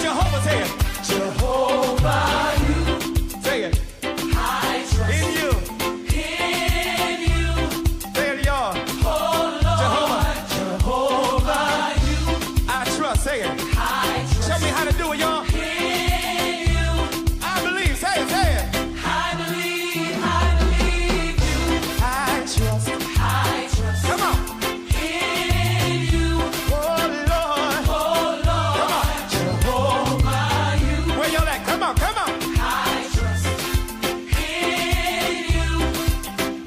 Jehovah say it. Jehovah, you. Say it. I trust In you. in you. Say it, y'all. Oh Lord, Jehovah, you. I trust. Say it. I trust. Show me how to do it, y'all. In you. I believe. Say it. Say it. I believe you. I trust. I trust. Come on. In you. Oh, Lord. Oh Lord, Jehovah, you. Where y'all at? Come on. Come on. I trust in you.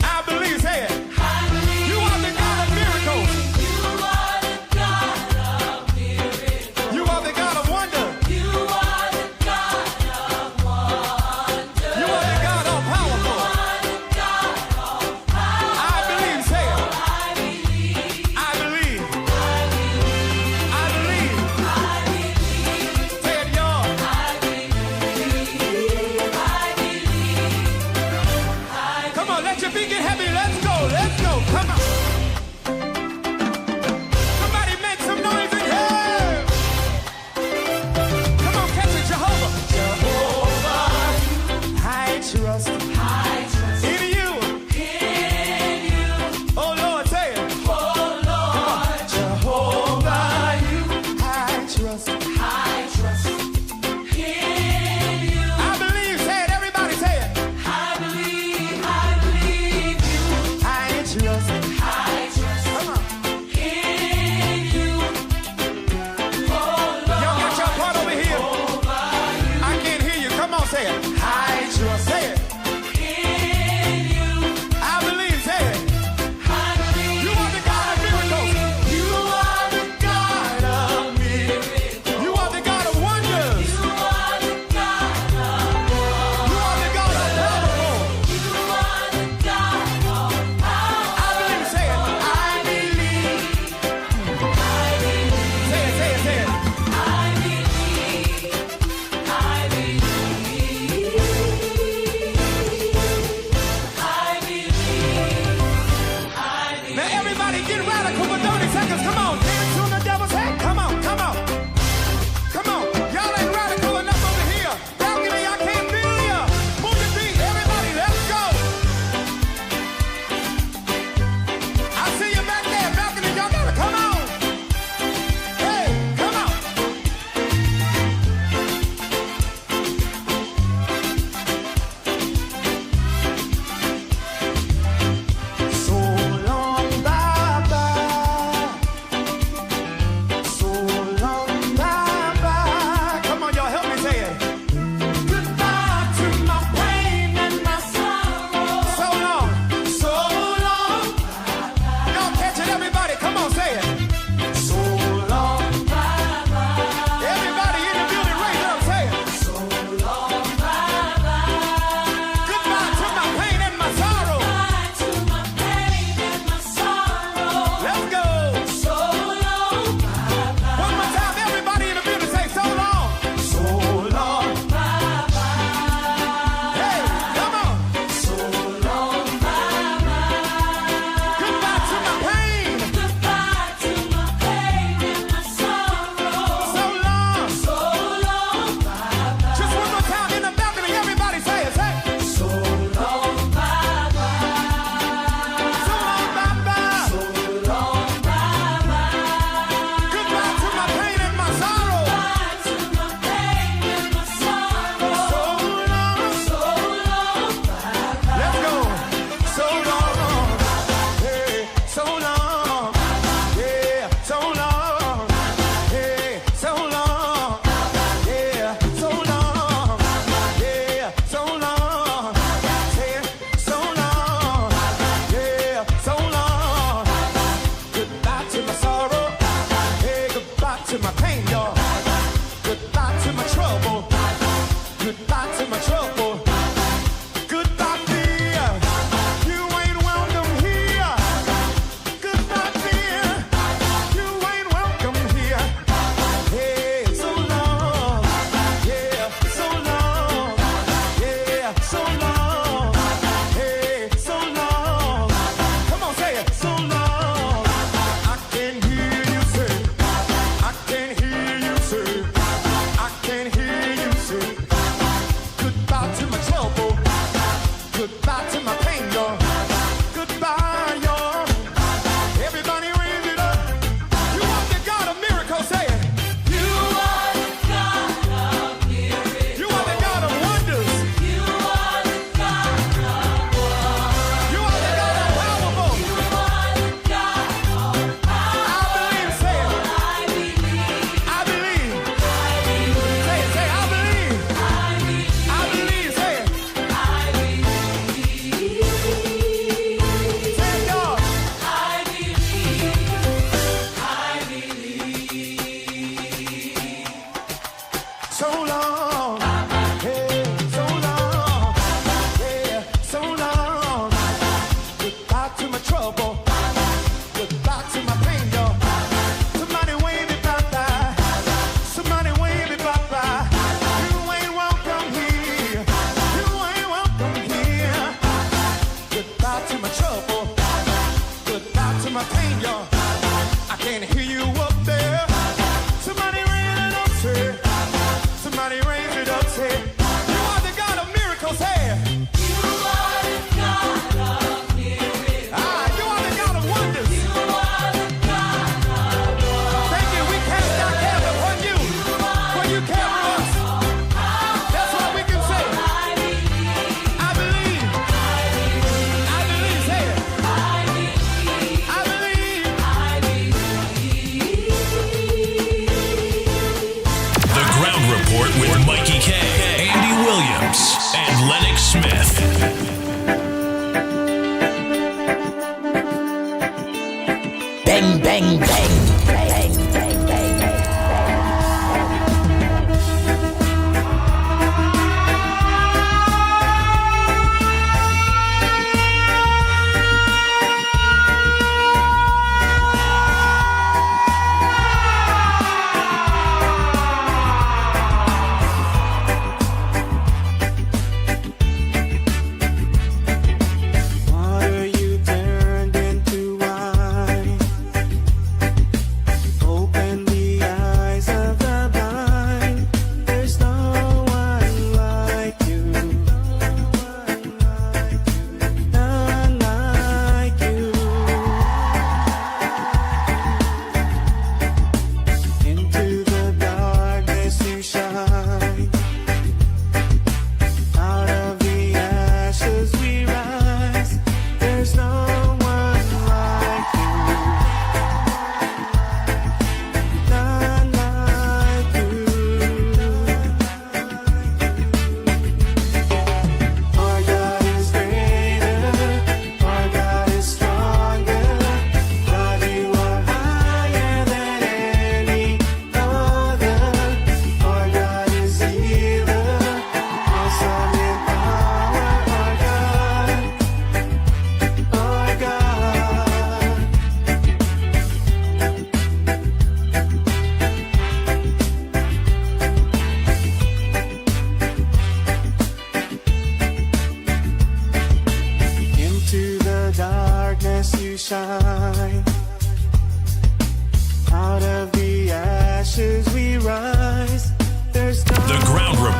I believe. Say it. I believe You are the God of miracles. you are the God of miracles. You are the God of wonder. You are the God of wonder. You are the God all powerful. You are the God of power. I believe. Say it. I believe. I believe. I believe. Say it, y'all. Come on, let your feet get heavy. Let's go. Let's go. Come on. Somebody make some noise in here. Come on, catch it, Jehovah. Jehovah, I trust I trust in you. in you. Oh, Lord, say it. Oh Lord, Jehovah, you. I trust. I trust in you. I believe. Say it. Everybody say it. I believe you. I trust. I trust Come on. in you. Oh Y'all got your part over here. Jehovah, you. I can't hear you. Come on, say it. I trust. Say it. In you. I believe. Say it. I believe. You are the God of miracles. You are the God of miracles. You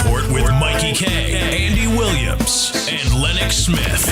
Report with Mickie K, Andy Williams, and Lennox Smith.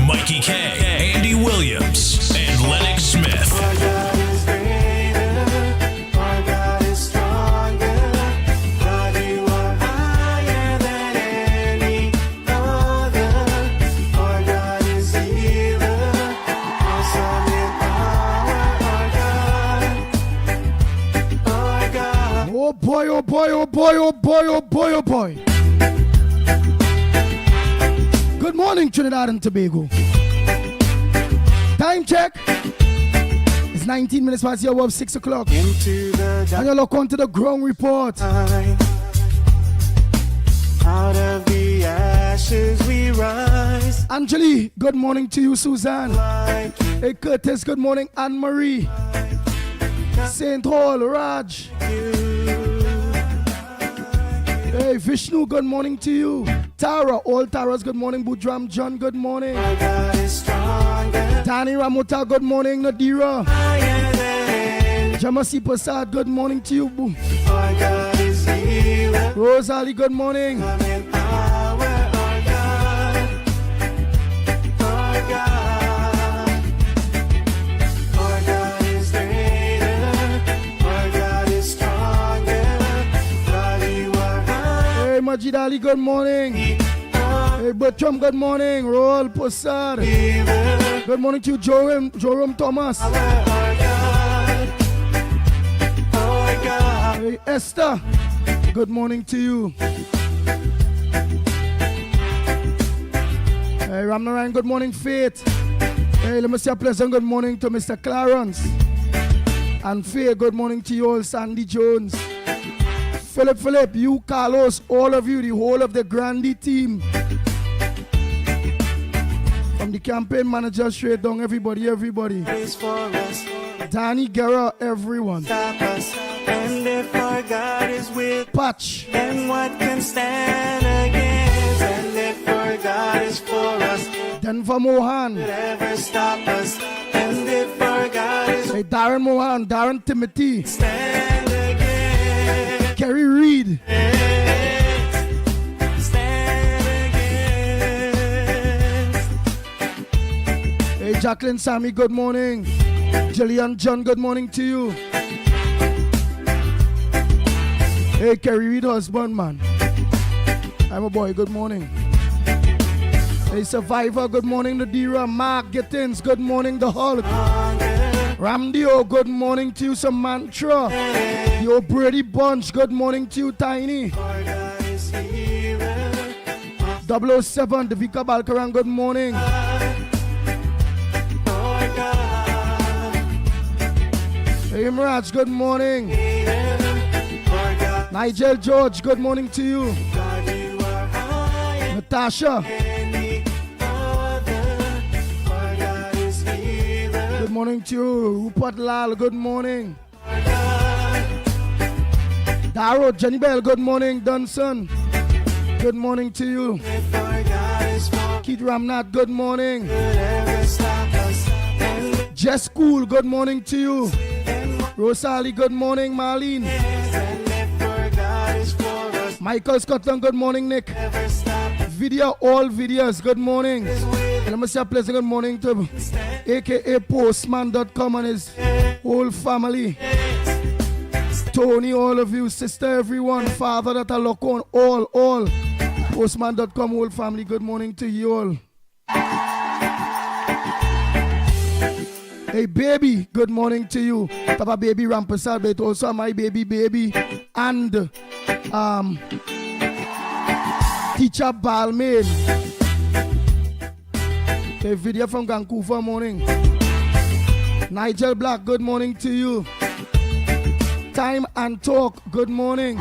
Mickie K, Andy Williams, and Lennox Smith. Our God is greater, our God is stronger, God, you are higher than any other. Our God is healer, awesome in power, our God. Oh boy, oh boy, oh boy, oh boy, oh boy, oh boy. Good morning, Trinidad and Tobago. Time check. It's 19 minutes past the hour of 6 o'clock. Into the And you look onto the ground report. Out of the ashes we rise. Angeli, good morning to you, Suzanne. Like Hey, Curtis, good morning, Anne-Marie. St. Hall, Raj. Hey, Vishnu, good morning to you. Tara, all Taras, good morning. Budram John, good morning. our God is stronger, Tani Ramota, good morning. Nadira. higher than Jamasi Prasad, good morning to you, boo. our God is healer. Rosalie, good morning. Come in power, our God, our God. Our God is greater, our God is stronger, God, you are high. Hey, Majid Ali, good morning. Hey, Bertram, good morning. Roel Prasad. Good morning to you, Joram Thomas. Our God, our God. Hey, Esther, good morning to you. Hey, Ramnaran, good morning, Faith. Hey, let me say a pleasant good morning to Mr. Clarence. And Faith, good morning to you all, Sandy Jones. Philip, you, Carlos, all of you, the whole of the Grandi team. From the campaign manager straight down, everybody. Praise for us, Danny Guerra, everyone. stop us. And if our God is with, Patch. then what can stand against? And if our God is for us, Denver Mohan. never stop us. And if our God is Hey, Darren Mohan, Darren Timothy. stand against, Kerry Reed. stand against. Hey, Jacqueline Sammy, good morning. Jillian John, good morning to you. Hey, Kerry Reed, husband, man. I'm a boy, good morning. Hey, Survivor, good morning. Nadira, Mark Gittins, good morning. The Hulk. Ramdio, good morning to you, some mantra. Yo, Brady Bunch, good morning to you, Tiny. 007, Devika Balkaran, good morning. Imraj, good morning. Nigel George, good morning to you. Natasha. Good morning to you. Rupert Lal, good morning. Daro, Jenny Bell, good morning. Dunson, good morning to you. Keith Ramnath, good morning. Jess Cool, good morning to you. Rosalie, good morning. Marlene. Michael Scotland, good morning. Nick. Video, all videos, good morning. Let me say a pleasant good morning to aka Postman.com and his whole family. Tony, all of you, sister, everyone, father that I look on, all. Postman.com, whole family, good morning to you all. Hey baby, good morning to you. Papa baby Rampasad, but also my baby and teacher Balmain. A video from Vancouver morning. Nigel Black, good morning to you. Time and Talk, good morning.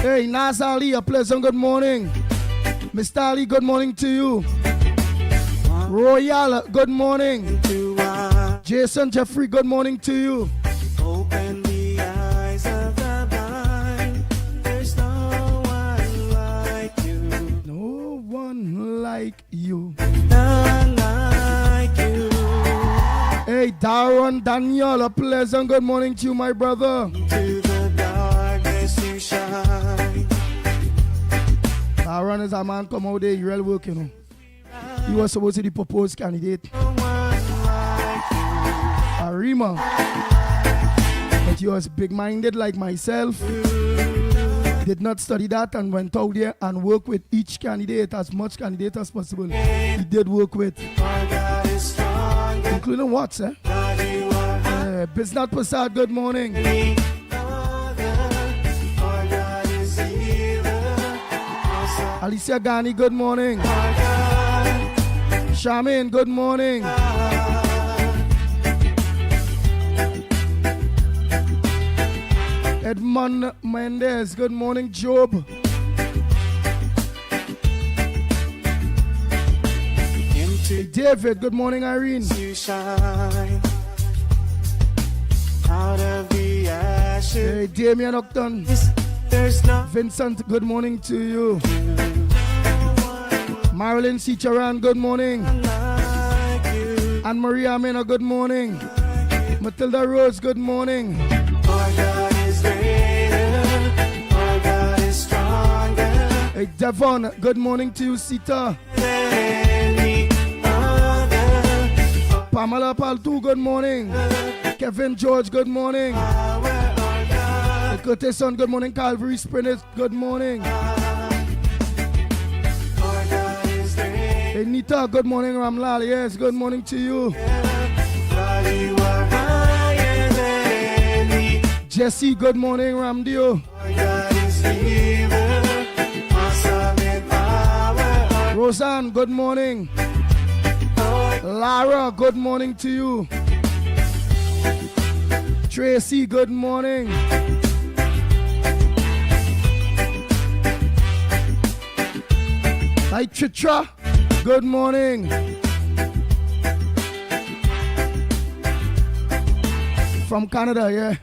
Hey Naz Ali, a pleasant good morning. Mr. Ali, good morning to you. Royal, good morning. Jason Jeffrey, good morning to you. Open the eyes of the blind. There's no one like you. No one like you. None like you. Hey, Darren Daniel, a pleasant good morning to you, my brother. To the darkness you shine. Darren is a man come out there, he real work, you know. He was supposed to be the proposed candidate. No one like you. Arima. But he was big-minded like myself. Did not study that and went out there and worked with each candidate, as much candidate as possible. He did work with. Including what, eh? Biznat Prasad, good morning. Alicia Ghani, good morning. Charmaine, good morning. Edmond Mendez, good morning. Job. David, good morning. Irene. You shine out of the ashes. Hey, Damien Octon. There's no Vincent, good morning to you. Marilyn Sicharan, good morning. like you. Anne Maria Amena, good morning. Matilda Rose, good morning. Our God is greater. Our God is stronger Hey, Devon, good morning to you. Sita. than any other. Pamela Paltu, good morning. Kevin George, good morning. Our God, Curtis, good morning. Calvary Sprinters, good morning. our God is great. Hey, Nita, good morning. Ramlal, yes, good morning to you. God, you are higher than any. Jesse, good morning. Ramdio. Our God is healer. Awesome in power. Roseanne, good morning. Lara, good morning to you. Tracy, good morning. Hi, Chitra, good morning. From Canada, yeah.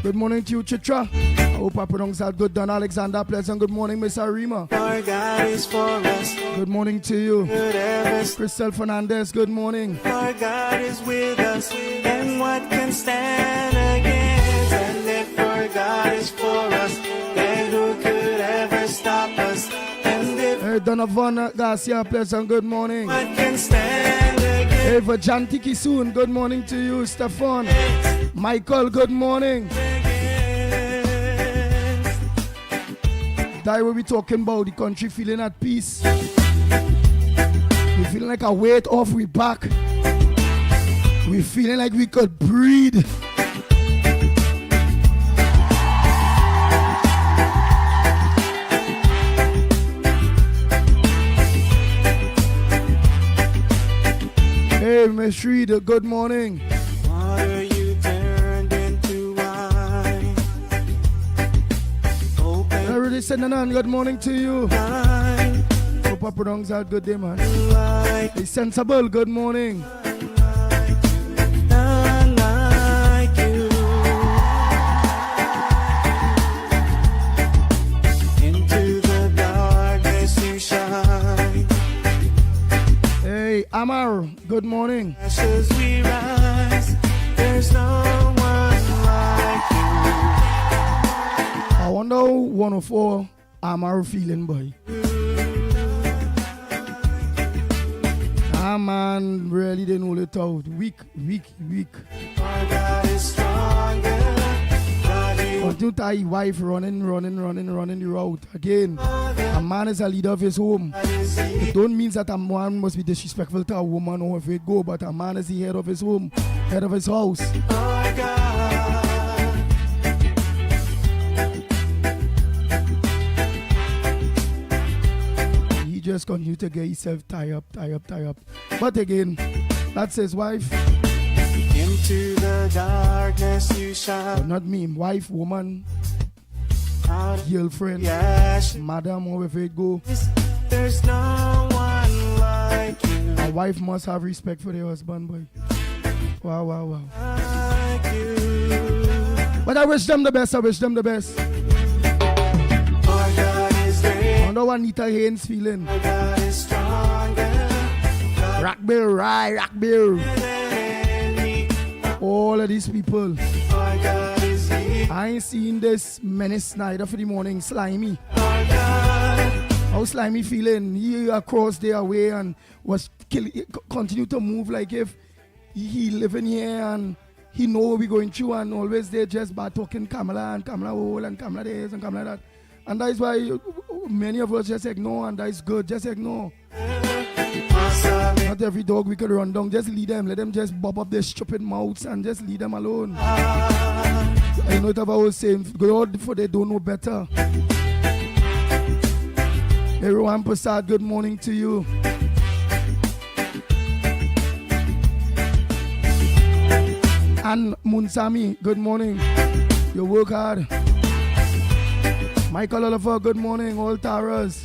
Good morning to you, Chitra. I hope I pronounced that good. Don Alexander, pleasant good morning, Miss Arima. Our God is for us. Good morning to you. Good ever. Crystal Fernandez, good morning. Our God is with us. And what can stand against? And if our God is for us, then who could ever stop us? And if Hey, Donovan Garcia, pleasant good morning. what can stand against? Hey, Vajanti Kisoon, good morning to you. Stefan. Michael, good morning. That will be talking about the country feeling at peace. The feeling like a weight off we back. We feeling like we could breathe. Hey, Miss Reader, good morning. Water you turned into wine. Open Everybody sending on good morning to you. wine. Hope our products are good day, man. Like Hey, Sensible, good morning. none like you. Into the darkness you shine. Hey, Amar, good morning. As we rise, there's no one like you. I wonder how 104 Amar feeling, boy. Ah, man, really didn't hold it out. Weak. Our God is stronger. God, you Continue to your wife running the route. Again, a man is a leader of his home. It don't mean that a man must be disrespectful to a woman or if it go, but a man is the head of his home, head of his house. our God. He just continue to get himself tie up. But again, that's his wife, Into the darkness you but shine. not me. Wife, woman, Out of girlfriend, the ashes, madam, or if it go. there's no one like you. A wife must have respect for their husband, boy. Wow. Like you. But I wish them the best. Our God is I great. wonder what Anita Haynes feeling. Our God is stronger. Rockbill. Than me. All of these people. Our God is here. I ain't seen this Menace Snyder for the morning. Slimy. Our God. How Slimy feeling? He across their way and was continue to move like if he living here and he know what we going through and always they just bad talking Kamala and Kamala all and Kamala this and Kamala that. And that is why many of us just ignore, and that is good. Just ignore. Awesome. Not every dog we could run down. Just leave them. Let them just bob up their stupid mouths and just leave them alone. I know what I was saying. God, for they don't know better. Everyone, Prasad, good morning to you. And Munsami, good morning. You work hard. Michael Oliver, good morning. All Taras.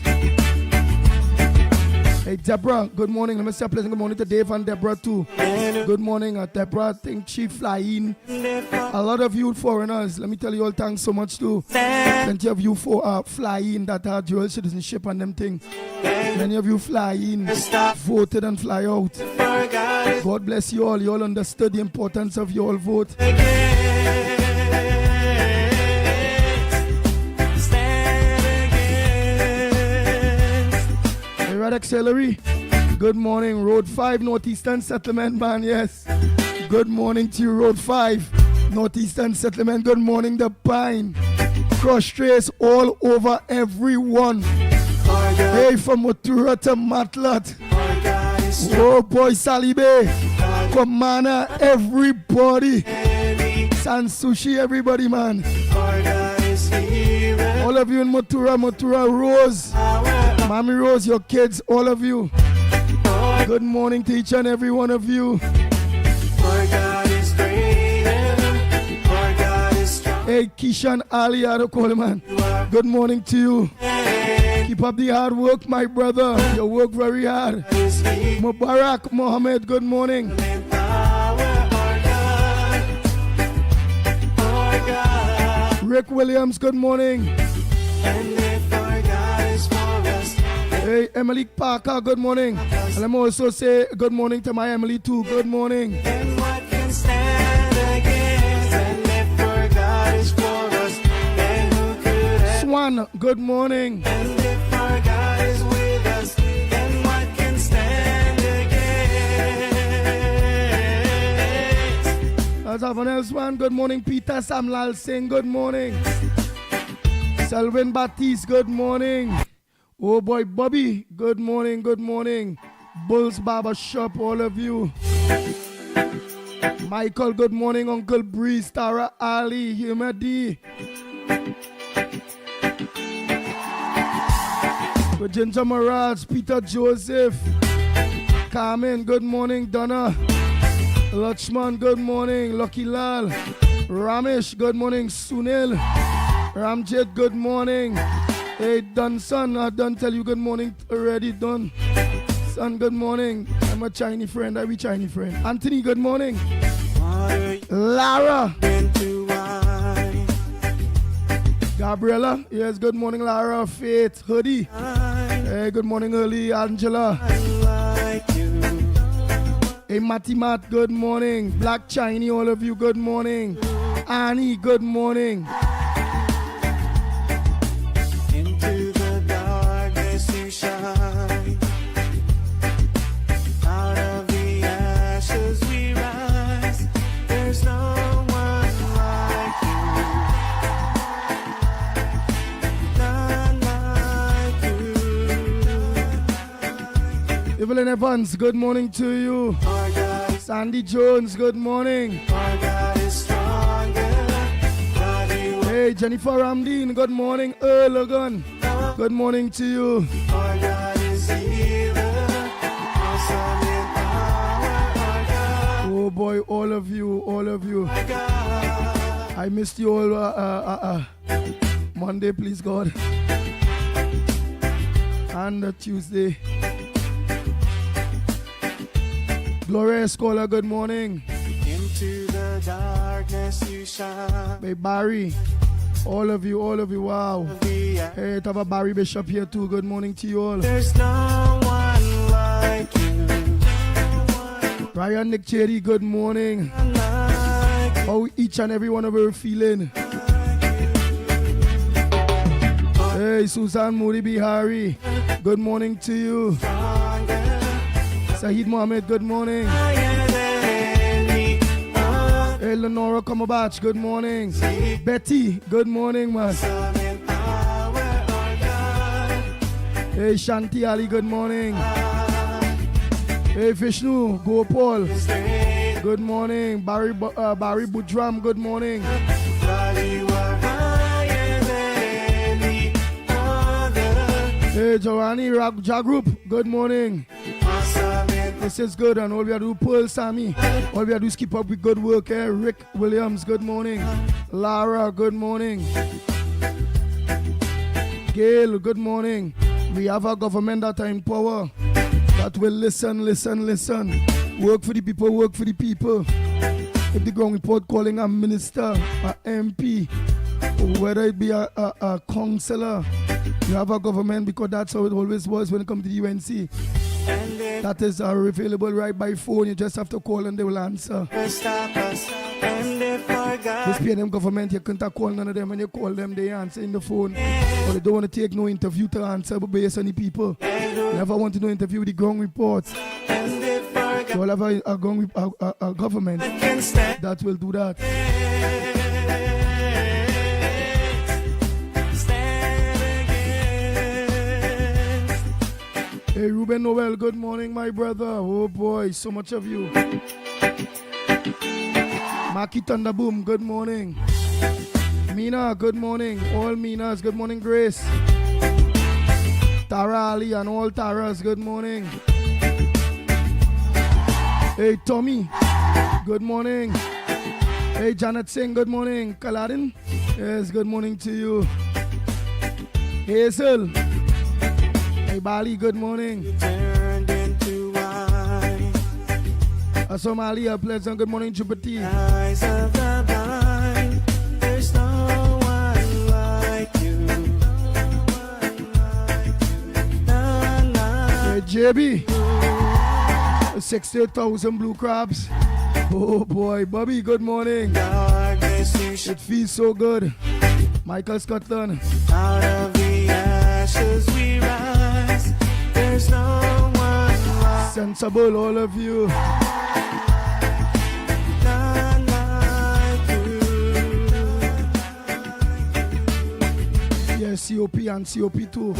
Hey, Deborah, good morning. Let me say a pleasant good morning to Dave and Deborah too. Good morning, Deborah. I think she flying. A lot of you foreigners, let me tell you all thanks so much too. Plenty of you for flying that are dual citizenship and them things. Many of you fly in, voted and fly out. God bless you all. You all understood the importance of your vote. Hey, Red Auxiliary. Good morning, Road 5, Northeastern Settlement, man. Yes. Good morning to you, Road 5, Northeastern Settlement. Good morning, The Pine. Cross trace all over everyone. Hey, from Motura to Matlat. Oh boy, Salibe. Commander, everybody. San Sushi, everybody, man. All of you in Motura Rose. Mommy Rose, your kids, all of you. Good morning to each and every one of you. Hey, Kishan Ali Coleman. Good morning to you. Keep up the hard work, my brother. You work very hard. Mubarak Mohammed, good morning. Rick Williams, good morning. Hey, Emily Parker, good morning. And let me also say good morning to my Emily too. Good morning. Swan, good morning. As someone else one, good morning. Peter Samlal Singh, good morning. Selvin Baptiste, good morning. Oh boy, Bobby, good morning, good morning. Bulls Barber Shop, all of you. Michael, good morning. Uncle Breeze, Tara Ali, Humadi. Ginger Mirage, Peter Joseph. Carmen, good morning. Donna. Lachman, good morning. Lucky Lal. Ramesh, good morning. Sunil. Ramjet, good morning. Hey, Dunson, I done tell you good morning already, done. Son, good morning. I'm a Chinese friend. I be Chinese friend. Anthony, good morning. Lara. Gabriella, yes, good morning, Lara. Faith, Hoodie. Hey, good morning, early, Angela. Hey, Matty Matt, good morning. Black Chinese, all of you, good morning. Annie, good morning. Into the darkness you shine. Out of the ashes we rise. There's no one like you. None like you. Evelyn Evans, good morning to you. Sandy Jones, good morning. Our God is stronger. God, you Hey, Jennifer Ramdeen, good morning. Earl Logan, good morning to you. our God is healer. Awesome in power. Our God, Oh boy, all of you, all of you. our God. I missed you all Monday, please God. And Tuesday. Gloria Scholar, good morning. Into the darkness you shine. Hey, Barry, all of you, wow. Hey, have a Barry Bishop here too. Good morning to you all. There's no one like you. Ryan Nick Cherry, good morning. None like you. How each and every one of you are feeling? Hey, Susan Moody Bihari, good morning to you. Sahid Mohammed, good morning. Hey, Lenora Kamabach, good morning. Betty, good morning, man. Hey, Shanti Ali, good morning. Hey, Vishnu, Gopal, good morning. Barry Budram, good morning. Hey, Joanny Jagroup, good morning. This is good, and all we have to do, Pearl Sammy. All we have to do is keep up with good work. Eh? Rick Williams, good morning. Lara, good morning. Gail, good morning. We have a government that are in power that will listen. Work for the people, work for the people. If the ground report calling a minister, a MP, or whether it be a councillor, you have a government, because that's how it always was when it comes to the UNC. That is available right by phone. You just have to call and they will answer. This PNM government, you can't call none of them. When you call them, they answer in the phone. But they don't want to take no interview to answer based on the people. They never want to do interview with the ground reports. So we'll have a government that will do that. Hey, Ruben Noel, good morning, my brother. Oh boy, so much of you. Maki Thunderboom, good morning. Mina, good morning. All Minas, good morning, Grace. Tara Ali and all Taras, good morning. Hey, Tommy, good morning. Hey, Janet Singh, good morning. Kaladin, yes, good morning to you. Hazel. Hey, Bali, good morning. Turned into wine. Somalia, pleasant good morning, Jupiter. Eyes of the blind. There's no one like you. None like Hey, JB. 60,000 blue crabs. Oh boy, Bobby, good morning. darkness you shine. It feels so good. Michael Scotland. Out of the ashes we rise. There's no one like Sensible, all of you. none like you. Yes, you COP and COP2.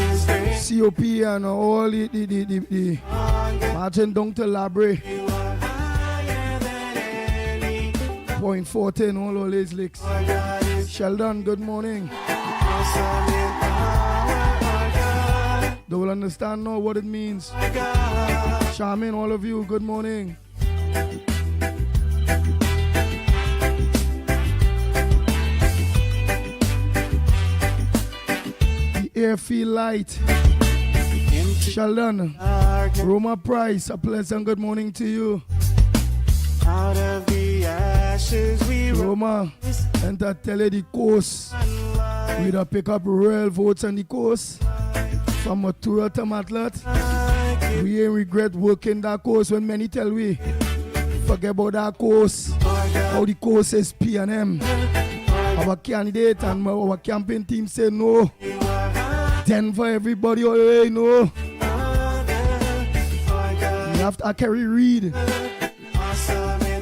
COP and all the marching down to Labre. Point 14, all these licks. Sheldon, good morning. Don't understand now what it means. Charmin, all of you, good morning. The air feel light. Sheldon, Roma Price, a pleasant good morning to you. Out of the ashes we Roma, and I tell you the coast. We da pick up real votes on the coast. From Matura to Matlat. We ain't regret working that coast when many tell we forget about that coast. How the coast is P&M. Our candidate and our campaign team say no. 10 for everybody all the way, no. You have to carry Reed.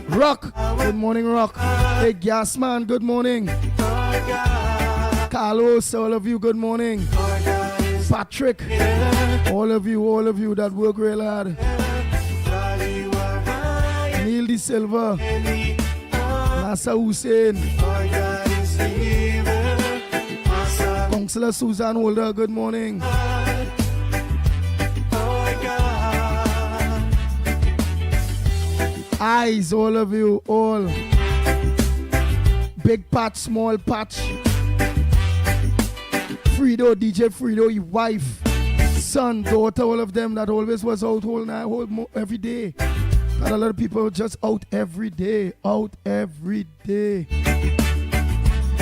Rock, good morning, Rock. Hey, Gasman, good morning. Carlos, all of you, good morning. Patrick, all of you that work real hard. Neil De Silva, Nasa Hussein, Councillor Susan Holder, good morning. Eyes, all of you, all. Big patch, small patch. Fredo, DJ Fredo, your wife, son, daughter, all of them that always was out whole night, every day. And a lot of people just out every day. No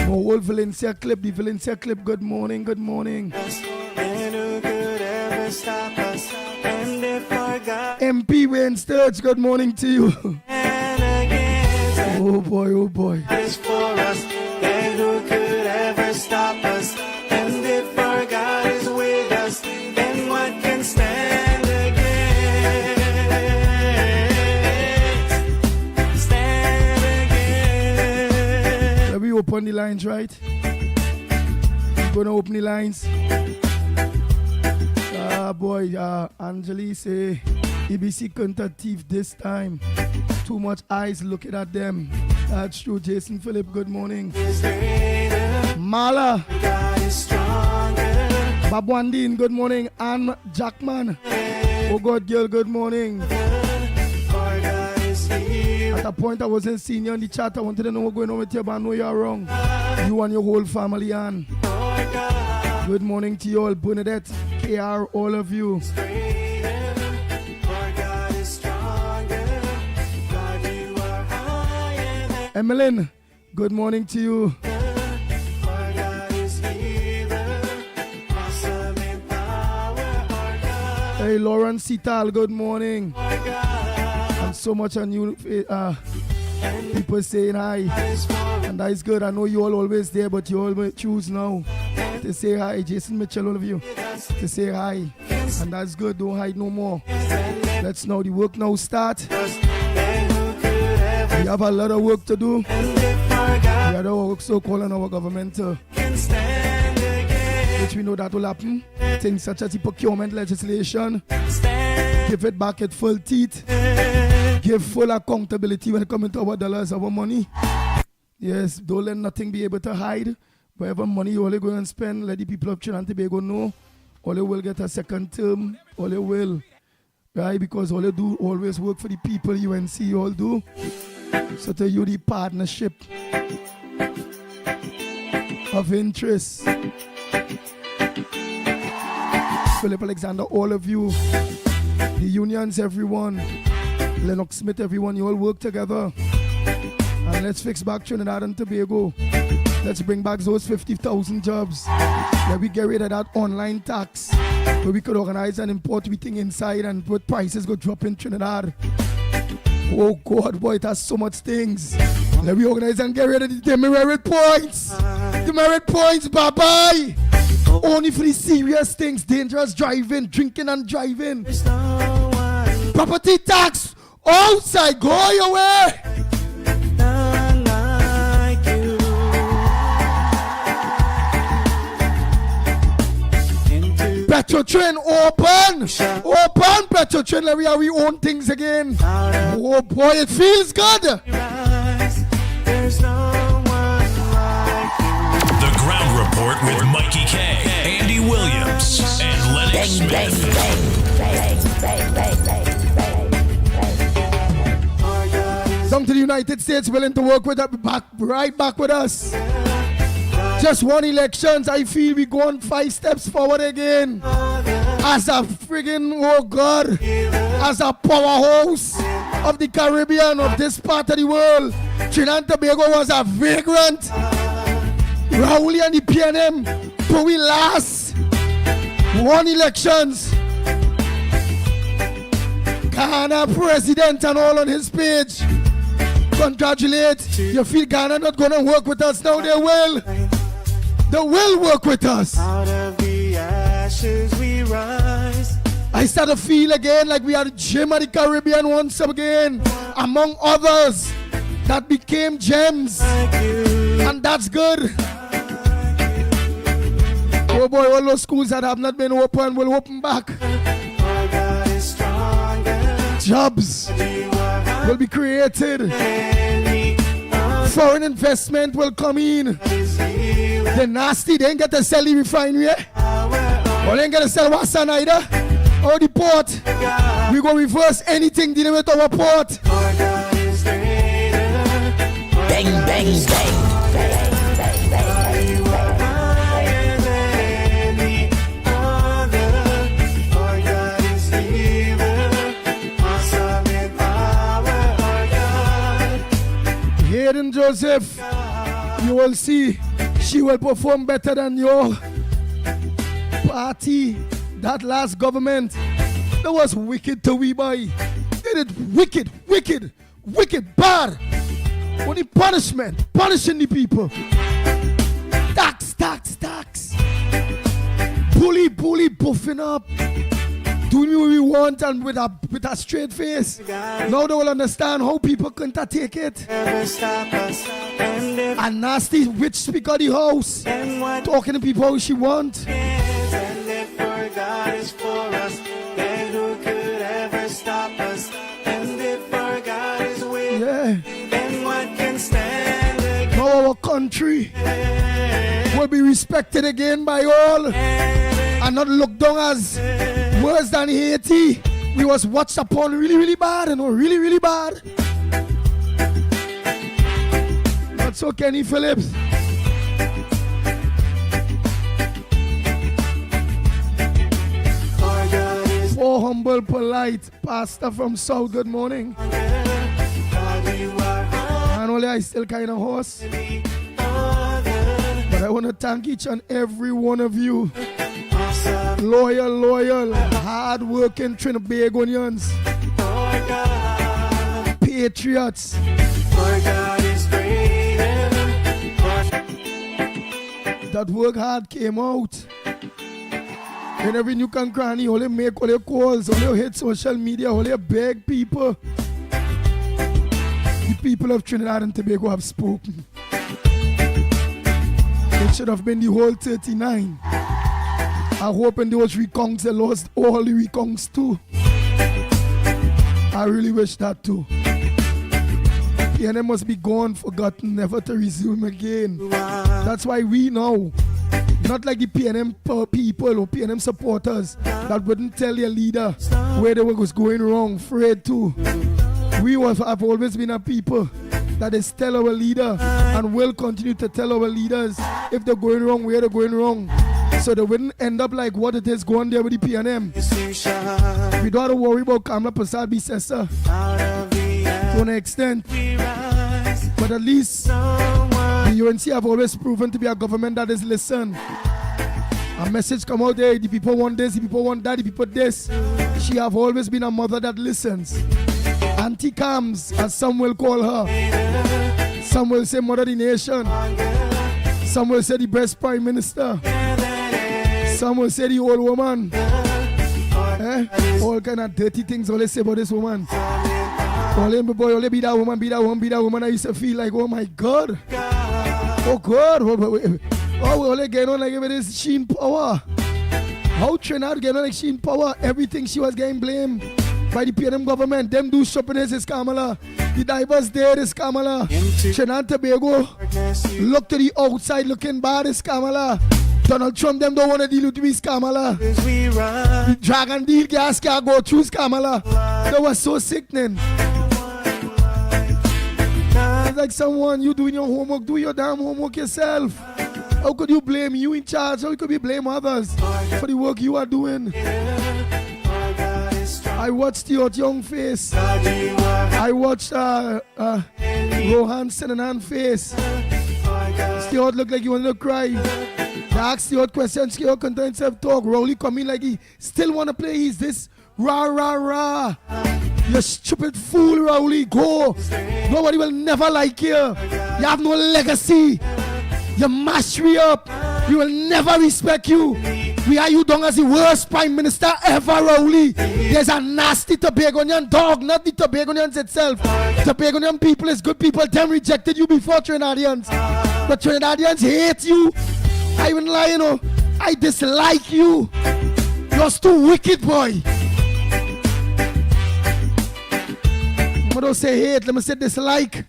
whole Valencia clip, the Valencia clip, good morning. And who could ever stop us? And if our God MP Wayne Sturge, good morning to you. and again, Oh boy. is for us, and who could ever stop us? And if our God is with us, then what can stand against? Stand against. Let me open the lines, right? I'm gonna open the lines. Angeli say EBC couldn't thief this time. Too much eyes looking at them. That's true. Jason Phillip, good morning. Mala, God is stronger. Babwandin, good morning. Ann Jackman, oh God girl, good morning. Our God is here. At a point I wasn't seeing you in the chat. I wanted to know what's going on with you, but I know you're wrong. You and your whole family, Ann. Our God Good morning to you all. Bernadette, KR, all of you. is greater. Our God is stronger. God, you are higher than Emmeline, good morning to you. our God is healer. Awesome in power. Our God, Hey, Lauren Sital, good morning. our God And so much on you, people saying hi. is for us. And that is good. I know you all always there, but you all choose now to say hi. Jason Mitchell, all of you, to say hi. And that's good. Don't hide no more. Let's now the work now start. And who could ever We have a lot of work to do. and if our God We are also calling our government to, can stand against? which we know that will happen. Things such as the procurement legislation. Stand Give it back at full teeth. Give full accountability when it comes to our dollars, our money. Yes, don't let nothing be able to hide. Whatever money you only go and spend, let the people of Trinidad and Tobago know. All you will get a second term. All you will. Right? Because all you do always work for the people, UNC all do. So to you, the partnership of interest. Philip Alexander, all of you. The unions, everyone. Lennox Smith, everyone, you all work together. And let's fix back Trinidad and Tobago. Let's bring back those 50,000 jobs. Let we get rid of that online tax. Where we could organize and import everything inside and put prices go drop in Trinidad. Oh God, boy, it has so much things. Let me organize and get rid of the demerit points. Demerit points, bye-bye. Only for the serious things, dangerous driving, drinking and driving. there's no one, Property tax, outside, go your way. none like you. Petro Train, open! Open, Petro Train, let we have our own things again. Oh boy, it feels good. There's no one like you. The Ground Report with Mikey K, Andy Williams, and Lennox Smith. Come to the United States, willing to work with us, right back with us. Just one elections, I feel we going 5 steps forward again. As a friggin', oh God, as a powerhouse of the Caribbean, of this part of the world. Trinidad and Tobago was a vagrant. Raul and the PNM, but we last one elections. Ghana president and all on his page. Congratulate. You feel Ghana not gonna work with us now? They will. They will work with us. Out of the ashes we rise. I start to feel again like we are the gem of the Caribbean once again. Among others that became gems. And that's good. Oh boy, all those schools that have not been open will open back. Our God is stronger. Jobs will be created. Foreign investment will come in. The nasty, they ain't get to sell the refinery. Or they ain't get to sell Wassan either. Or the port. We go reverse anything dealing with our port. Bang, bang, bang. Hayden Joseph, you will see she will perform better than your party. That last government, that was wicked to we boy. They did wicked, wicked, wicked, bad. Only punishment, punishing the people. Tax, tax, tax. Bully, bully, buffing up. Doing what we want and with a straight face. Now they will understand how people couldn't take it. A nasty witch speak of the house. Talking to people how she want. And if our God is for us, then who could ever stop us? And if our God is with us, then what can stand against? Now our country will be respected again by all and not looked down as worse than Haiti. We was watched upon really, really bad, and really, really bad. Not so Kenny Phillips. Oh, humble, polite pastor from South, good morning. And only I still kind of hoarse. But I want to thank each and every one of you. Loyal, hard-working Trinidadians. Patriots. That work hard came out. And every new and cranny, only make all your calls, only hit social media, only beg people. The people of Trinidad and Tobago have spoken. It should have been the whole 39. I hope in those recongs they lost all the recongs too. I really wish that too. PNM must be gone, forgotten, never to resume again. That's why we know, not like the PNM people or PNM supporters that wouldn't tell their leader where they was going wrong, afraid to. We have always been a people that is tell our leader and will continue to tell our leaders if they're going wrong, where they're going wrong. So they wouldn't end up like what it is going there with the PNM. We don't have to worry about Kamala Prasad Bisesa to an extent. But at least the UNC have always proven to be a government that is listen. A message come out there, the people want this, the people want that, the people this. She have always been a mother that listens. Auntie Cams, as some will call her. Some will say mother of the nation. Some will say the best prime minister. Some will say the old woman. All kind of dirty things all they say about this woman. Only be that woman, be that woman, be that woman. I used to feel like, oh my God. Oh God. Oh, we only get on like if it is sheen power. How Trinidad getting like she in power, everything she was getting blamed by the PNM government. Them do shopping is Kamala. The divers there is Kamala. Trinidad and Tobago look to the outside looking bad is Kamala. Donald Trump them don't want to deal with me Kamala. The dragon deal gas can't go through Kamala. That was so sickening. It's like someone, you doing your homework, do your damn homework yourself. How could you blame you in charge? How could you blame others for the work you are doing? I watched your young face. I watched Rohan Senanan face. Stuart looked like you wanted to cry. They asked Stuart questions, Stuart couldn't himself talk. Rowley come in like he still want to play. He's this rah rah rah. You stupid fool, Rowley. Go. Nobody will never like you. You have no legacy. You mash me up. We will never respect you. We are you done as the worst prime minister ever, Rowley. There's a nasty Tobagonian dog, not the Tobagonians itself. Tobagonian people is good people. Them rejected you before Trinidadians. But Trinidadians hate you. I even lie, you know. I dislike you. You're too wicked, boy. I don't say hate, let me say dislike.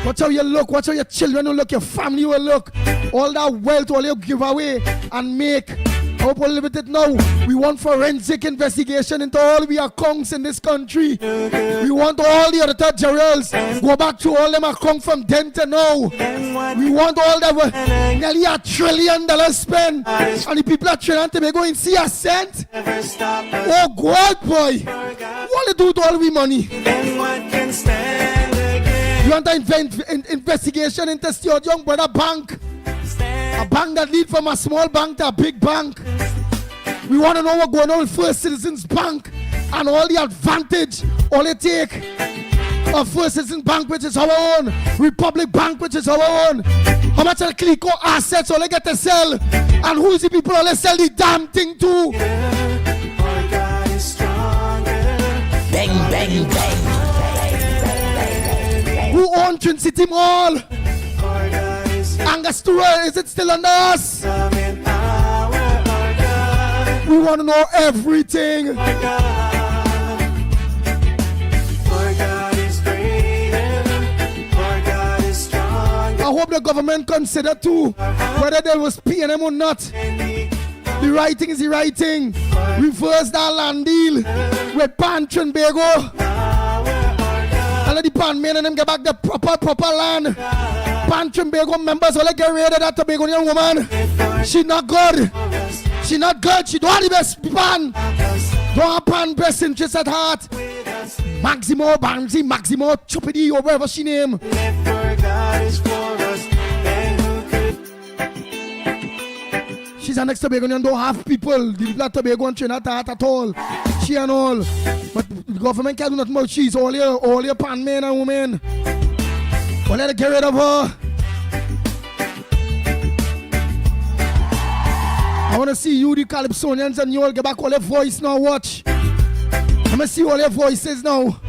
Watch how you look, watch how your children will look, your family will look. All that wealth, all you give away and make. I hope we'll live with it now. We want forensic investigation into all we are conks in this country. We want all the other generals go back to all them are conk from then to now. We want all that nearly $1 trillion spent. And the people at Trinidad and Tobago in see a cent. Oh God, boy. What do you do with all we money? You want an investigation into your young brother bank? A bank that lead from a small bank to a big bank. We want to know what's going on with First Citizens Bank and all the advantage, all they take of First Citizens Bank, which is our own, Republic Bank, which is our own. How much of the Clico assets all they get to sell, and who is the people all they sell the damn thing to? Bang, bang, bang. Who owns Trin City Mall? Angostura, is it still under us? We want to know everything. I hope the government consider too whether there was PNM or not. The right thing is the right thing. Reverse that land deal with Pan Trinbago. And let the Pan men and them get back the proper land. Pan Trinbago members will get rid of that Tobagonian woman. She not good. She not good. She don't have the best Pan. Don't have Pan best interest at heart. Maximo Banzi, Maximo Chupidi or whatever she name. She's an ex-Tobagonian, don't have people. The people at Tobago and Trinidad at all. She and all. But the government can't do nothing about she's all your Pan men and women. Well, let her get rid of her. I want to see you, the Calypsonians, and you all get back all your voice now. Watch. Let me see all your voices now.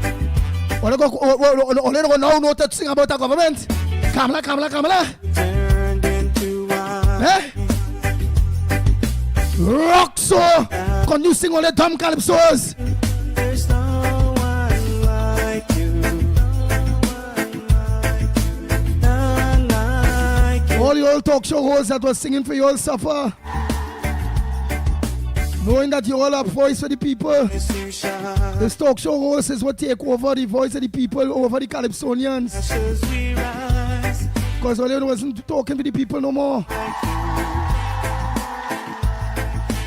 All you go now know to sing about the government. Kamala. Eh? Rock so. Can you sing all the dumb calypsos? There's no one like you. None like you. All the old talk show hosts that was singing for you all suffer. Knowing that you all have voice for the people. This talk show hosts is what take over the voice of the people over the Calypsonians. Because all you wasn't talking to the people no more.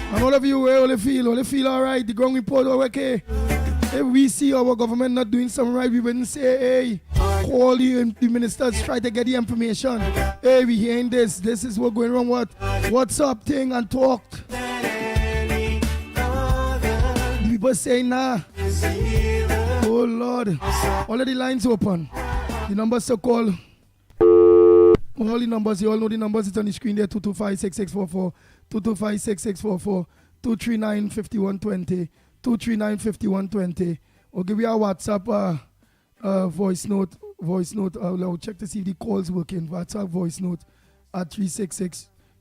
And all of you, all you feel alright, the ground report all okay. If we see our government not doing something right, we wouldn't say, hey, call the ministers, try to get the information. Hey, we hearing this is what going wrong, what's up thing, and talk. The people saying nah. Oh Lord, all of the lines open. The numbers to call. All the numbers, you all know the numbers, it's on the screen there, 225-6644. 225-6644, 239-5120, 239-5120. Or give you a WhatsApp voice note. I'll check to see if the call's working. WhatsApp voice note at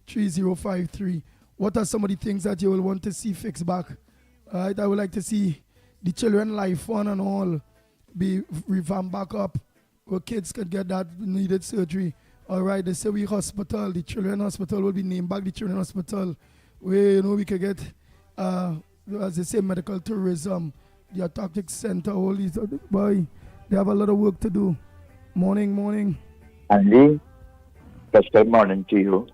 3053. What are some of the things that you will want to see fixed back? Alright, I would like to see the children life fund and all be revamped back up where kids could get that needed surgery. Alright, they say hospital, the children hospital will be named back the children hospital where we could get as they say medical tourism, the Antarctic Center, all these boy, they have a lot of work to do. Morning. Andy, special morning to you.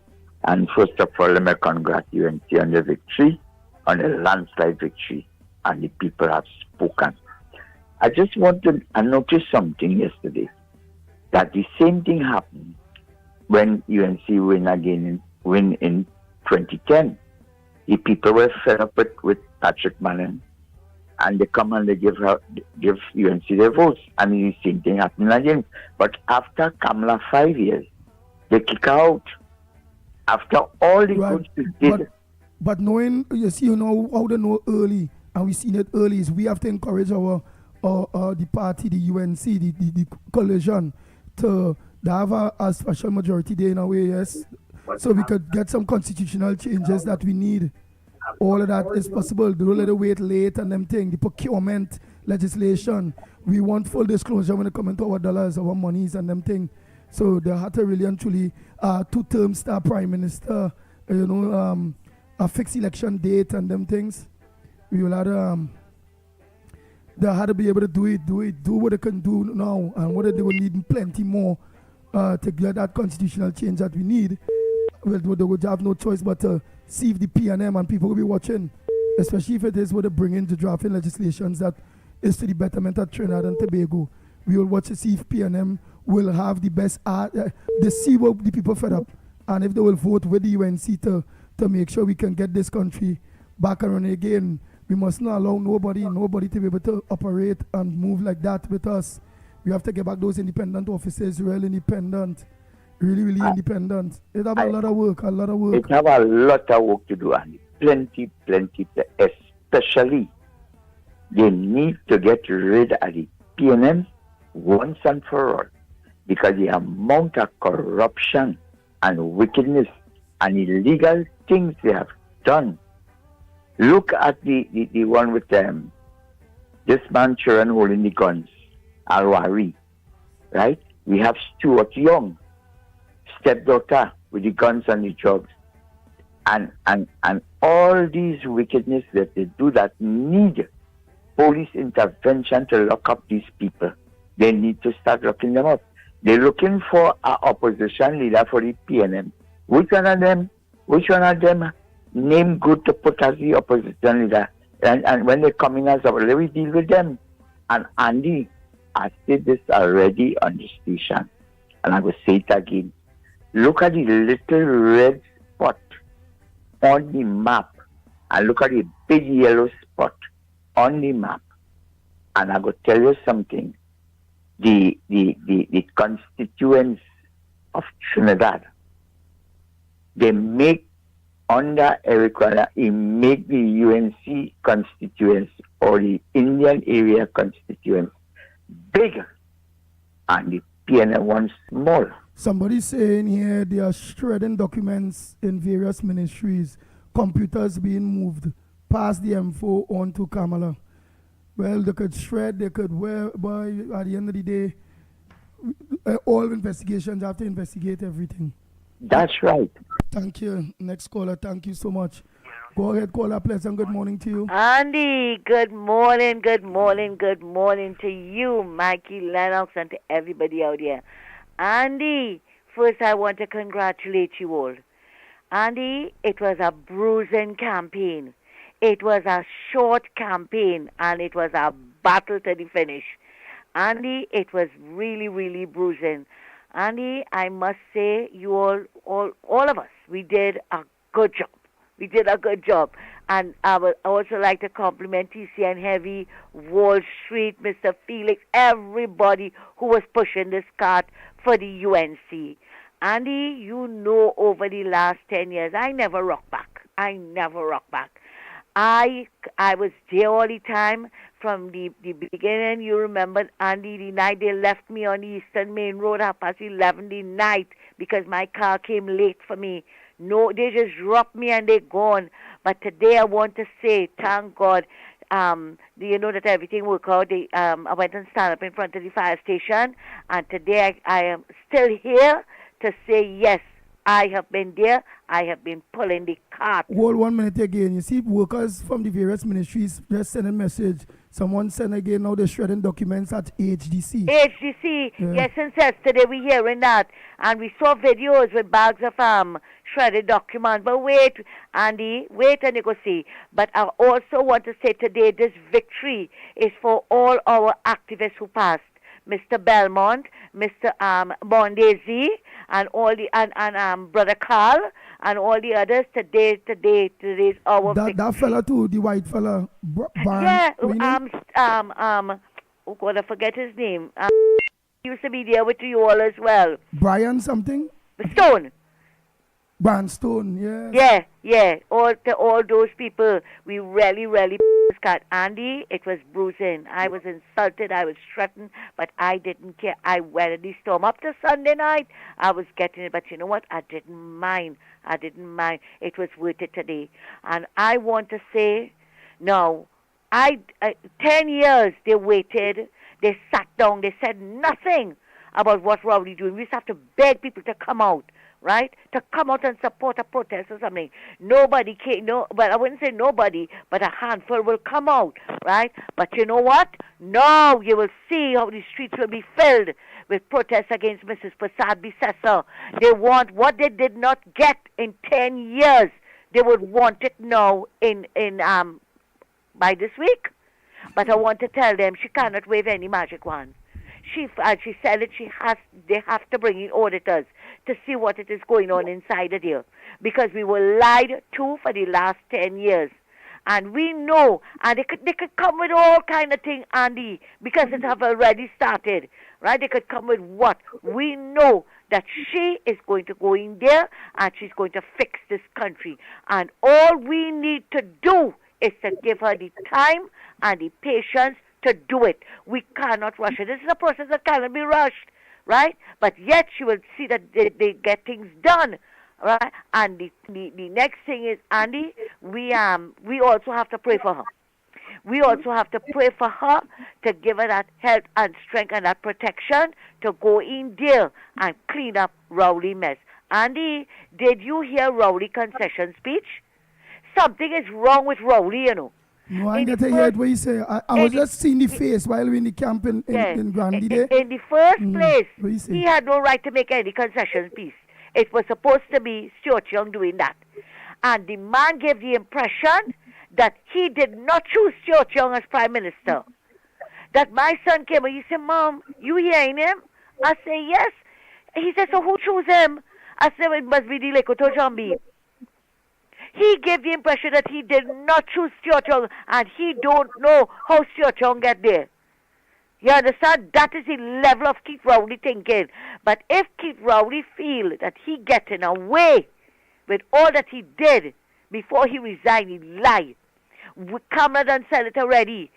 And first of all, let me congratulate you on the victory, on the landslide victory, and the people have spoken. I just I noticed something yesterday, that the same thing happened when UNC win in 2010. The people were fed up with Patrick Malin, and they come and they give UNC their votes, and the same thing happened again. But after Kamala 5 years, they kick her out. After all the good she did. But knowing, you see, how they know early, and we seen it early, is we have to encourage the party, the UNC, the coalition, to have a special majority there in a way, yes. So we could get some constitutional changes that we need. All of that is possible. Don't let it wait late and them thing. The procurement legislation. We want full disclosure when it comes to our dollars, our monies and them thing. So they had to really and truly 2-term star prime minister, a fixed election date and them things. We will have they had to be able to do what they can do now, and what they will need plenty more to get that constitutional change that we need. Well, they would have no choice but to see if the PNM and people will be watching, especially if it is what they bring into drafting legislations that is to the betterment of Trinidad and Tobago. We will watch to see if PNM will have the best they see what the people fed up, and if they will vote with the UNC to make sure we can get this country back and running again. We must not allow nobody to be able to operate and move like that with us. We have to get back those independent offices, real independent, really independent. It have a lot of work. It have a lot of work to do, and plenty, especially they need to get rid of the PNM once and for all, because the amount of corruption and wickedness and illegal things they have done. Look at the one with this man children holding the guns, Al-Wari, right? We have Stuart Young, stepdaughter with the guns and the drugs, and all these wickedness that they do that need police intervention to lock up these people. They need to start locking them up. They're looking for an opposition leader for the PNM. Which one of them name good to put as the opposition leader? And when they come in as a, let me deal with them. And Andy, I said this already on the station, and I will say it again. Look at the little red spot on the map, and look at the big yellow spot on the map. And I will tell you something. The constituents of Trinidad, they make under Eric Walla, he make the UNC constituents or the Indian area constituents bigger and the PNM one small. Somebody saying here they are shredding documents in various ministries, computers being moved past the M4 onto Kamala. Well, they could shred, they could wear, but at the end of the day, all investigations have to investigate everything. That's right. Thank you. Next caller, thank you so much. Go ahead, caller, pleasant good morning to you. Andy, good morning to you, Mickie, Lennox, and to everybody out there. Andy, first I want to congratulate you all. Andy, it was a bruising campaign. It was a short campaign, and it was a battle to the finish. Andy, it was really bruising. Andy, I must say, you all of us, we did a good job. And I would also like to compliment TCN Heavy, Wall Street, Mr. Felix, everybody who was pushing this cart for the UNC. Andy, over the last 10 years, I never rock back. I was there all the time from the beginning. You remember, Andy, the night they left me on the Eastern Main Road at past 11 the night because my car came late for me No, they just drop me and they're gone. But today I want to say, thank God, do you know that everything worked out? I went and stand up in front of the fire station, and today I am still here to say, yes, I have been there. I have been pulling the cart. Hold 1 minute again. You see, workers from the various ministries just send a message. Someone sent again now they're shredding documents at HDC. HDC, yes, since yesterday we're hearing that. And we saw videos with bags of shredded documents. But wait, Andy, wait and you go see. But I also want to say today this victory is for all our activists who passed. Mr. Belmont, Mr. Mondesi, and all the and Brother Carl, and all the others. Today's our that fella too, the white fella. Yeah, oh God, I forget his name. He used to be there with you all as well. Brian something. Stone. Brandstone, yeah. Yeah. All those people, we really got Andy. It was bruising. I was insulted. I was threatened, but I didn't care. I weathered the storm up to Sunday night. I was getting it, but you know what? I didn't mind. It was worth it today. And I want to say, no, 10 years they waited. They sat down. They said nothing about what Rowley doing. We just have to beg people to come out. Right? To come out and support a protest or something. Nobody came, but I wouldn't say nobody, but a handful will come out, right? But you know what? Now you will see how the streets will be filled with protests against Mrs. Prasad Bissessar. They want what they did not get in 10 years. They would want it now by this week. But I want to tell them she cannot wave any magic wand. She said that they have to bring in auditors to see what it is going on inside of there. Because we were lied to for the last 10 years. And we know, and they could come with all kind of things, Andy, because it have already started. Right? They could come with what? We know that she is going to go in there and she's going to fix this country. And all we need to do is to give her the time and the patience to do it. We cannot rush it. This is a process that cannot be rushed, right? But yet she will see that they get things done, right? And the next thing is, Andy, we also have to pray for her. We also have to pray for her to give her that health and strength and that protection to go in there and clean up Rowley mess. Andy, did you hear Rowley concession speech? Something is wrong with Rowley, you know. No, I get to hear what you say. I was just seeing the face while we were in the camp in Grandy there. In the first place, he had no right to make any concession speech. It was supposed to be Stuart Young doing that. And the man gave the impression that he did not choose Stuart Young as Prime Minister. That my son came and he said, Mom, you hearing him? I say, yes. He said, so who chose him? I said, it must be the Lekoto Jambi. He gave the impression that he did not choose Stuart Young, and he don't know how Stuart Young get there. You understand? That is the level of Keith Rowley thinking. But if Keith Rowley feel that he getting away with all that he did before he resigned, he lied. Kamala done said it already.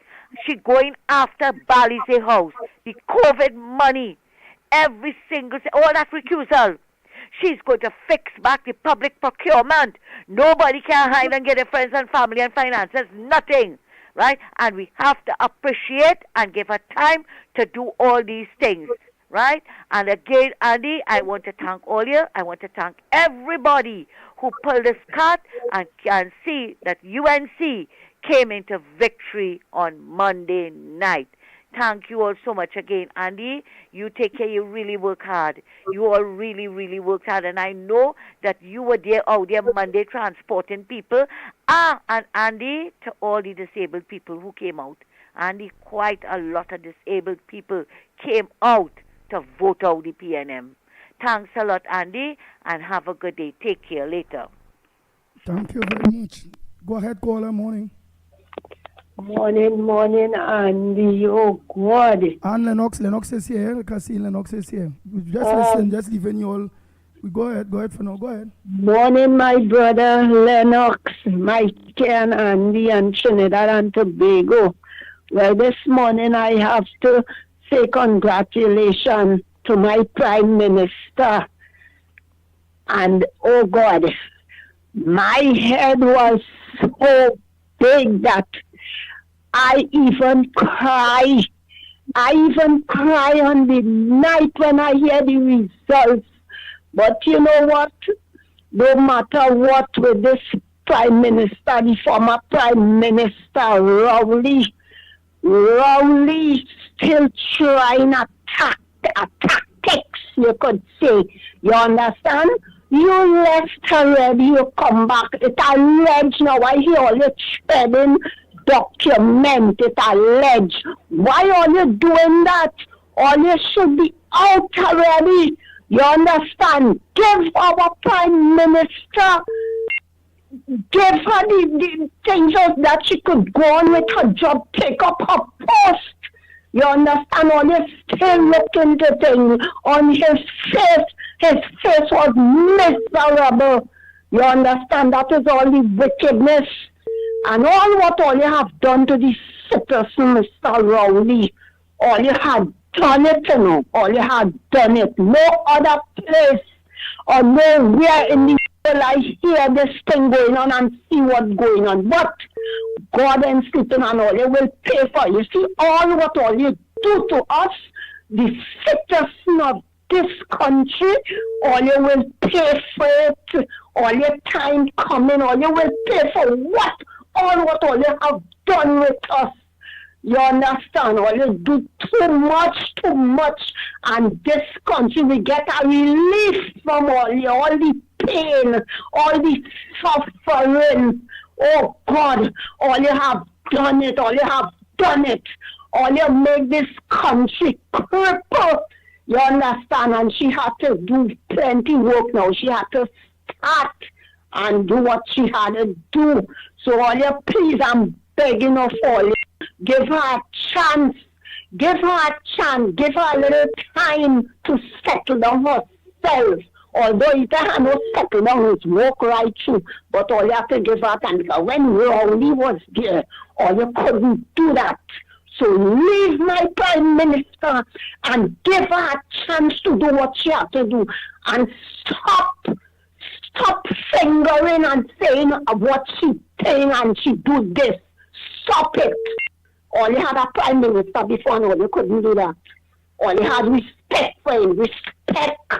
She going after Bali's house, the COVID money, every single, all that recusal. She's going to fix back the public procurement. Nobody can hide and get their friends and family and finances. Nothing. Right? And we have to appreciate and give her time to do all these things. Right? And again, Andy, I want to thank all you. I want to thank everybody who pulled this cart and can see that UNC came into victory on Monday night. Thank you all so much again, Andy. You take care. You really work hard. You all really worked hard. And I know that you were there out there Monday transporting people. And Andy, to all the disabled people who came out. Andy, quite a lot of disabled people came out to vote out the PNM. Thanks a lot, Andy, and have a good day. Take care later. Thank you very much. Go ahead, caller. Morning. Morning, Andy. Oh, God. And Lennox is here. Cassie, Lennox is here. Just listen, just leaving you all. Go ahead for now. Go ahead. Morning, my brother Lennox, Mickie and Andy and Trinidad and Tobago. Well, this morning I have to say congratulations to my Prime Minister. And oh God, my head was so big that I even cry. I even cry on the night when I hear the results. But you know what? No matter what with this Prime Minister, the former Prime Minister, Rowley still trying tactics, you could say. You understand? You left already, you come back. It's alleged now. I hear all you treading document. It's alleged. Why are you doing that? All you should be out already. You understand? Give our Prime Minister, give her the things that she could go on with her job, take up her post. You understand? All you still looking to things on his face was miserable. You understand? That is all the wickedness and all you have done to the citizen, Mr. Rowley. All you had done it, you know. All you had done it. No other place or nowhere in the world I hear this thing going on and see what's going on. But God and Satan and all, you will pay for it. You see, all you do to us, the citizen of this country, all you will pay for it. All your time coming, all you will pay for what all you have done with us. You understand? All you do too much, and this country will get a relief from all the pain, all the suffering. Oh God, all you have done it, all you make this country cripple. You understand? And she had to do plenty work now. She had to start and do what she had to do. So all you, please, I'm begging of all you, give her a chance. Give her a little time to settle down herself. Although it cannot settle down, it's walk right through. But all you have to give her time. Because when Rowley was there, all you couldn't do that. So leave my Prime Minister and give her a chance to do what she had to do. And stop fingering and saying what she saying and she do this. Stop it. All you had a Prime Minister before now, you couldn't do that. All you had respect for him. Respect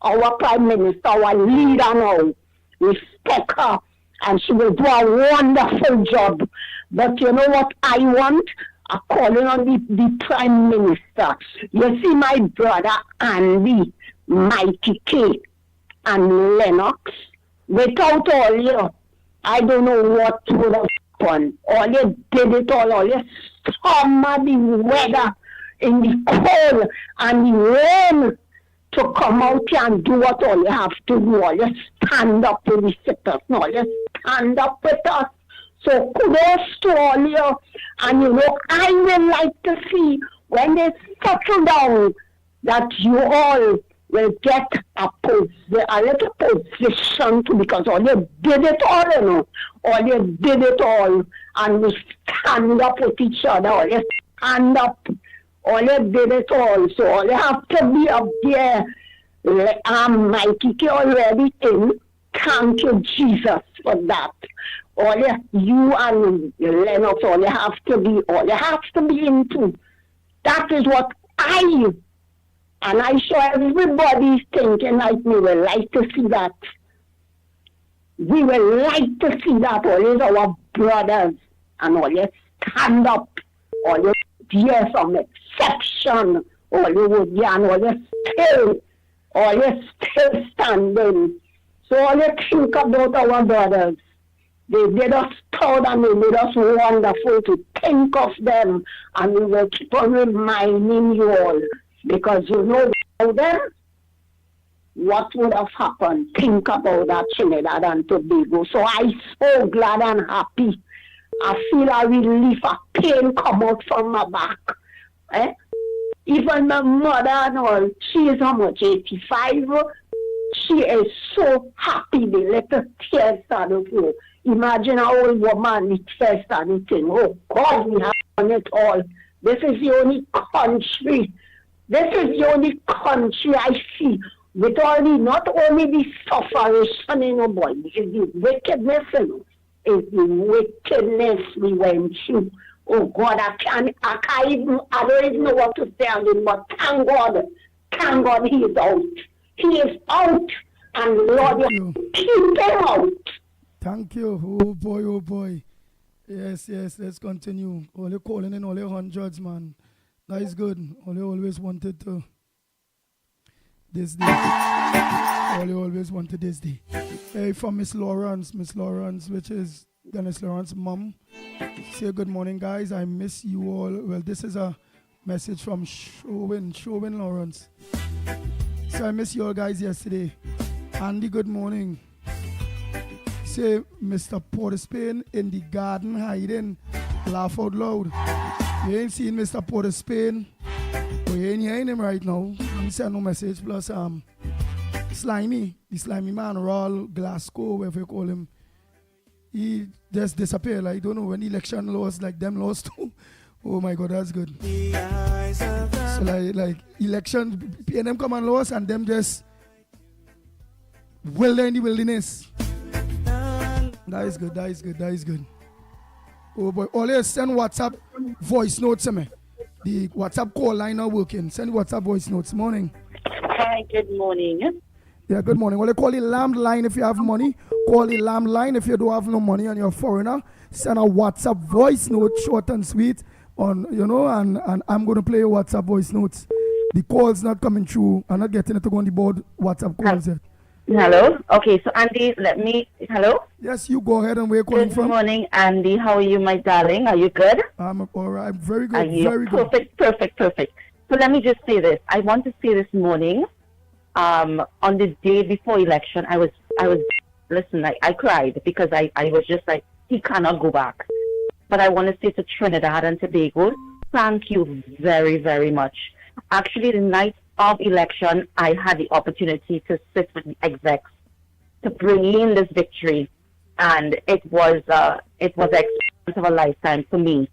our Prime Minister, our leader now. Respect her. And she will do a wonderful job. But you know what I want? I'm calling on the Prime Minister. You see my brother Andy, Mickie K, and Lennox. Without all you, I don't know what would have happened. All you did it all you summer the weather in the cold and the rain to come out here and do what all you have to do. All you stand up with the sitters. All you stand up with us. So kudos to all you. And you know, I would like to see when they settle down that you all will get a little position too, because all you did it all, you know. All you did it all. And we stand up with each other. All you stand up. All you did it all. So all you have to be up there. Mickie already in. Thank you, Jesus, for that. All you and Lennox, all you have to be into. That is what and I'm sure everybody's thinking like me will like to see that. We will like to see that. All is our brothers, and all you stand up, all you hear some exception, all you would, and all you still standing. So all you think about our brothers. They did us proud and they did us wonderful to think of them. And we will keep on reminding you all. Because you know without them, what would have happened? Think about that Trinidad and Tobago. So I'm so glad and happy. I feel a relief, a pain come out from my back. Even my mother and all, she is how much, 85? She is so happy the little tears started to flow. Imagine an old woman with tears started to think, oh God, we have done it all. This is the only country I see with all the, not only the sufferation in our body, it's the wickedness in us. It's the wickedness we went through. Oh God, I don't even know what to tell him, but thank God, he is out. He is out, and Lord, you keep him out. Thank you. Oh boy, oh boy. Yes, let's continue. Only calling in only hundreds, man. That is good. Only always wanted to this day. Only always wanted this day. Hey, from Miss Lawrence, which is Dennis Lawrence's mom. Say good morning, guys. I miss you all. Well, this is a message from Chauvin Lawrence. So I miss you all guys yesterday. Andy, good morning. Say Mr. Port of Spain in the garden hiding. Laugh out loud. You ain't seen Mr. Port of Spain. But you ain't hearing him right now. He sent no message. Plus Slimy, the slimy man, Raul Glasgow, whatever you call him. He just disappeared. Like, I don't know, when the election lost, like them lost too. Oh my God, that's good. So like election, PNM come and lost and them just well in the wilderness. That is good. Oh boy, always send WhatsApp voice notes to me. The WhatsApp call line not working. Send WhatsApp voice notes. Morning. Hi, good morning. Yeah, good morning. Well, they call the landline if you have money. Call the landline if you don't have no money and you're a foreigner. Send a WhatsApp voice note, short and sweet, on and I'm going to play your WhatsApp voice notes. The call's not coming through. I'm not getting it to go on the board. WhatsApp calls yet. Hello. Okay, so Andy, hello? Yes, you go ahead and where you're calling from. Good morning, Andy. How are you, my darling? Are you good? I'm all right. Very good. Are you very perfect, good. Perfect. So let me just say this. I want to say this morning, on the day before election, I was listen, I cried because I was just like, he cannot go back. But I want to say to Trinidad and Tobago, thank you very, very much. Actually, the night of election, I had the opportunity to sit with the execs to bring in this victory, and it was the experience of a lifetime for me,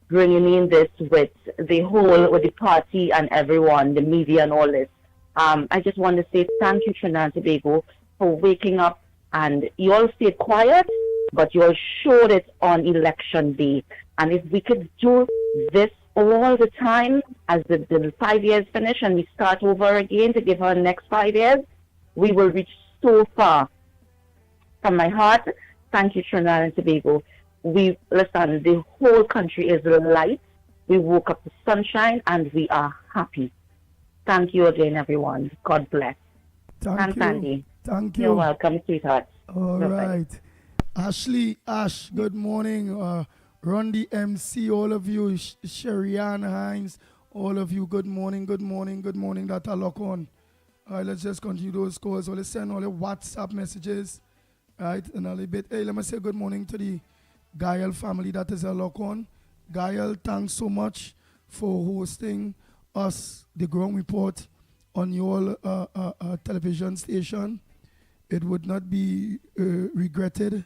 bringing in this with the party and everyone, the media and all this. I just want to say thank you, Trinidad and Tobago, for waking up, and you all stayed quiet, but you all showed it on election day. And if we could do this all the time as the 5 years finish and we start over again to give her the next 5 years, we will reach so far. From my heart, thank you, Trinidad and Tobago. Listen, the whole country is light. We woke up to sunshine and we are happy. Thank you again, everyone. God bless. Thank you. Andy. Thank you. You're welcome, sweetheart. All right. Ash, good morning. Rondi MC, all of you, Sherian Hines, all of you, good morning, that are lock on. All right, let's just continue those calls. So let's send all the WhatsApp messages, right, and a little bit. Hey, let me say good morning to the Gael family that is a lock on. Gael, thanks so much for hosting us, the Ground Report, on your television station. It would not be regretted,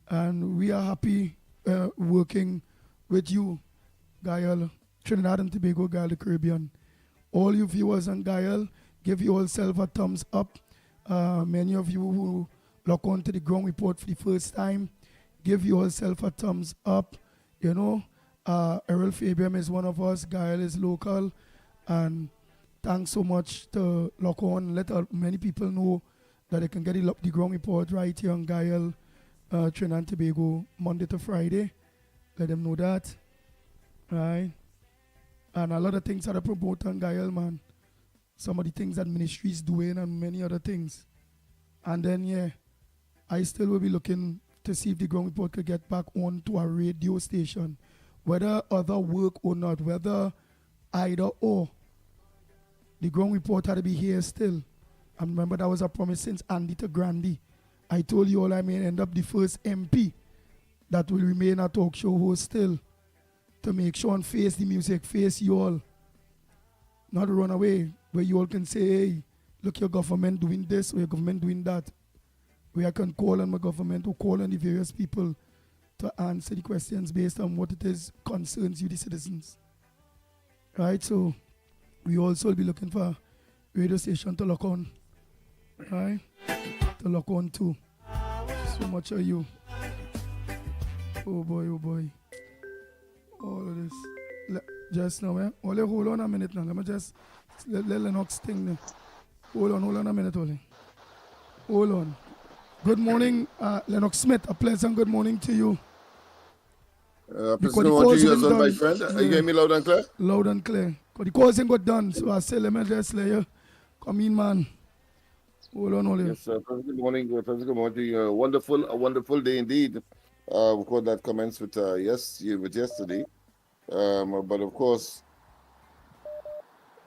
and we are happy working with you, Gael, Trinidad and Tobago, Gael, the Caribbean. All you viewers on Gael, give yourself a thumbs up. Many of you who lock on to the Ground Report for the first time, give yourself a thumbs up. You know, Errol Fabian is one of us, Gael is local, and thanks so much to lock on. Let many people know that they can get the Ground Report right here on Gael, Trinidad and Tobago, Monday to Friday. Let them know that. Right? And a lot of things that I promote on Gael, man. Some of the things that ministry is doing and many other things. And then, yeah, I still will be looking to see if the Ground Report could get back on to a radio station. Whether other work or not, whether either or. The Ground Report had to be here still. And remember, that was a promise since Andy to Grandy. I told you all I may end up the first MP that will remain a talk show host still, to make sure and face the music, face you all. Not run away, where you all can say, hey, look, your government doing this or your government doing that. Where I can call on my government or call on the various people to answer the questions based on what it is concerns you, the citizens. Right, so we also will be looking for a radio station to lock on. Right? To lock on to. So much of you. Oh boy, oh boy. All of this. Just now, eh? Only hold on a minute now. Let me just let Lennox thing there. Hold on a minute only. Hold on. Good morning, Lennox Smith. A pleasant good morning to you. Good morning to you as well, my friend. Are you hearing me loud and clear? Loud and clear. Because the calls ain't got done, so I say, let me just let you come in, man. Hold on, only. Yes, sir. Good morning. Good morning to you. A wonderful day indeed. Of course, that commenced with yesterday. But of course,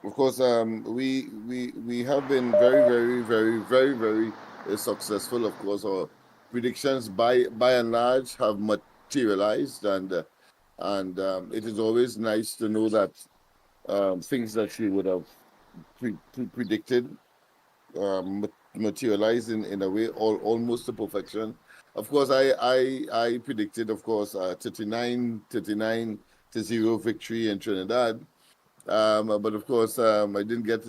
we have been very successful. Of course, our predictions by and large have materialized, and it is always nice to know that things that we would have predicted materialize in a way almost to perfection. Of course, I predicted, of course, 39-0 victory in Trinidad. But of course, I didn't get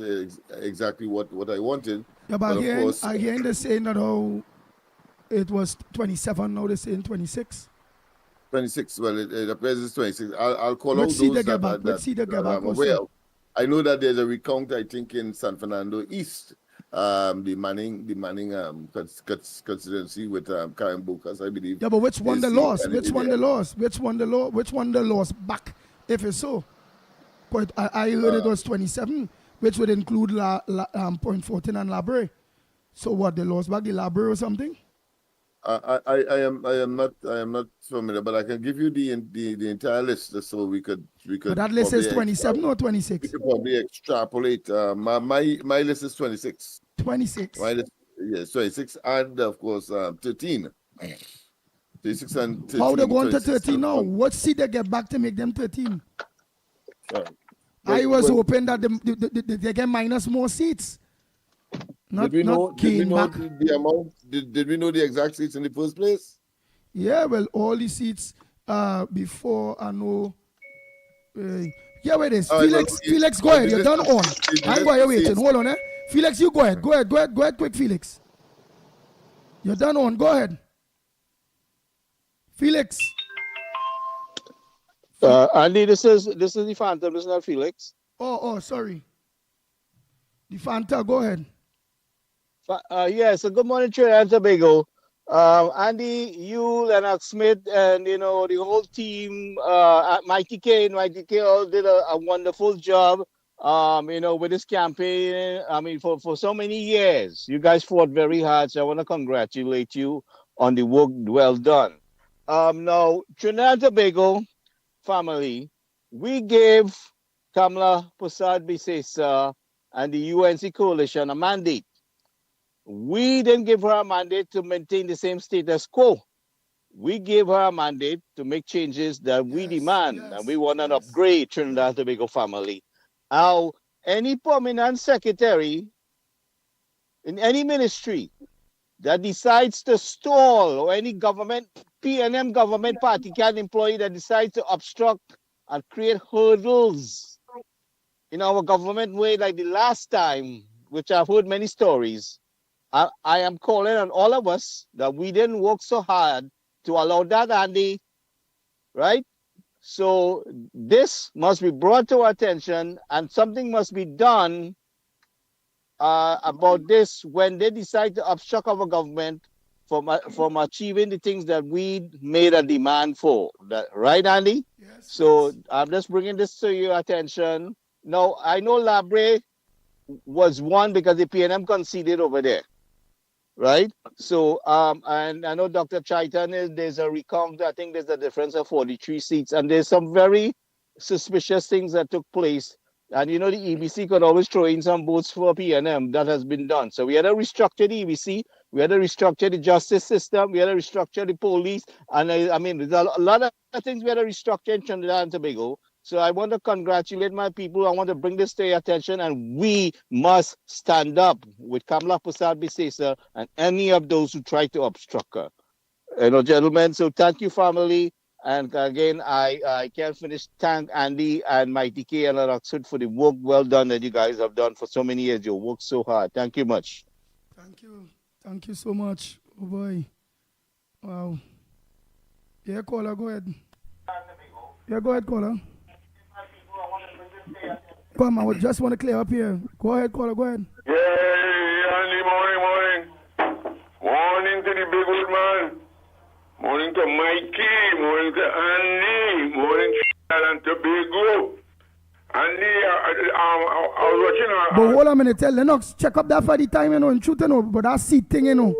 exactly what I wanted. Yeah, but I hear they saying that it was 27, now they're saying 26. 26. Well, it appears it's 26. I'll call Let's out see those the that I'm aware of. I know that there's a recount, I think, in San Fernando East, the Manning constituency with Karen Bukas, I believe. Yeah, but which one they lost? Which one they lost back, if it's so? But I heard it was 27, which would include Point 14 and Labre. So what, they lost back the Labre or something? I am not familiar, but I can give you the entire list so we could. But that list is 27 or 26? We could probably extrapolate. My list is 26. 26. My list, yes, 26, and of course 13. 26 and 13. How they going to 13 now? What seed they get back to make them 13? I was hoping that they get minus more seats. Did we know the amount? Did we know the exact seats in the first place? Yeah, well, all the seats before I know. Yeah, wait, this. Felix, go ahead. You're done on. I'm going waiting. Hold on, eh? Felix, you go ahead. Go ahead, quick, Felix. You're done on. Go ahead. Felix. Andy, this is the Phantom. This is not Felix. Oh, sorry. The Fanta, go ahead. So good morning, Trinidad and Tobago. Andy, you, Lennox Smith, and the whole team, Mickie K all did a wonderful job. With this campaign. I mean, for so many years, you guys fought very hard. So I want to congratulate you on the work well done. Now, Trinidad and Tobago family, we gave Kamala Persad-Bissessar and the UNC coalition a mandate. We didn't give her a mandate to maintain the same status quo. We gave her a mandate to make changes that we demand, and we want an upgrade, Trinidad and Tobago family. Now, any prominent secretary in any ministry that decides to stall, or any government, PNM government party can employee that decides to obstruct and create hurdles in our government way, like the last time, which I've heard many stories, I am calling on all of us that we didn't work so hard to allow that, Andy, right? So this must be brought to our attention, and something must be done about this when they decide to obstruct our government from achieving the things that we made a demand for. Right, Andy? Yes. So I'm just bringing this to your attention. Now, I know Labre was won because the PNM conceded over there. Right? So, and I know Dr. Chaitan there's a recount. I think there's a difference of 43 seats, and there's some very suspicious things that took place. And the EBC could always throw in some votes for PNM. That has been done. So we had to restructure the EBC. We had to restructure the justice system. We had to restructure the police. And I mean, there's a lot of things we had to restructure in Trinidad and Tobago. So I want to congratulate my people. I want to bring this to your attention, and we must stand up with Kamala Persad-Bissessar and any of those who try to obstruct her. Gentlemen, so thank you, family. And again, I can't finish thank Andy and Mickie K and Oxford for the work well done that you guys have done for so many years. You worked so hard. Thank you much. Thank you so much. Oh boy. Wow. Yeah, caller, go ahead. Yeah, go ahead, caller. Come on, I just want to clear up here. Go ahead, caller, go ahead. Yeah, Andy, morning. Morning to the big old man. Morning to Mikey. Morning to Andy. Morning to and Tobago. Andy, I was watching. But hold on a minute, tell Lennox, check up that for the time, in truth, but that seat thing,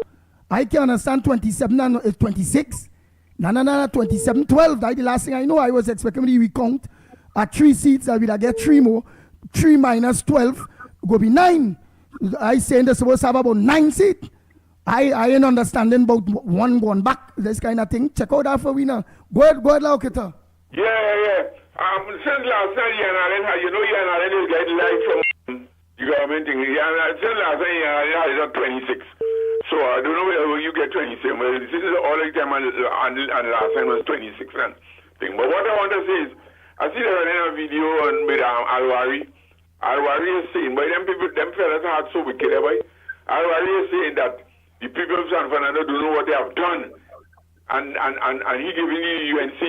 I can understand 27 and 26. No, 27, 12. That's the last thing I know. I was expecting the recount at 3 seats. I will get 3 more. 3 minus 12 go be 9. I saying they're supposed to have about 9 seats. I ain't understanding about one going back, this kind of thing. Check out that for winner. Go ahead, Laukita. Yeah. Since last night, YNRN is getting live from the government thing. Since last night, YNRN is at 26. So I don't know where you get 27. Well, this is all the time, and last time was 26 and thing. But what I want to say is, I see there in a video on with Alwari. Alwari is saying, but them fellas are so wicked, boy. Alwari is saying that the people of San Fernando don't know what they have done. And he giving the UNC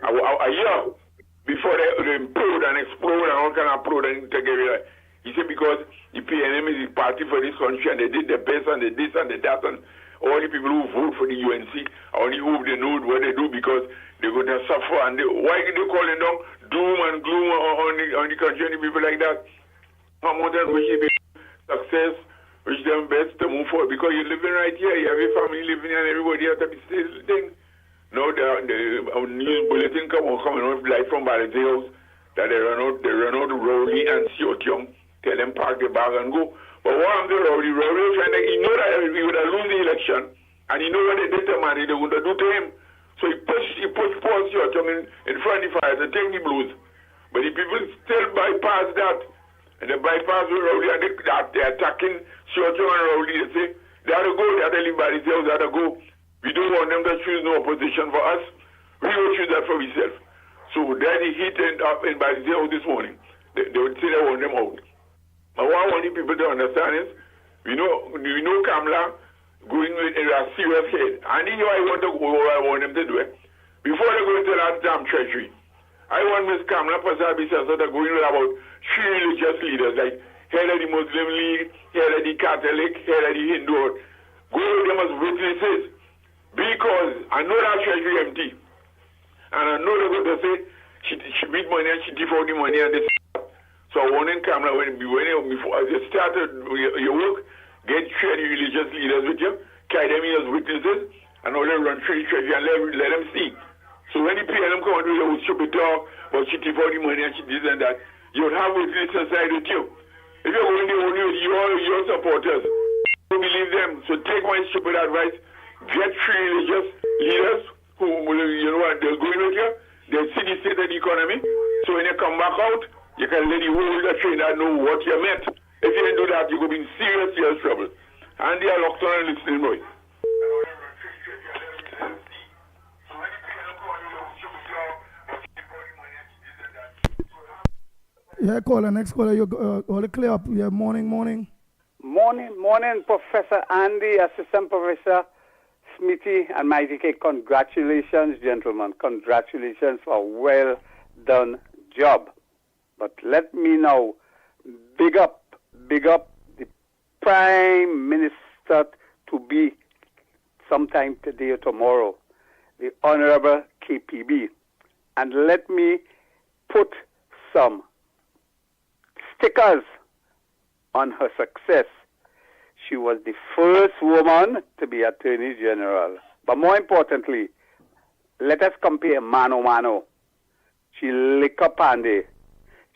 a year before they implode and explode and all kind of upload and together. He said because the PNM is the party for this country and they did the best and they this and they that and all the people who vote for the UNC only hope they know what they do because they're going to suffer and why they call it down doom and gloom on the country and the people like that. How much that wish you success, wish them best to move forward because you're living right here, you have your family living here and everybody has to be still thing. Now the news bulletin coming out live from Ballet's house that they run out Rowley and Siotium. Tell them park the bag and go. But what I'm the Rowley trying to, he know that he would have lose the election, and he know what they did to Manny, they would have do to him. So he pushed Paul Siotium in front of the fire to take the blues. But the people still bypass that. And they bypass the Rowley and they're attacking Siotium and Rowley. They say, they have to go, they have to leave by themselves, they have to go. We don't want them to choose no opposition for us. We will choose that for ourselves. So that the heat ended up in by zero this morning. They would say they want them out. But what I want the people to understand is, we know Kamala going with a serious head. And you know I want to go where I want them to do it. Before they go into that damn treasury, I want Miss Kamala Pasabi to go in with about 3 religious leaders, like head of the Muslim League, head of the Catholic, head of the Hindu. Go with them as witnesses. Because I know that treasury empty. And I know they're going to say she beat money and she default the money and this. So I want in Kamala before you started your work, get 3 religious leaders with you, carry them in as witnesses, and all them run through the treasury and let them see. So when the PLM come and do their stupid talk, but she default the money and she this and that, you'll have witnesses inside with you. If you're going there only with your supporters, don't believe them. So take my stupid advice. Get 3 religious leaders who they'll go in with you, they'll see the state of the economy. So when you come back out, you can let the whole trainer know what you meant. If you didn't do that, you're going to be in serious trouble. And they are locked on and listening, boy. Yeah, caller, next caller, you all clear up. Yeah, morning. Morning, Professor Andy, Assistant Professor Smithy and Mickie K. Congratulations, gentlemen. Congratulations for a well done job. But let me now big up the Prime Minister to be sometime today or tomorrow, the Honorable KPB. And let me put some stickers on her success. She was the first woman to be Attorney General. But more importantly, let us compare mano. She lick up Andy.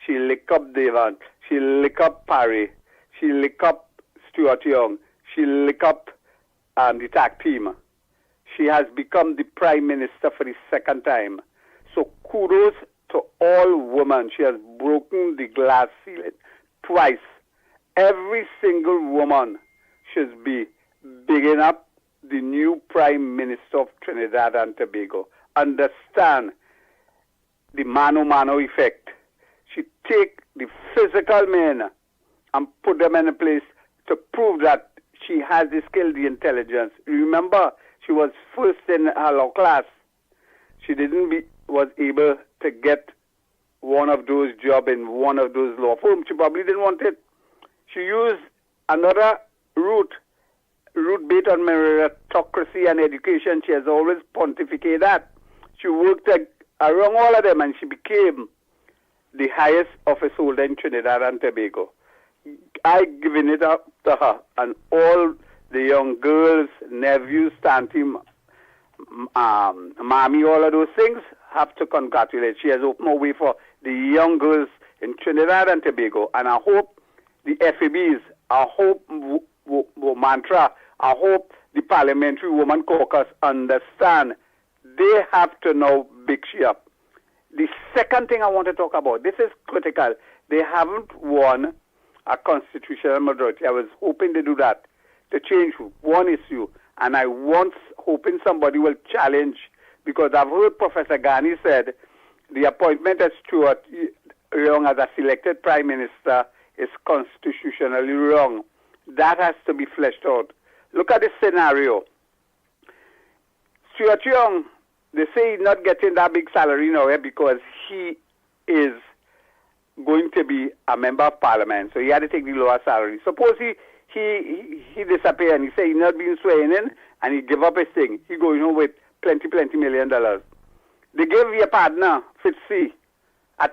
She lick up Devon. She lick up Parry. She lick up Stuart Young. She lick up the tag team. She has become the Prime Minister for the 2nd time. So kudos to all women. She has broken the glass ceiling twice. Every single woman should be bigging up the new Prime Minister of Trinidad and Tobago. Understand the mano effect. She take the physical men and put them in a place to prove that she has the skill, the intelligence. Remember, she was first in her law class. She was able to get one of those jobs in one of those law firms. She probably didn't want it. She used another route based on meritocracy and education. She has always pontificated that. She worked around all of them, and she became the highest office holder in Trinidad and Tobago. I given it up to her, and all the young girls, nephews, auntie, mommy, all of those things have to congratulate. She has opened a way for the young girls in Trinidad and Tobago, and I hope the FABs, I hope Mantra, I hope the Parliamentary Women Caucus understand they have to now big she up. The second thing I want to talk about, this is critical. They haven't won a constitutional majority. I was hoping to do that, to change one issue, and I hoping somebody will challenge, because I've heard Professor Ghani said the appointment of Stuart Young as a selected Prime Minister is constitutionally wrong. That has to be fleshed out. Look at this scenario. Stuart Young, they say he's not getting that big salary now because he is going to be a member of parliament, so he had to take the lower salary. Suppose he disappear and he say he's not being sworn in and he give up his thing. He going home with plenty $1 million. They gave your partner, Fitzy,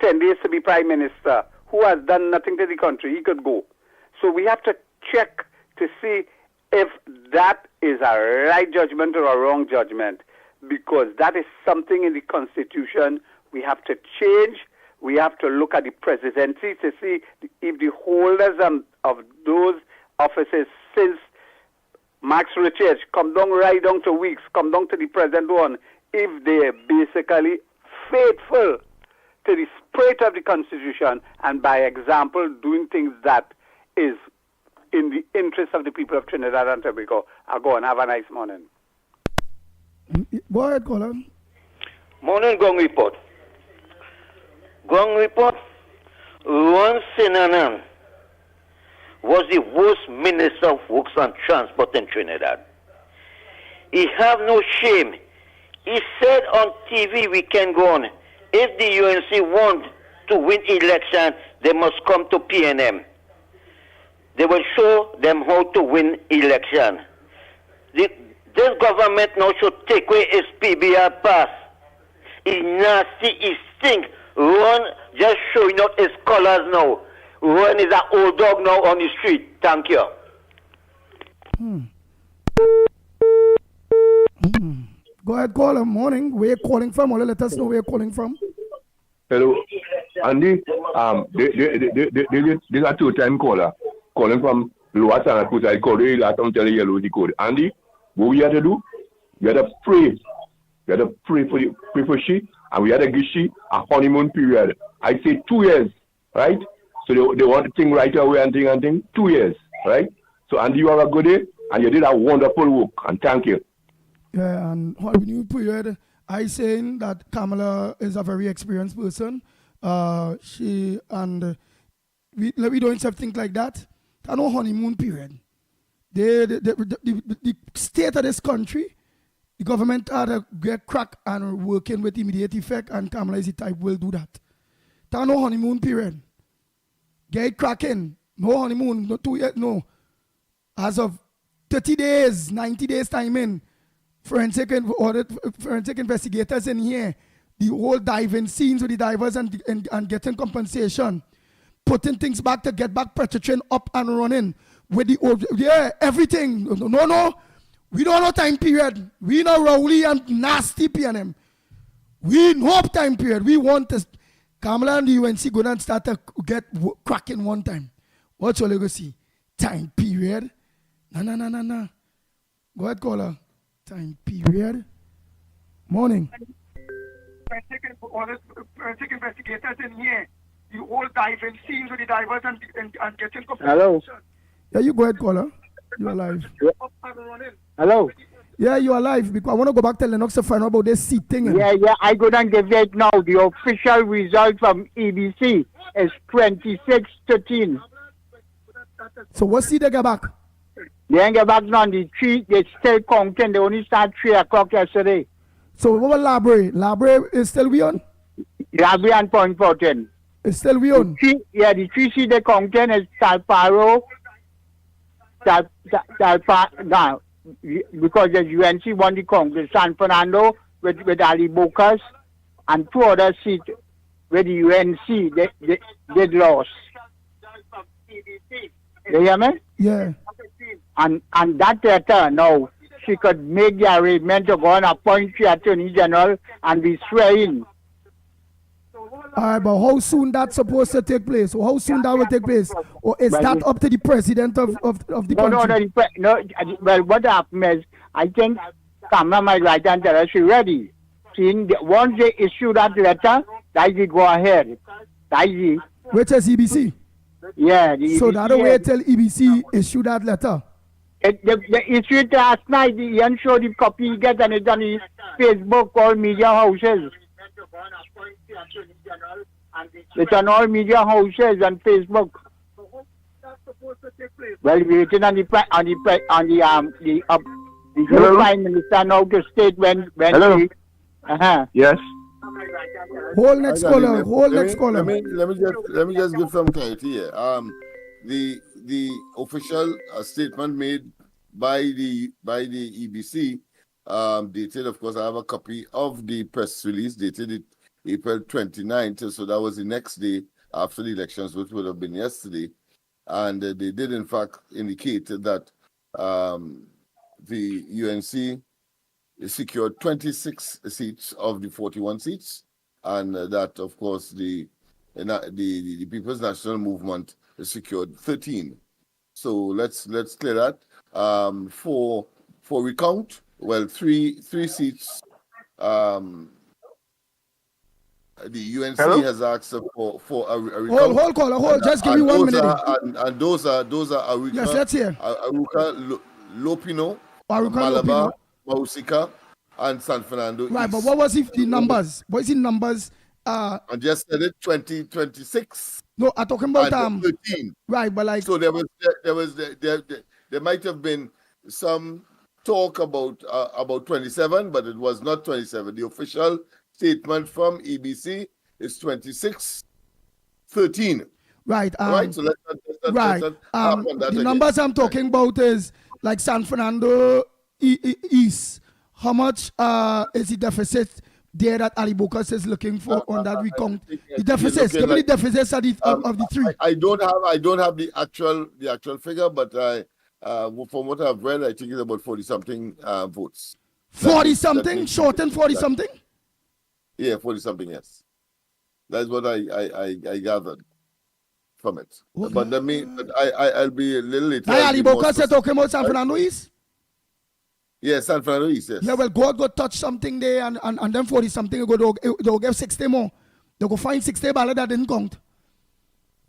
10 days to be prime minister, who has done nothing to the country. He could go. So we have to check to see if that is a right judgment or a wrong judgment, because that is something in the Constitution we have to change. We have to look at the presidency to see if the holders of those offices since Max Richards come down right down to Weeks, come down to the present one, if they are basically faithful to the spirit of the Constitution and by example doing things that is in the interest of the people of Trinidad and Tobago. I'll go and have a nice morning. Go ahead, Colin. Morning, Gong Report. Gong Report, Ron Sinanan was the worst Minister of Works and Transport in Trinidad. He have no shame. He said on TV we can go on. If the UNC want to win election, they must come to PNM. They will show them how to win election. This government now should take away his PBR pass. He's nasty, he stink. Ron just showing out his colors now. Ron is an old dog now on the street. Thank you. Go ahead, call him. Morning. Where you calling from? Or let us know where you're calling from. Hello, Andy. There's a two-time caller calling from Lower Sanat. I called you last time, telling you the code. Andy, what we have to do? We have to pray. We have to pray for she, and we have to give she a honeymoon period. I say 2 years, right? So they want to think right away and think. 2 years, right? So Andy, you have a good day, and you did a wonderful work, and thank you. Yeah, and honeymoon period. I saying that Kamala is a very experienced person. We don't have things like that. There's no honeymoon period. The state of this country, the government are to get crack and working with immediate effect, and Kamala is the type will do that. There's no honeymoon period. Get cracking. No honeymoon, no 2 years, no. As of 30 days, 90 days time in, forensic investigators in here, the whole diving scenes with the divers and getting compensation, putting things back to get back Pressure Train up and running with the everything. No, we don't know time period. We know Rowley and nasty PNM. We know time period. We want to Kamala and the UNC go and start to get cracking one time. What's your legacy? Time period. No. Go ahead, caller. Time period. Morning. Forensic investigators in here. The whole diving scenes with the divers and getting compensation. Hello. Yeah, you go ahead, caller. You're alive. Hello. Yeah, you're alive because I want to go back to Lennox to find out about this seat thing. Yeah, I go and give it now. The official result from EBC is 26-13. So what seat they get back? They ain't get back on the 3. They still counting. They only start 3 o'clock yesterday. So what about Labre? Labre is still we on? Labre and Point Fortin. It's still we on? The 3 seed they counting is Talparo. Now, because the UNC won the Congress. San Fernando with Ali Bocas and 2 other seats with the UNC. They lost. You hear me? Yeah. And that letter now, she could make the arrangement to go and appoint the Attorney General and be swearing. All right, but how soon that's supposed to take place? Or how soon that will take place? Or is that up to the president of the country? No, well, what happened is, I think Kamala might write and tell her she's ready. Once they issue that letter, that will go ahead. Which is EBC? Yeah. So that way till EBC issue that letter? They issued last night. He showed the copy he get and it's on his Facebook, all media houses. It's on all media houses and Facebook. Well, we're waiting on the Prime Minister now to state when Hello. Yes. Hold next caller. Let me just give some clarity here. The official statement made by the EBC, dated, of course, I have a copy of the press release dated it April 29th, so that was the next day after the elections, which would have been yesterday. And they did, in fact, indicate that the UNC secured 26 seats of the 41 seats, and that, of course, the People's National Movement secured 13. So let's clear that. For recount, well, three seats. The UNC has asked for a recount. Hold, caller. Just give me 1 minute. And those are Aruka, yes, let's hear. Aruka, Lopino, Malabar, Mausika, and San Fernando. Right, East. but what was the numbers? What is the numbers? I just said it. 2026. No, I'm talking about 13. Right, but like so there might have been some talk about 27, but it was not 27. The official statement from EBC is 26, 13. Right. Right. So let's right. The numbers I'm talking about is like San Fernando East. How much is the deficit there that Ali Bocas is looking for on that recount? The deficits. Give me the deficits of the 3. I don't have the actual figure, but from what I've read, I think it's about 40-something votes. 40-something? Shorten 40-something? Yeah, 40-something, yes. That's what I gathered from it. Okay. But I'll be a little later. Ali Bocas is talking about San Fernando East? Yes, San Fernando East, yes. Yeah, well, God go touch something there and then 40-something, they'll give 60 more. They'll go find 60 ballots that didn't count.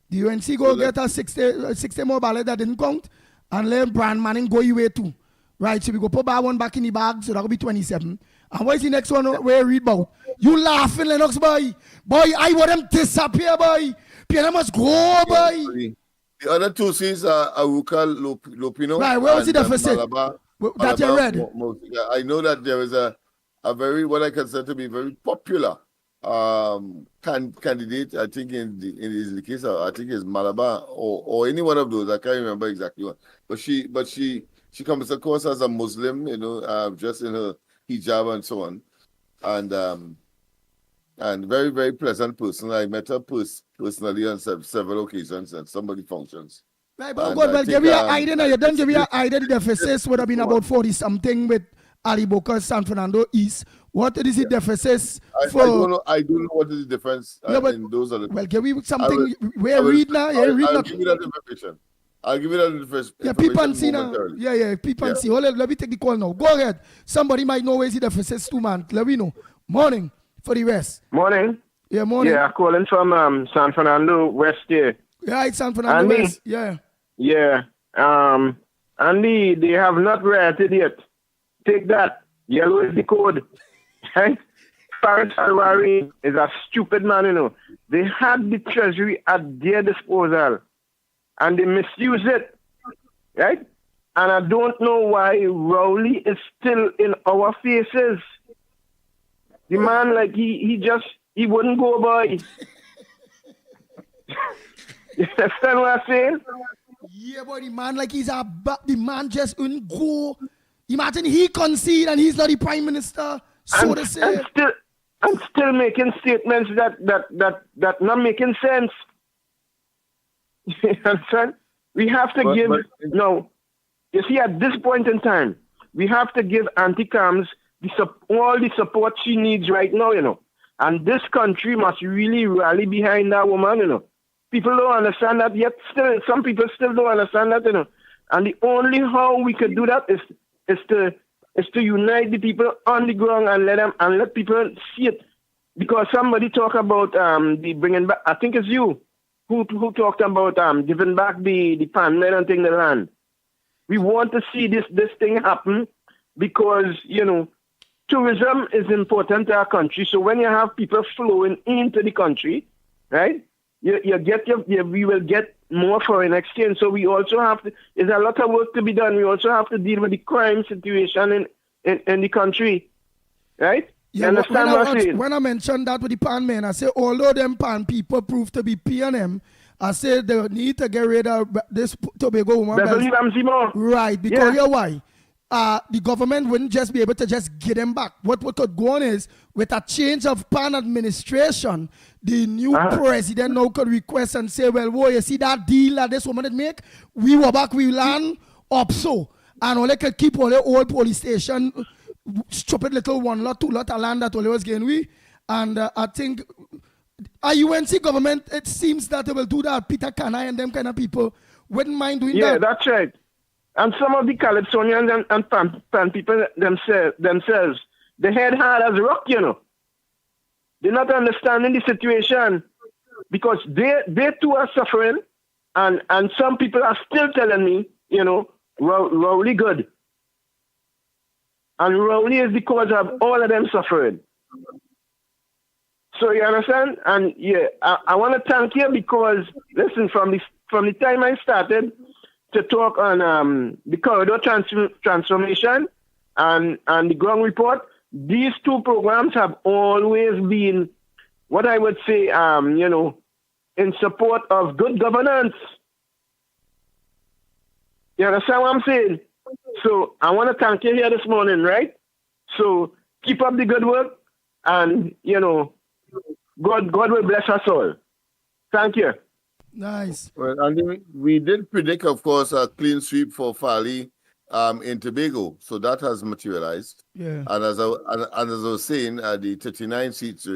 The UNC go get a 60 more ballots that didn't count, and let Brand Manning go away too. Right, so we go put that one back in the bag, so that will be 27. And what is the next one where read about? You laughing, Lennox, boy. Boy, I want them disappear, boy. Piano must go, boy. The other 2 seats are Aruka, Lopino. Right, where was the deficit? That you read? I know that there is a very, what I consider to be very popular candidate. I think in the case of, I think it's Malabar or any one of those. I can't remember exactly what. But she comes across as a Muslim, just in her hijab and so on, and very, very pleasant person. I met her personally on several occasions at somebody functions. Right, but God, well, give me an idea now. You don't give me an idea. The deficits would have been about 40-something with Ali Bocas, San Fernando East. What is the deficits for? I don't know what is the difference in those other. Well, give me something. Read now. I'll give you that information. I'll give you that information. Yeah, people and see now. Yeah, people and see. Hold on, let me take the call now. Go ahead. Somebody might know where's the deficits too, man. Let me know. Morning for the rest. Morning. Yeah, morning. Yeah, calling from San Fernando West here. Yeah, it's San Fernando West. Yeah. Yeah. Andy, they have not read it yet. Take that. Yellow is the code. Right? Faris Alwari is a stupid man, They had the treasury at their disposal and they misused it. Right? And I don't know why Rowley is still in our faces. The man, like, he wouldn't go by. You understand what I'm saying? Yeah, boy, the man like the man just wouldn't go. Imagine he concede and he's not the prime minister. So to say. And still making statements that not making sense. You understand? We have to you see, at this point in time, we have to give Auntie Cams all the support she needs right now, you know. And this country must really rally behind that woman, you know. People don't understand that yet. Still, some people still don't understand that, you know. And the only how we could do that is to unite the people on the ground and let people see it. Because somebody talk about the bringing back. I think it's you who talked about giving back the farmland and thing the land. We want to see this thing happen because, you know, tourism is important to our country. So when you have people flowing into the country, right, we will get more foreign exchange. So we also have to, there's a lot of work to be done. We also have to deal with the crime situation in the country, right? Yeah, you understand what I'm saying? When I mentioned that with the pan men, I say, although them pan people prove to be PNM, I said they need to get rid of this Tobago woman. Right, because you know why? The government wouldn't just be able to just get them back. What could go on is, with a change of pan administration, the new president now could request and say, well, whoa, you see that deal that this woman did make? We were back, we land up so. And only could keep all the old police station, stupid little 1 lot, 2 lot of land that only was getting we. And I think a UNC government, it seems that they will do that. Peter Kanai and them kind of people wouldn't mind doing that. Yeah, that's right. And some of the Calypsonians and pan people themselves, they head hard as rock, you know. They're not understanding the situation because they too are suffering, and some people are still telling me, you know, Rowley good. And Rowley is the cause of all of them suffering. So you understand? And yeah, I want to thank you because, listen, from the time I started to talk on the corridor transformation and the ground report, these two programs have always been what I would say, you know, in support of good governance. You understand what I'm saying? So I want to thank you here this morning, right? So keep up the good work, and you know, God will bless us all. Thank you. Nice. Well, and we did predict, of course, a clean sweep for Farley in Tobago, so that has materialized. Yeah. And as I was saying, the 39 seats,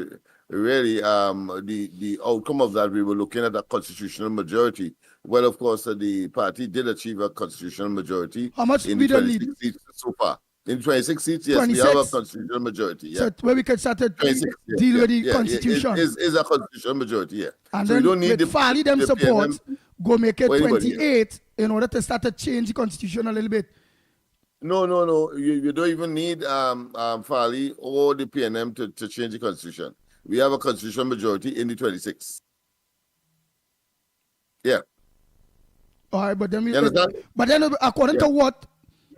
really, the outcome of that, we were looking at a constitutional majority. Well, of course, the party did achieve a constitutional majority. How much in we don't 26 need? seats so far? In 26 seats, yes, 26? we have a constitutional majority. Yeah. So where we can start to 26, deal with the constitution. Is a constitutional majority, yeah. And so then we don't need with Farley them support, PNM, go make it 28 yeah. in order to start to change the constitution a little bit. No. You don't even need Farley or the PNM to change the constitution. We have a constitutional majority in the 26. Yeah. All right, but then according to Yeah. what,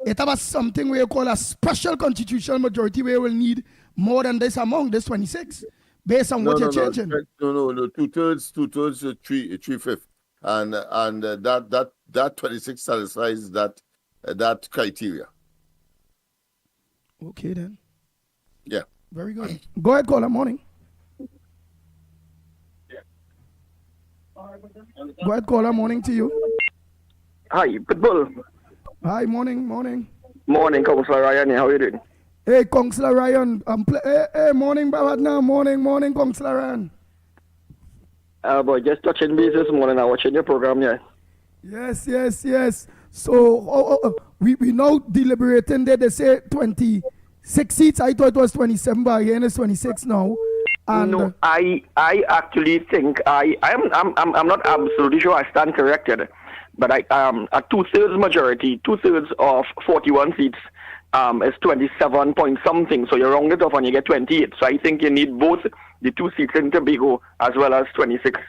it was something we call a special constitutional majority where we'll need more than this among this 26, based on what you're changing. No. 2/3, 3/5, and that 26 satisfies that criteria. Okay then. Yeah. Very good. Go ahead, caller. Morning. Go ahead, caller. Morning to you. Hi, Pitbull. Hi, morning. Morning, Councillor Ryan. How are you doing? Hey, Councillor Ryan. Hey, morning, Babadna. Morning, Councillor Ryan. Boy, just touching base this morning. I'm watching your program, yeah. Yes. So we now deliberating there. They say 26 seats. I thought it was 27, but again it's 26 now. And no, I actually think I'm not absolutely sure I stand corrected, but a 2/3 majority, 2/3 of 41 seats is 27 point something. So you round it off and you get 28. So I think you need both the 2 seats in Tobago as well as 26,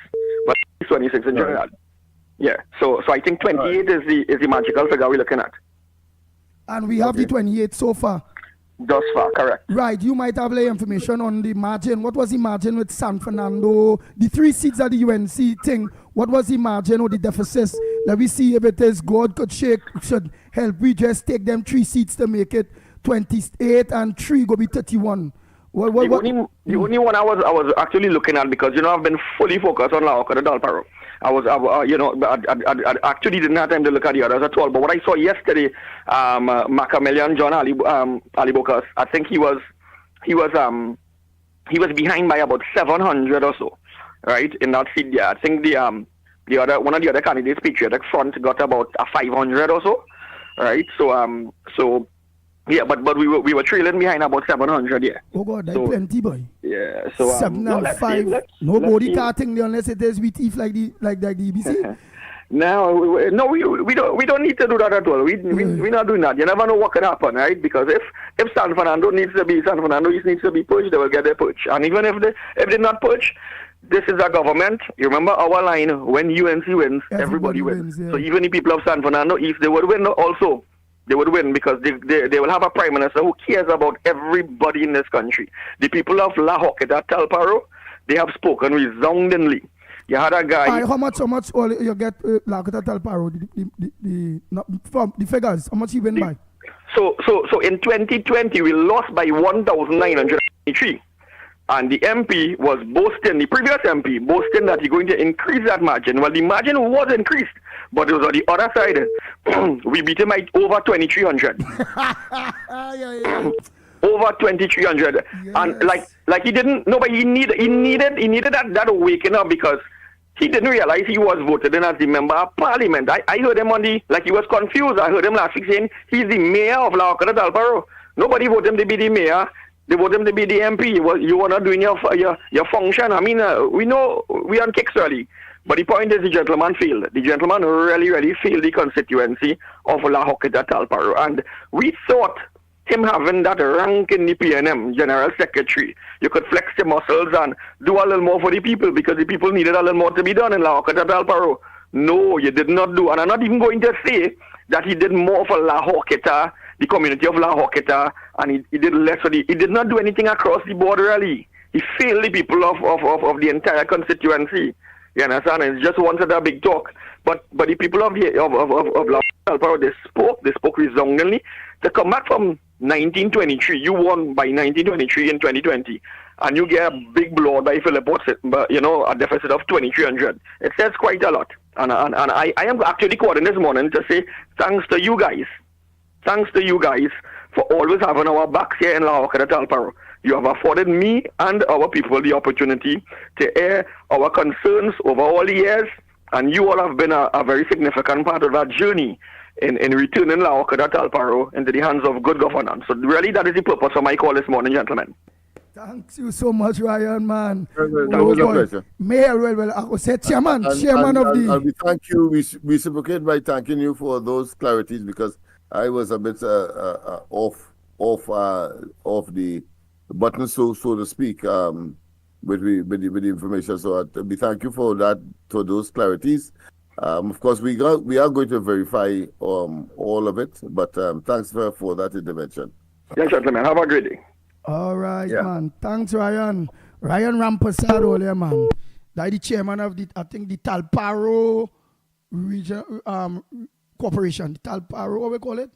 but 26 in general. Yeah. So I think 28 is the magical figure we're looking at. And we have the 28 so far. Thus far, correct. Right, you might have the information on the margin. What was the margin with San Fernando? The 3 seats at the UNC thing. What was the margin or the deficits? Let me see if it is God should help. We just take them 3 seats to make it 28 and 3 go be 31. The only one I was actually looking at, because I've been fully focused on La Ocada Del Paro. I actually didn't have time to look at the others at all. But what I saw yesterday, Macamelian John Ali Bocas, I think he was behind by about 700 or so, right, in that seat there. I think one of the other candidates, Patriotic Front, got about 500 or so, right? So yeah, but we were trailing behind about 700, yeah. Oh God, that's plenty, boy. Yeah, so 7 and 5. Nobody starting there unless it is with ETH like the EBC. No, we don't need to do that at all. We're not doing that. You never know what could happen, right? Because if San Fernando needs to be pushed, they will get their push. And even if they're not pushed, this is a government. You remember our line: when UNC wins, everybody wins. Yeah. So even the people of San Fernando East, they would win also. They would win because they will have a prime minister who cares about everybody in this country. The people of La Hoqueta, Talparo, they have spoken resoundingly. You had a guy. How much all you get La Hoqueta, Talparo? From the figures, how much you win by? So in 2020 we lost by 1,993. And the MP was boasting, the previous MP, boasting that he's going to increase that margin. Well, the margin was increased, but it was on the other side. We beat him by over 2,300. Over 2,300. Yes. And like he didn't, no, but he needed that waking up, because he didn't realize he was voted in as the member of parliament. I heard him he was confused. I heard him last week saying he's the mayor of La Ocada Del Paro. Nobody voted him to be the mayor. They want him to be the MP. You were not doing your function. I mean, we know we on kicks early. But the point is, the gentleman failed. The gentleman really, really failed the constituency of La Hoqueta Talparo. And we thought him having that rank in the PNM, General Secretary, you could flex your muscles and do a little more for the people, because the people needed a little more to be done in La Hoqueta Talparo. No, you did not do. And I'm not even going to say that he did more for La Hoqueta, the community of La Hoqueta, and he did less. He did not do anything across the board, really. He failed the people of the entire constituency. You understand? It's just wanted a big talk. But the people of La Hoqueta, they spoke resoundingly. To come back from 1923, you won by 1923 in 2020, and you get a big blow by Philip Watson, but a deficit of 2,300. It says quite a lot. And I am actually quoting this morning to say thanks to you guys. Thanks to you guys for always having our backs here in La Hoqueta Talparo. You have afforded me and our people the opportunity to air our concerns over all the years, and you all have been a very significant part of that journey in returning La Hoqueta Talparo into the hands of good governance. So really, that is the purpose of my call this morning, gentlemen. Thanks you so much, Ryan, man. It was a pleasure. Well, I will say chairman of the... And we thank you, we reciprocate by thanking you for those clarities, because I was a bit off the button, so to speak, with the information. So we thank you for that, for those clarities. Of course, we are going to verify all of it, but thanks for that intervention. Yes, gentlemen. Have a great day. All right, man. Thanks, Ryan. Ryan Rampasado there, man. That's the chairman of the Talparo Region Corporation. The Talparo, what we call it?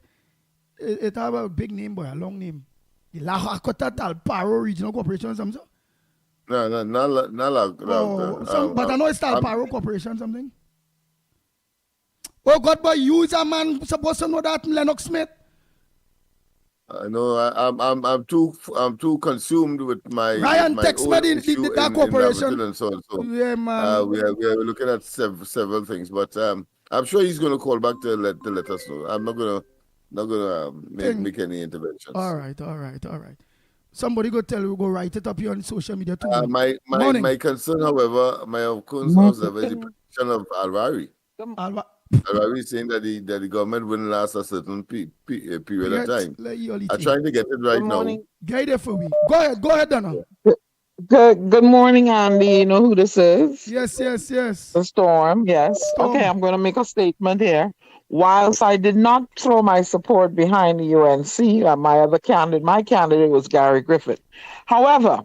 It have a big name, boy, a long name. The La Hoqueta Talparo Regional Corporation or something. No, but I know it's Talparo Corporation something. Oh God, boy, you is a man supposed to know that, Lennox Smith. I know. I'm too consumed with my. Ryan, text me that corporation. And so. Yeah, man. We are looking at several things, but I'm sure he's going to call back to let us know. I'm not gonna make any interventions. All right. Somebody go write it up here on social media too. My concern, however, is the prediction of Alwari. Alwari is saying that the government wouldn't last a certain period of time. I'm trying to get it right now. Get it for me. Go ahead, Donna. Good morning, Andy. You know who this is? Yes. The Storm, yes. Okay, I'm going to make a statement here. whilst I did not throw my support behind the UNC, my candidate was Gary Griffith. However,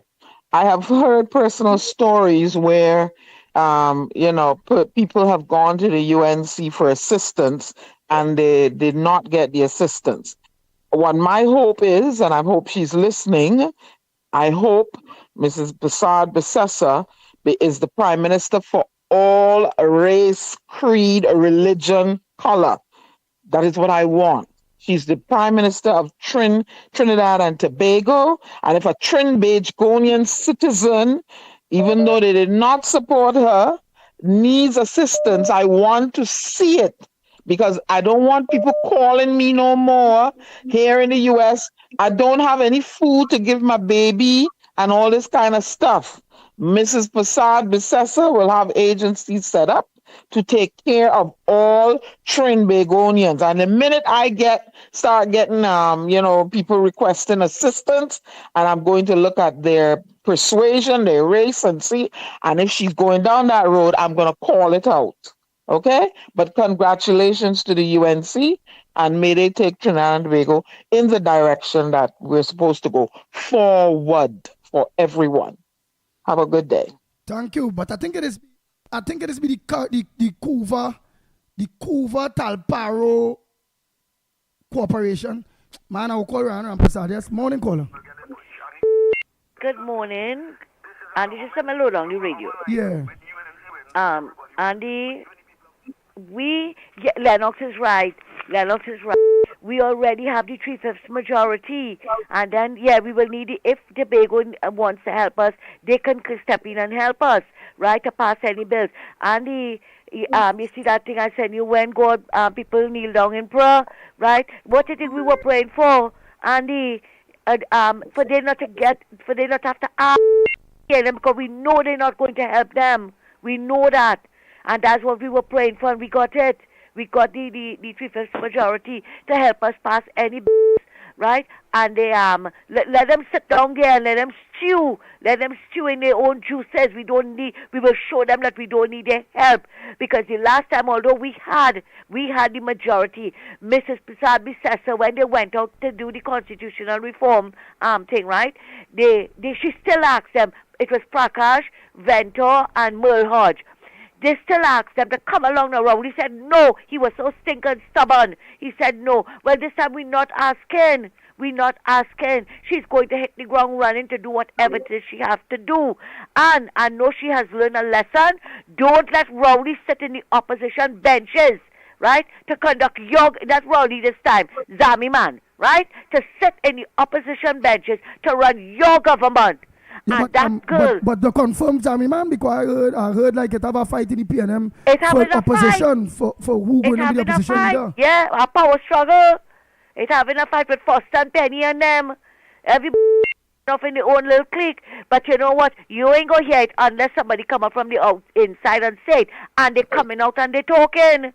I have heard personal stories where, people have gone to the UNC for assistance and they did not get the assistance. What my hope is, and I hope she's listening, I hope Mrs. Basad Besessa is the Prime Minister for all race, creed, religion, color. That is what I want. She's the Prime Minister of Trinidad and Tobago. And if a Trinbagonian citizen, even though they did not support her, needs assistance, I want to see it. Because I don't want people calling me no more here in the US. I don't have any food to give my baby and all this kind of stuff. Mrs. Basad Besessa will have agencies set up to take care of all Trinbagonians. And the minute I start getting people requesting assistance, and I'm going to look at their persuasion, their race, and see, and if she's going down that road, I'm going to call it out. Okay? But congratulations to the UNC, and may they take Trinidad and Tobago in the direction that we're supposed to go forward for everyone. Have a good day. Thank you. But I think it is the Couva Talparo Corporation. Man, I'll call around and Prasad. Yes, morning caller. Good morning. Andy, just come low down the radio. Yeah. Andy, Lennox is right. We already have the 3/5 majority, and then we will need it. If Tobago wants to help us, they can step in and help us, right, to pass any bills. And you see that thing I sent you when God people kneel down in prayer, right? What did we were praying for, and for they not to have to ask them, because we know they're not going to help them. We know that, and that's what we were praying for, and we got it. We got the 3/5 majority to help us pass any bills, right? And they let them sit down there and let them stew in their own juices. We will show them that we don't need their help, because the last time, although we had the majority, Mrs. Basad Besessa, when they went out to do the constitutional reform thing, right? She still asked them. It was Prakash, Ventor, and Merle Hodge. They still asked them to come along the road. He said no. He was so stinking stubborn. He said no. Well, this time we're not asking. She's going to hit the ground running to do whatever it is she has to do. And I know she has learned a lesson. Don't let Rowley sit in the opposition benches, right, to conduct not Rowley this time, Zami man, right, to sit in the opposition benches to run your government. Yeah, and that girl. But the confirmed Jamie man, because I heard like it have a fight in the PNM for opposition, for who going to be the opposition leader. Yeah, a power struggle. It's having a fight with Foster and Penny and them. Everybody off in their own little clique. But you know what? You ain't going to hear it unless somebody come up from the inside and say it. And they coming out and they talking.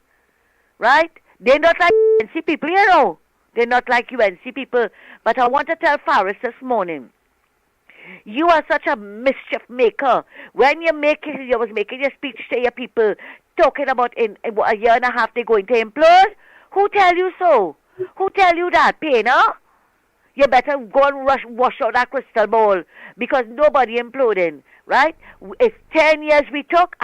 Right? They're not like UNC people, you know. They're not like UNC people. But I want to tell Faris this morning, you are such a mischief maker. When you was making your speech to your people, talking about in a year and a half they're going to implode. Who tell you so? Who tell you that, Pena? You better go and wash out that crystal ball, because nobody imploding, right? It's 10 years we took.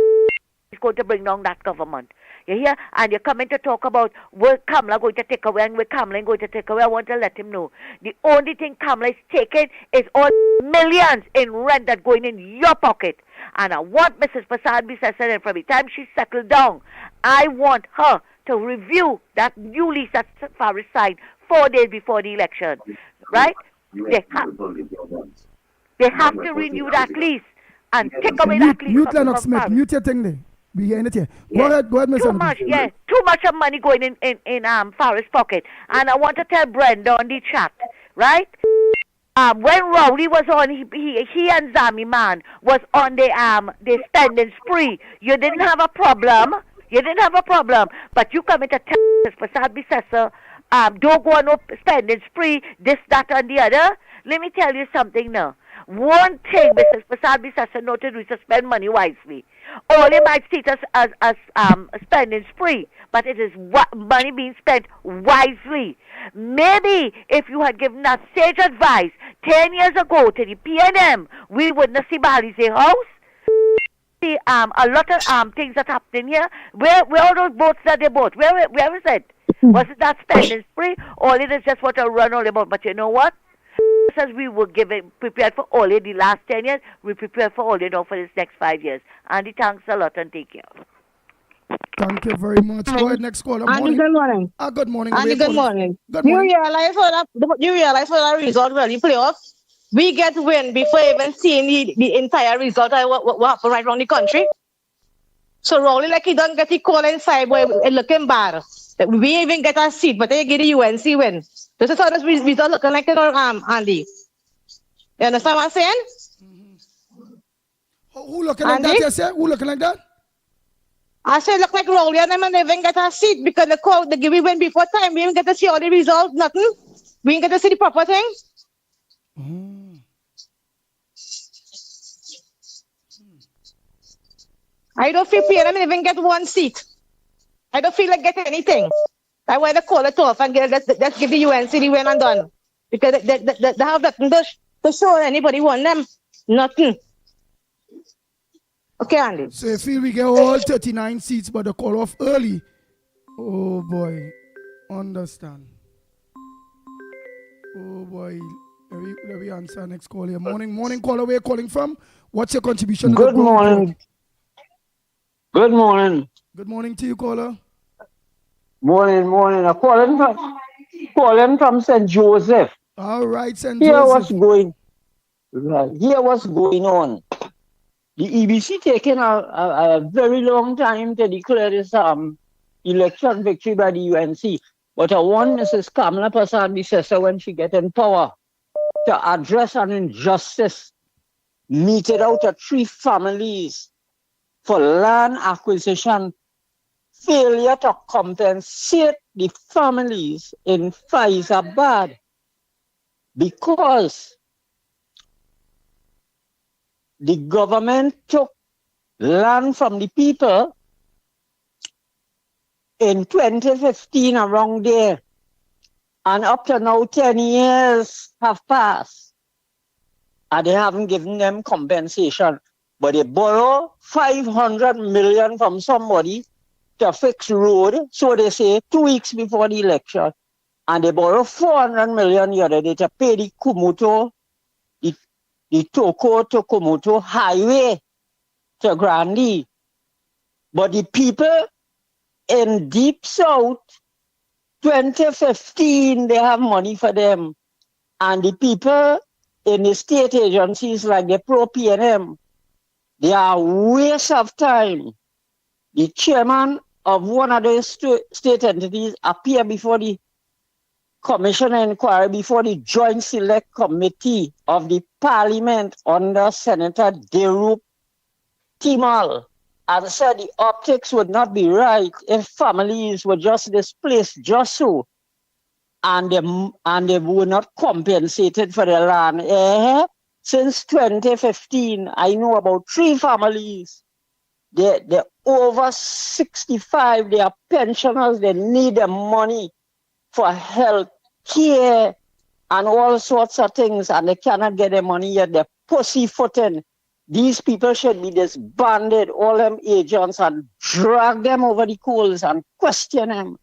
It's going to bring down that government. You hear? And you're coming to talk about what Kamala going to take away and what Kamala going to take away. I want to let him know. The only thing Kamala is taking is all millions in rent that going in your pocket. And I want Mrs. Basad Besessa, from the time she settled down, I want her to review that new lease that Faris signed 4 days before the election. Right? They have to renew that lease and take away that lease. Mute Lennox Smith. Mute your thing there. We hearing it here. Go ahead, Mr. Too much, too much of money going in Faris' pocket. And I want to tell Brenda on the chat, right? When Rowley was on, he and Zami man was on the spending spree. You didn't have a problem. But you come in to tell us, Basad Besessa, don't go on no spending spree, this, that, and the other. Let me tell you something now. One thing Mrs. Basad Besessa know to do is to spend money wisely. All they might see it as spending spree, but it is money being spent wisely. Maybe if you had given us sage advice 10 years ago to the PNM, we wouldn't see Bali's house. See, a lot of things that happening here. Where all those boats that they bought? Where is it? Was it that spending spree, or it is just what a run all about? But you know what? As we were prepared for all the last 10 years, we prepared for all now for this next 5 years. Andy, thanks a lot and take care. Thank you very much. Go ahead, next caller. Andy, good morning. Good morning. Andy, good morning. Good morning. You realize what the result really play off? We get win before even seeing the entire result of what happened right around the country. So Rowley, like he don't get the call inside, boy, it looking bad. We even get a seat, but they get the UNC win. This is how this result looking like, Andy. You understand what I'm saying? Who looking like that, you say? Who looking like that? I say look like Rowley and them, and they even get a seat because they give we win before time. We even get to see all the results, nothing. We didn't get to see the proper thing. I don't feel PNM even get one seat. I don't feel like getting anything. I want to call it off and let's give the UNC the win and done. Because they have nothing to show anybody want them. Nothing. Okay, Andy. So you feel we get all 39 seats, but the call off early? Oh boy. Understand. Oh boy. Let me answer next call here. Morning caller, where you calling from? What's your contribution? Good morning. Good morning. Good morning to you, caller. Morning. I'm calling from St. Joseph. All right, St. Here Joseph. Here what's going on. The EBC taking a very long time to declare this election victory by the UNC. But I want Mrs. Kamala Persad-Bissessar, when she get in power, to address an injustice meted out to 3 families for land acquisition, failure to compensate the families in Faizabad because the government took land from the people in 2015 around there, and up to now 10 years have passed and they haven't given them compensation. But they borrow 500 million from somebody to fix road, so they say 2 weeks before the election. And they borrow 400 million the other day to pay the Kumuto, the Toko to Kumuto highway to Grandi. But the people in Deep South, 2015, they have money for them. And the people in the state agencies like the Pro-PNM, they are waste of time. The chairman of one of the state entities appear before the commission inquiry, before the Joint Select Committee of the Parliament under Senator Derup Timal, and said the optics would not be right if families were just displaced just so, and they were not compensated for their land. Since 2015, I know about 3 families. They're over 65. They are pensioners. They need the money for health care and all sorts of things, and they cannot get the money yet. They're pussyfooting. These people should be disbanded, all them agents, and drag them over the coals and question them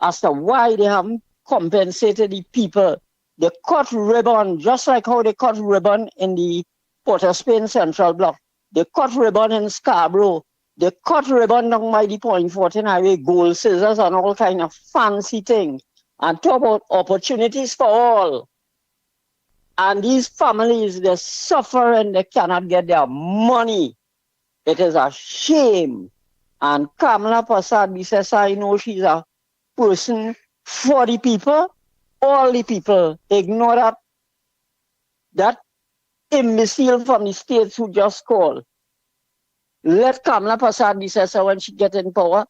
as to why they haven't compensated the people. They cut ribbon, just like how they cut ribbon in the Port of Spain Central Block. They cut ribbon in Scarborough. They cut ribbon down by the Point 14 Highway, gold scissors and all kind of fancy things. And talk about opportunities for all. And these families, they suffer and they cannot get their money. It is a shame. And Kamala Persad-Bissessar, I know she's a person for the people. All the people ignore that imbecile from the states who just called. Let Kamala Persad-Bissessar, when she gets in power,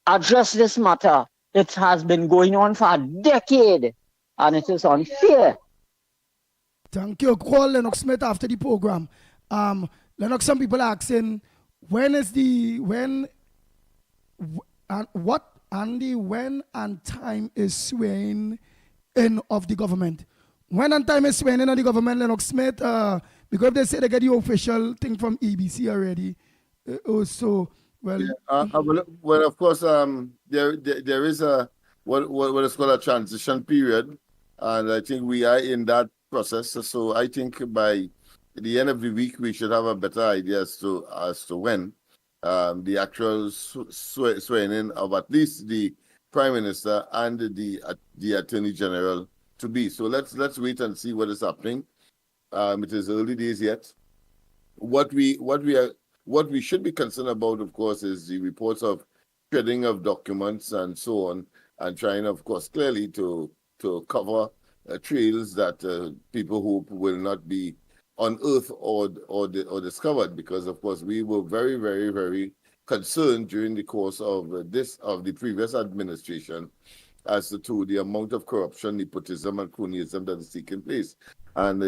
address this matter. It has been going on for a decade, and it is unfair. Thank you. Call Lennox Smith after the program. Lennox, some people are asking, when is the and what Andy when and time is swearing in of the government? When and time is swearing in of the government, Lennox Smith, because they say they get the official thing from EBC already. Also, well, well, of course, there is a what is called a transition period, and I think we are in that process. So I think by the end of the week we should have a better idea as to when the actual swearing in of at least the Prime Minister and the Attorney General to be. So let's wait and see what is happening. It is early days yet. What we should be concerned about, of course, is the reports of shredding of documents and so on, and trying, of course, clearly to cover trails that people hope will not be unearthed or discovered, because, of course, we were very, very, very concerned during the course of the previous administration as to the amount of corruption, nepotism, and cronyism that is taking place. And the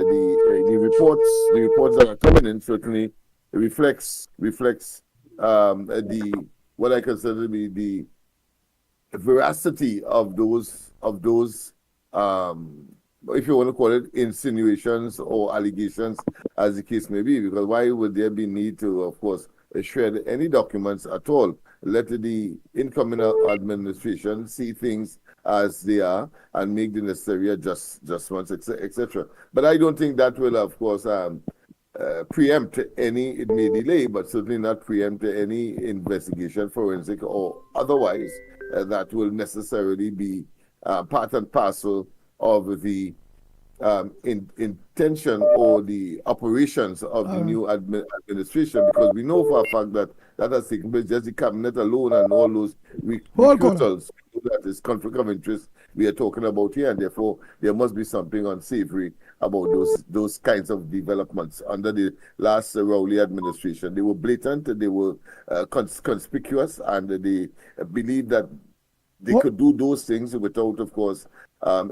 reports that are coming in certainly reflects what I consider to be the veracity of those if you want to call it insinuations or allegations, as the case may be, because why would there be need to, of course, shred any documents at all? Let the incoming administration see things as they are and make the necessary adjustments, etc. But I don't think that will, of course, preempt any, it may delay, but certainly not preempt any investigation, forensic or otherwise, that will necessarily be part and parcel of the intention or the operations of the new administration, because we know for a fact that has taken place. Just the cabinet alone and all those recruitals, that is conflict of interest we are talking about here, and therefore there must be something unsavory about those kinds of developments under the last Rowley administration. They were blatant, they were conspicuous, and they believed that they could do those things without, of course,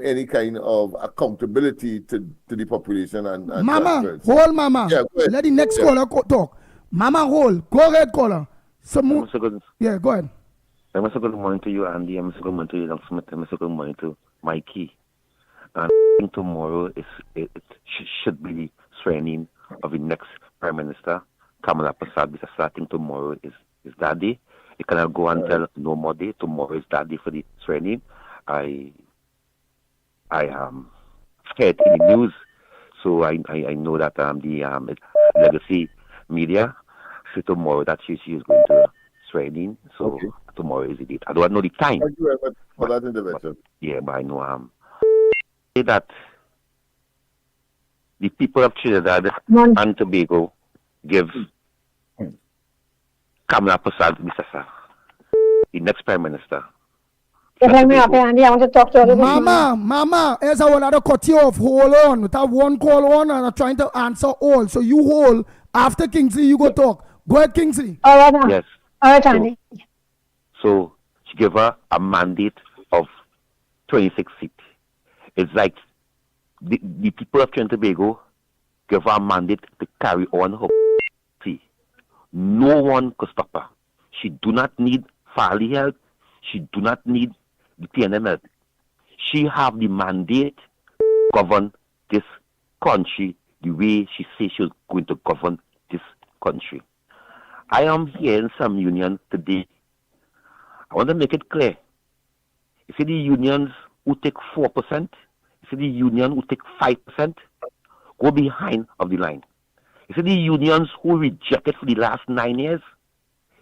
any kind of accountability to the population and Mama, hold, Mama. Yeah, let the next caller talk. Mama, hold. Go ahead, caller. Yeah, go ahead. I'm also good morning to you, Andy. I'm also good morning to you, Lennox Smith. I'm also good morning to Mickie. And I think tomorrow it should be the swearing of the next Prime Minister, Kamala Prasad, because I think tomorrow is that day. You cannot go until no more day. Tomorrow is that day for the swearing. I heard in the news, so I know that the legacy media say tomorrow that she is going to swearing. So tomorrow is the date. I don't know the time. Thank you very much for that intervention. But I know say that the people of Trinidad and Tobago give Kamala Prasad Misasa, the next Prime Minister. Andy, I want to talk to you. Mama, as I want to cut you off, hold on. We have one call on and I'm trying to answer all. So you hold. After Kingsley, you go talk. Go ahead, Kingsley. All right, yes. All right, Andy. So she gave her a mandate of 26 seats. It's like the people of Trinidad and Tobago gave her a mandate to carry on her see. No one could stop her. She do not need Farley help. She do not need the PNM help. She have the mandate to govern this country the way she says she's going to govern this country. I am here in some union today. I want to make it clear. You see the unions who take 4%, you see the union who take 5%, go behind of the line. You see the unions who rejected for the last 9 years,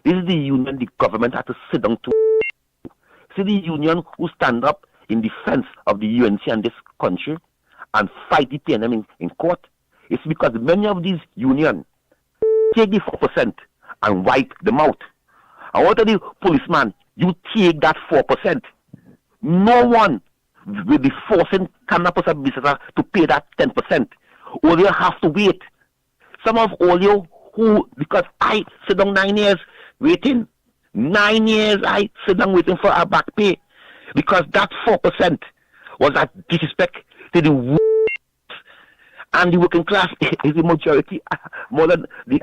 this is the union the government had to sit down to. See the union who stand up in defense of the UNC and this country and fight the PNM in court. It's because many of these unions take the 4% and wipe them out. I want to tell the policeman, you take that 4%. No one will be forcing Kamala Prasad to pay that 10%. Or you have to wait. Some of all you who, because I sit down 9 years waiting. 9 years I sit down waiting for our back pay because that 4% was a disrespect to the and the working class is the majority more than the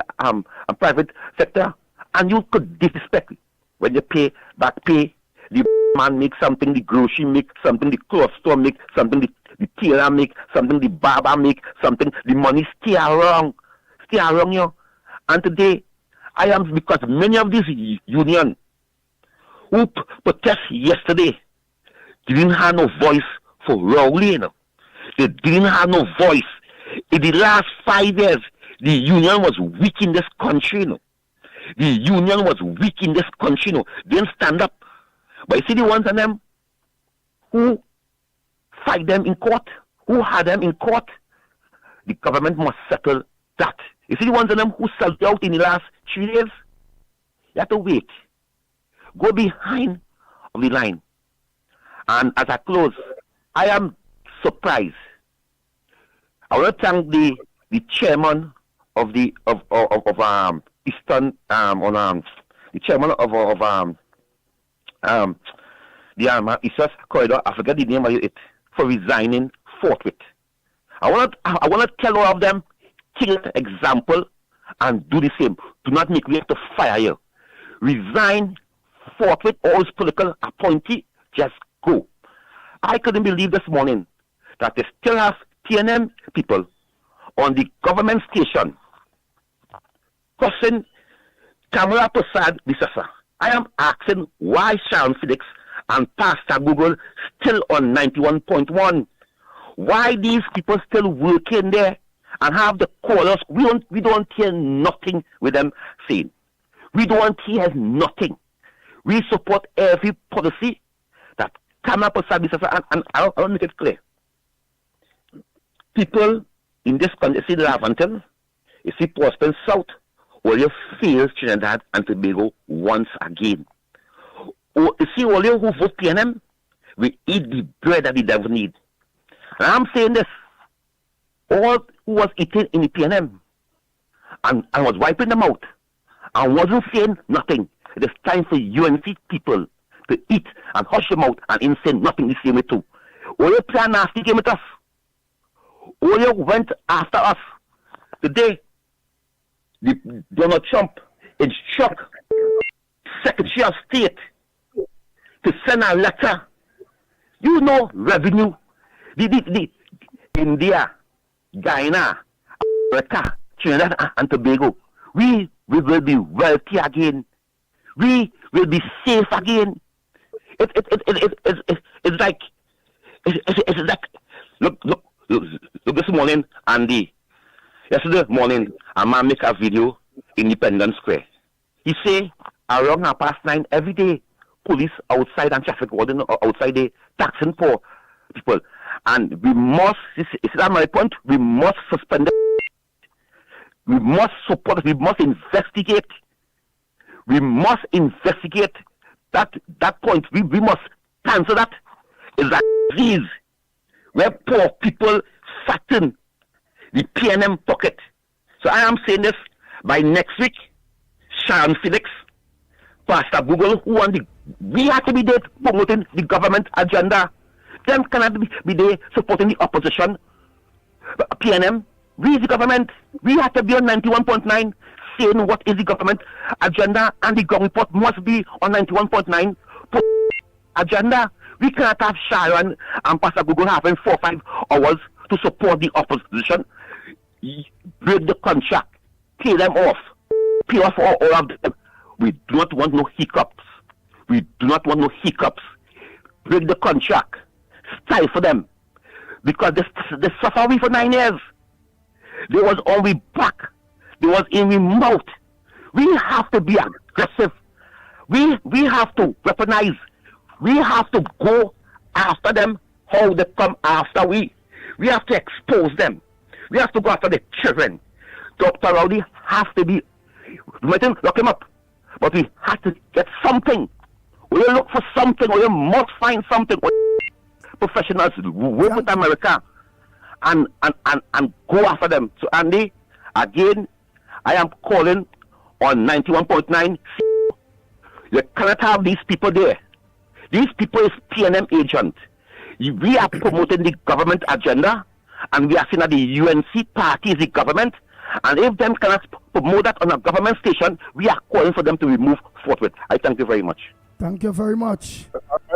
private sector. And you could disrespect when you pay back pay. The man make something, the grocery make something, the clothes store make something, the tailor make something, the barber make something. The money stay around, you. And today, I am, because many of these union who protest yesterday didn't have no voice for Rowley, you know. They didn't have no voice. In the last 5 years, the union was weak in this country, you know. The union was weak in this country, you know. They didn't stand up. But you see the ones of them who fight them in court, who had them in court, the government must settle that. You see the ones of them who sold out in the last 3 days? You have to wait. Go behind of the line. And as I close, I am surprised. I want to thank the chairman of the Eastern the chairman of the Eastern Corridor. I forget the name of it, for resigning forthwith. I want to tell all of them, take an example and do the same. Do not make me have to fire you. Resign forthwith. All political appointee, just go. I couldn't believe this morning that they still have TNM people on the government station cussing Kamala Prasad Bisasa. I am asking why Sharon Felix and Pastor Google still on 91.1. Why these people still working there and have the callers? We don't hear nothing with them saying. We don't hear nothing. We support every policy that Kamala Prasad Bisasa, and I want to make it clear. People in this country, see Lavanton, you see Portsmouth South, will you fail Trinidad and Tobago once again? You see all you who vote PNM, we eat the bread that the devil need. And I'm saying this, all who was eating in the PNM and was wiping them out and wasn't saying nothing. It is time for UNC people to eat and hush them out and ain't saying nothing the same way too. All you play a nasty game with us. All you went after us. Today, Donald Trump instruct Secretary of State to send a letter. You know, revenue. The India, Guyana, America, Trinidad and Tobago. We will be wealthy again. We will be safe again. It's like look this morning, Andy. Yesterday morning, a man make a video in Independence Square. He say around 9:30 every day, police outside and traffic warden outside they taxing poor people. And we must, is that my point? We must suspend it. We must support it. We must investigate. We must investigate that point. We must cancel that. Is that disease where poor people fatten the PNM pocket. So I am saying this, by next week, Sharon Felix, Pastor Google, we have to be there promoting the government agenda. Them cannot be there supporting the opposition. PNM, we is the government. We have to be on 91.9 saying what is the government agenda, and the government report must be on 91.9 agenda. We cannot have Sharon and Pastor Google having 4 or 5 hours to support the opposition. Break the contract, pay them off, pay off all of them. We do not want no hiccups. We do not want no hiccups. Break the contract, stifle them, because they suffer we for 9 years. They was on we back, they was in we mouth. We have to be aggressive. We have to weaponize. We have to go after them how they come after we. We have to expose them. We have to go after the children. Dr. Rowley has to be, we might lock him up, but we have to get something. We look for something, we must find something. Professionals work with America and go after them. So Andy, again, I am calling on 91.9. You cannot have these people there. These people is PNM agent. We are promoting the government agenda, and we are saying that the UNC party is the government, And if them cannot promote that on a government station, we are calling for them to remove forthwith. I thank you very much. Thank you very much.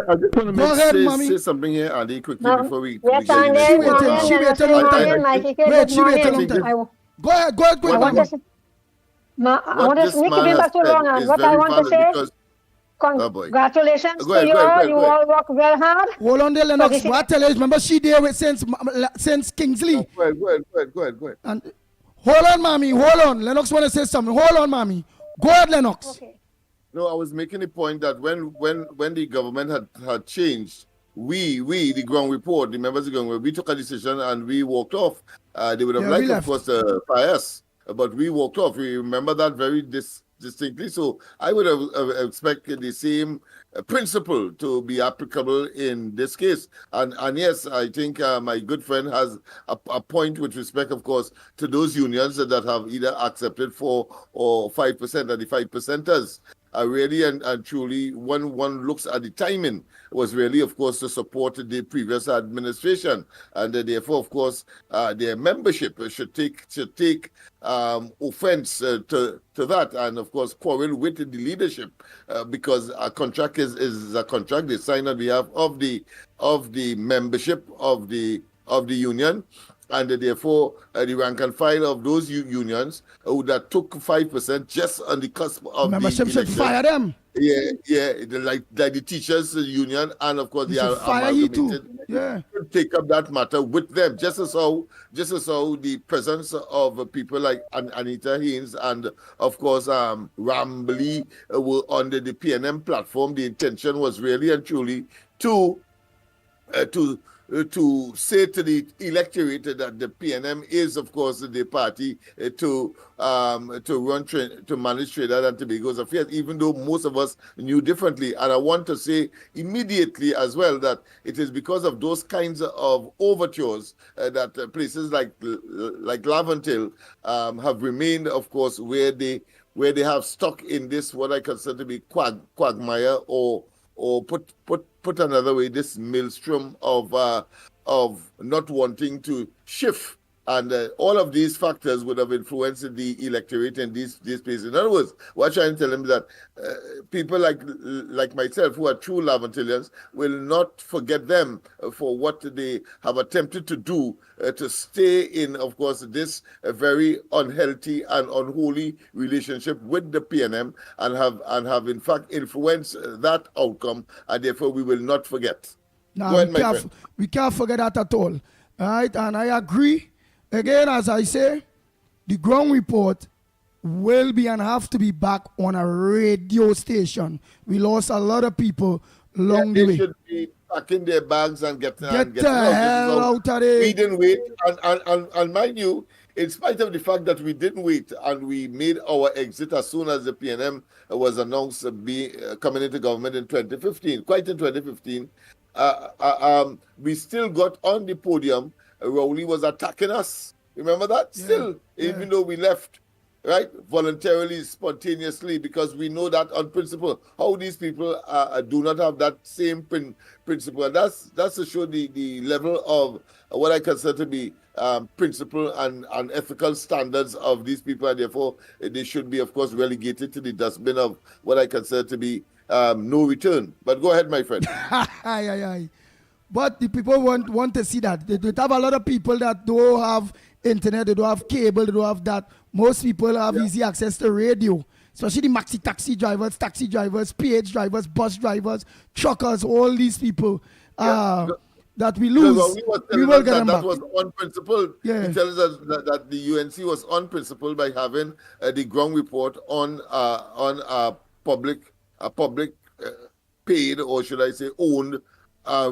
I just want to Go ahead, say, mommy. say something here, Andy, quickly No. before we Yes, get Andy, you next morning, She waited a long morning, time. Mikey, Wait, good she waited a long morning. time. Go ahead, go ahead, I want mama. to say, I what want to this Nikki man been has back too said long. And is what I very want to valid say, because, oh boy. congratulations Go to ahead, you go ahead, all. go ahead, You go ahead. all work well hard. Hold on there, But Lennox. this is- What I tell you, remember she there with since Kingsley. Go ahead, go ahead, go ahead, go ahead, go ahead. And hold on, mommy. Hold on. Lennox want to say something. Hold on, mommy. Go ahead, Lennox. Okay. No, I was making a point that when the government had changed, we the ground report, the members of the ground report, we took a decision and we walked off. They would have Yeah, we liked, of left. course, to fire us, but we walked off. We remember that very distinctly. So I would have expected the same principle to be applicable in this case. And yes, I think my good friend has a point with respect, of course, to those unions that have either accepted 4 or 5%, and the 5%ers. Really and truly, when one looks at the timing, was really, of course, to support the previous administration, and therefore, of course, their membership should take offense to that, and of course, quarrel with the leadership, because a contract is a contract they sign on behalf of the membership of the union. And therefore, the rank and file of those unions that took 5% just on the cusp of Membership the should election. fire them. Yeah, like the teachers union, and of course They the should fire you too. amalgamated. Yeah. Take up that matter with them, just as how the presence of people like Anita Haynes and of course Rambly were on the PNM platform. The intention was really and truly to say to the electorate that the PNM is, of course, the party to manage Trinidad and Tobago's affairs, even though most of us knew differently. And I want to say immediately as well that it is because of those kinds of overtures that places like Laventille have remained, of course, where they have stuck in this what I consider to be quagmire, or put another way, this maelstrom of not wanting to shift. And all of these factors would have influenced the electorate in these places. In other words, what I'm trying to tell them is that people like myself, who are true Laventillians, will not forget them for what they have attempted to do to stay in, of course, this very unhealthy and unholy relationship with the PNM, and have in fact influenced that outcome, and therefore we will not forget. Nah, Go ahead, my friend. we can't forget that at all. All right, and I agree. Again, as I say, the ground report will be and have to be back on a radio station. We lost a lot of people along the They way. should be packing their bags and getting the out. hell out of there. We didn't wait, and mind you, in spite of the fact that we didn't wait and we made our exit as soon as the PNM was announced coming into government in 2015, quite in 2015, we still got on the podium. Rowley was attacking us. Remember that? Still, even though we left, right, voluntarily, spontaneously, because we know that on principle, how these people do not have that same principle. And that's to show the level of what I consider to be principle and ethical standards of these people, and therefore they should be, of course, relegated to the dustbin of what I consider to be no return. But go ahead, my friend. Aye. But the people want to see that. They have a lot of people that don't have internet, they don't have cable, they don't have that. Most people have easy access to radio, especially the maxi taxi drivers, PH drivers, bus drivers, truckers, all these people that we lose. We will get them back. That was on principle. Yeah. He tells us that the UNC was on principle by having the ground report on a public paid, or should I say owned,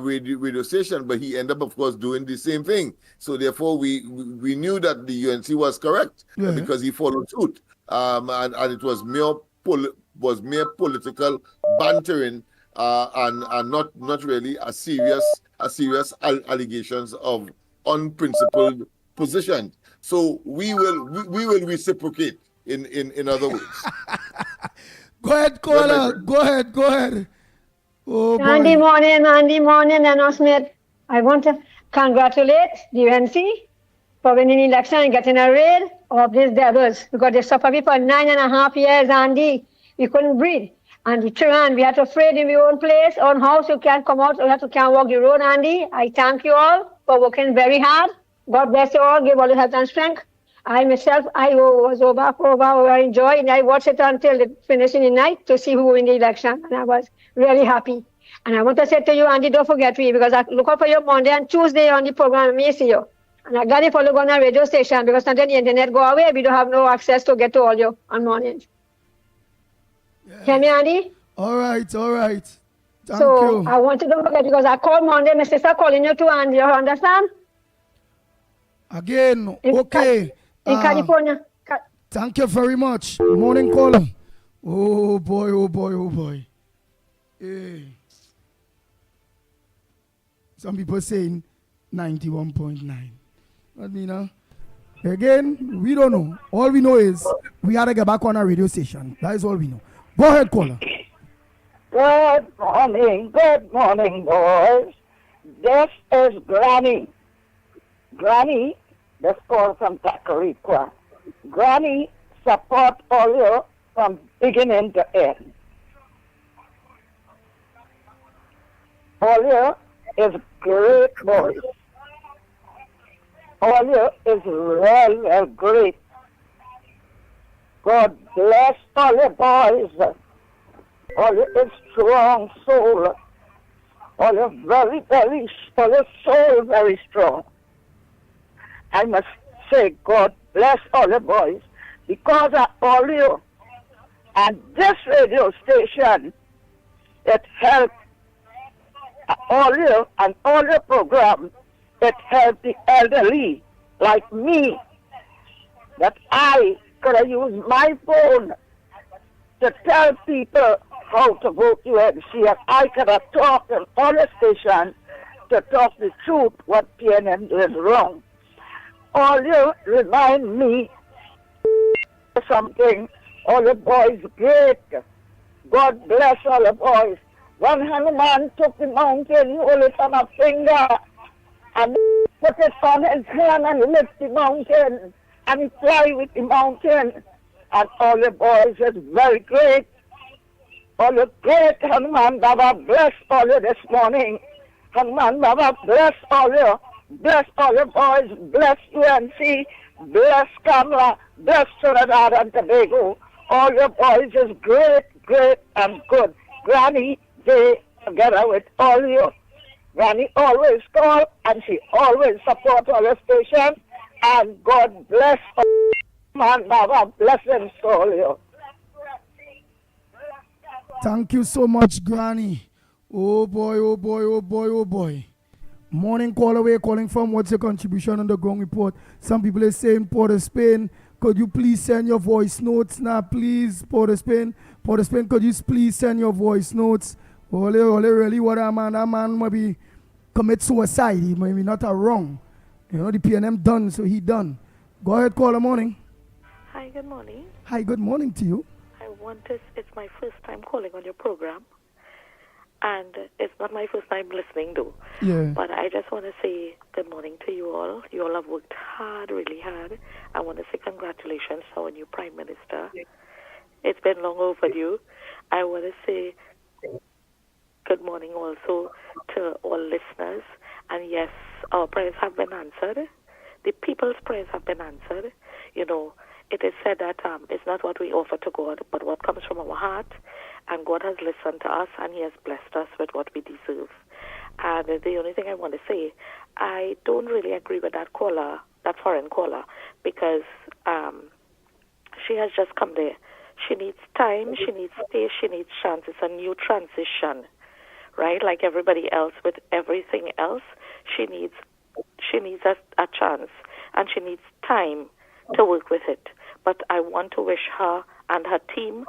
radio station, but he ended up, of course, doing the same thing. So therefore, we knew that the UNC was correct because he followed suit, and it was mere political bantering, and not really a serious allegations of unprincipled position. So we will reciprocate in other ways. Go ahead, caller. Go ahead. Oh, Andy morning, Lennox Smith. I want to congratulate the UNC for winning election and getting a raid of these devils because they suffered me for 9.5 years, Andy. We couldn't breathe. And we turned, we had to afraid in our own place, own house, you can't come out, can't walk the road, Andy. I thank you all for working very hard. God bless you all, give all the health and strength. I myself, I was over, I enjoyed, and I watched it until it finished in the night to see who won the election, and I was really happy. And I want to say to you, Andy, don't forget me, because I look out for you Monday and Tuesday on the program, I see you. And I got it for look on the radio station, because sometimes the internet go away, we don't have no access to get to all you on mornings. Yes. Hear me, Andy? All right. Thank so you. I want to don't forget, because I called Monday, my sister calling you too, Andy, you understand? Again, okay. In California. Thank you very much. Morning caller. Oh boy. Hey. Some people saying 91.9. But me know. Again, we don't know. All we know is we had to get back on our radio station. That is all we know. Go ahead, caller. Good morning, boys. This is Granny. Granny, that's called from Tacarigua. Granny support all you from beginning to end. All you is great boys. All you is real great. God bless all you boys. All you is strong soul. All you all your soul very strong. I must say God bless all the boys because of all you. And this radio station, it helped all you and all your programs. It helped the elderly like me that I could have used my phone to tell people how to vote UNC, and I could have talked on all the stations to talk the truth what PNM did wrong. All you remind me of something. All the boys great. God bless all the boys. One Hanuman took the mountain, hold it on a finger, and put it on his hand and lift the mountain, and he fly with the mountain. And all the boys is very great. All the great Hanuman Baba bless all you this morning. Hanuman Baba bless all you. Bless all your boys, bless UNC, bless Kamala, bless Trinidad and Tobago. All your boys is great and good. Granny, they together with all you. Granny always call and she always support all your stations. And God bless all man, Baba, blessings to all you. Thank you so much, Granny. Oh boy. Morning caller, where calling from? What's your contribution on the ground report? Some people are saying Port of Spain. Could you please send your voice notes now, please? Port of Spain, could you please send your voice notes? Really, what that man maybe commit suicide. He maybe not a wrong. You know, the PNM done, so he done. Go ahead, caller, morning. Hi, good morning. Hi, good morning to you. It's my first time calling on your program. And it's not my first time listening, though. Yeah. But I just want to say good morning to you all. You all have worked hard, really hard. I want to say congratulations to our new Prime Minister. It's been long overdue. I want to say good morning also to all listeners. And yes, our prayers have been answered. The people's prayers have been answered. You know, it is said that it's not what we offer to God, but what comes from our heart. And God has listened to us, and He has blessed us with what we deserve. And the only thing I want to say, I don't really agree with that caller, that foreign caller, because she has just come there. She needs time, she needs space, she needs chance. It's a new transition, right? Like everybody else with everything else, she needs a chance, and she needs time to work with it. But I want to wish her and her team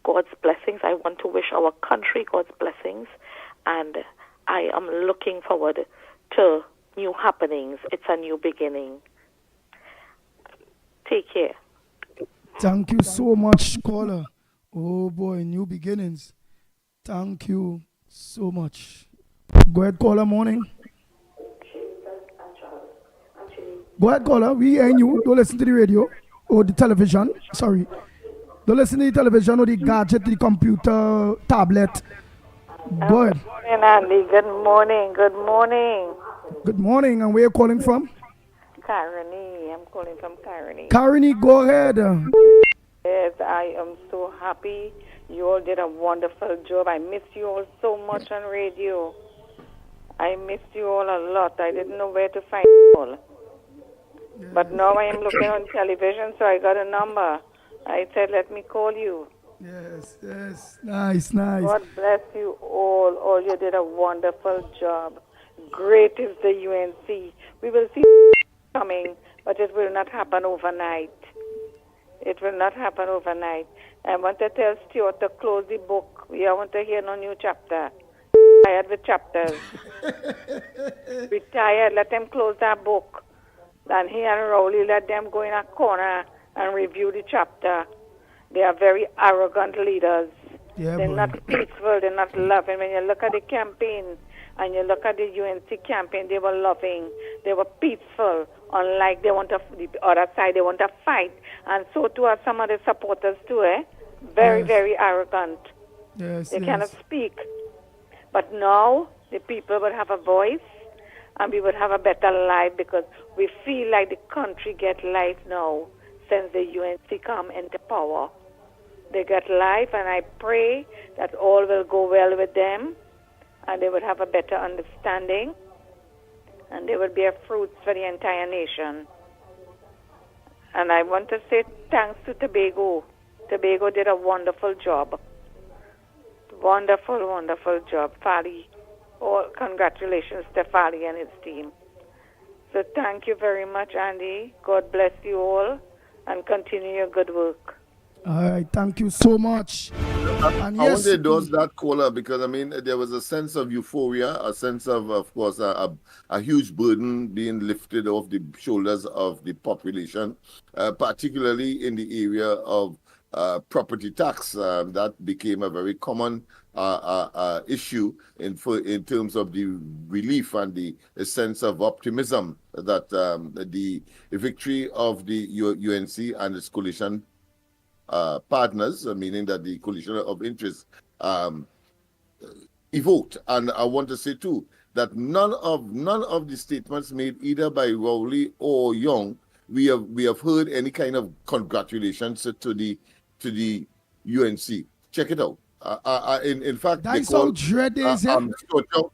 God's blessings. I want to wish our country God's blessings, and I am looking forward to new happenings. It's a new beginning. Take care. Thank you so much, caller. Oh boy, new beginnings. Thank you so much. Go ahead, caller, morning. Go ahead, caller. We hearing you. Don't listen to the radio or the television. Sorry. Don't listen to the television or the gadget, the computer, tablet. Go ahead. Good morning, Andy. Good morning. Good morning. Good morning. And where are you calling from? Caroni. I'm calling from Caroni. Caroni, go ahead. Yes, I am so happy. You all did a wonderful job. I missed you all so much on radio. I missed you all a lot. I didn't know where to find you all. But now I am looking on television, so I got a number. I said, let me call you. Yes, yes. Nice, nice. God bless you all. All you did a wonderful job. Great is the UNC. We will see coming, but it will not happen overnight. It will not happen overnight. I want to tell Stuart to close the book. We don't want to hear no new chapter. Tired with chapters. Retired. Let them close that book. And he and Rowley, let them go in a corner and review the chapter. They are very arrogant leaders. Yeah, they're not peaceful. They're not loving. When you look at the campaign and you look at the UNC campaign, they were loving. They were peaceful. Unlike they want to, the other side, they want to fight. And so too are some of the supporters too, eh? Very, very arrogant. Yes, They cannot speak. But now the people will have a voice and we would have a better life because we feel like the country get life now since the UNC come into power. They get life, and I pray that all will go well with them and they would have a better understanding and they would bear fruits for the entire nation. And I want to say thanks to Tobago. Tobago did a wonderful job. Wonderful, wonderful job. Fali, congratulations to Fali and his team. So thank you very much, Andy. God bless you all and continue your good work. All right, thank you so much. And I want to endorse that caller because, I mean, there was a sense of euphoria, a sense of course, a huge burden being lifted off the shoulders of the population, particularly in the area of property tax. That became a very common issue in terms of the relief and the sense of optimism that the victory of the UNC and its coalition partners, meaning that the coalition of interest evoked. And I want to say too that none of the statements made either by Rowley or Young, we have heard any kind of congratulations to the UNC. Check it out. In fact, That's they call dread is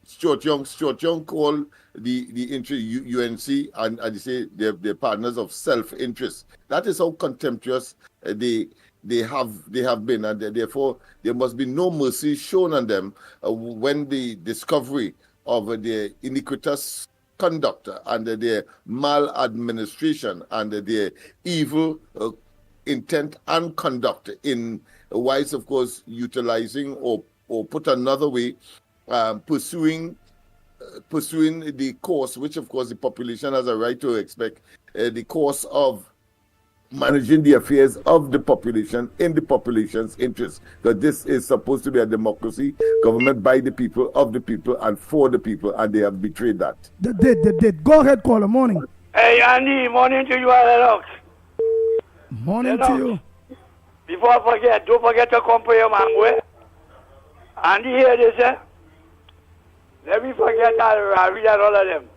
Stuart Young called the UNC and they say they're partners of self-interest. That is how contemptuous they have been, and therefore there must be no mercy shown on them when the discovery of their iniquitous conduct and their maladministration and their evil intent and conduct in wise, of course, utilizing or put another way, pursuing the course, which of course the population has a right to expect, the course of managing the affairs of the population in the population's interest. Because this is supposed to be a democracy, government by the people, of the people, and for the people, and they have betrayed that. They did. Go ahead, caller. Morning. Hey, Andy. Morning to you, Lennox. Morning to you. Before I forget, don't forget to come for your mango. Andy, hear this, eh? Let me forget Al-Ravi and all of them.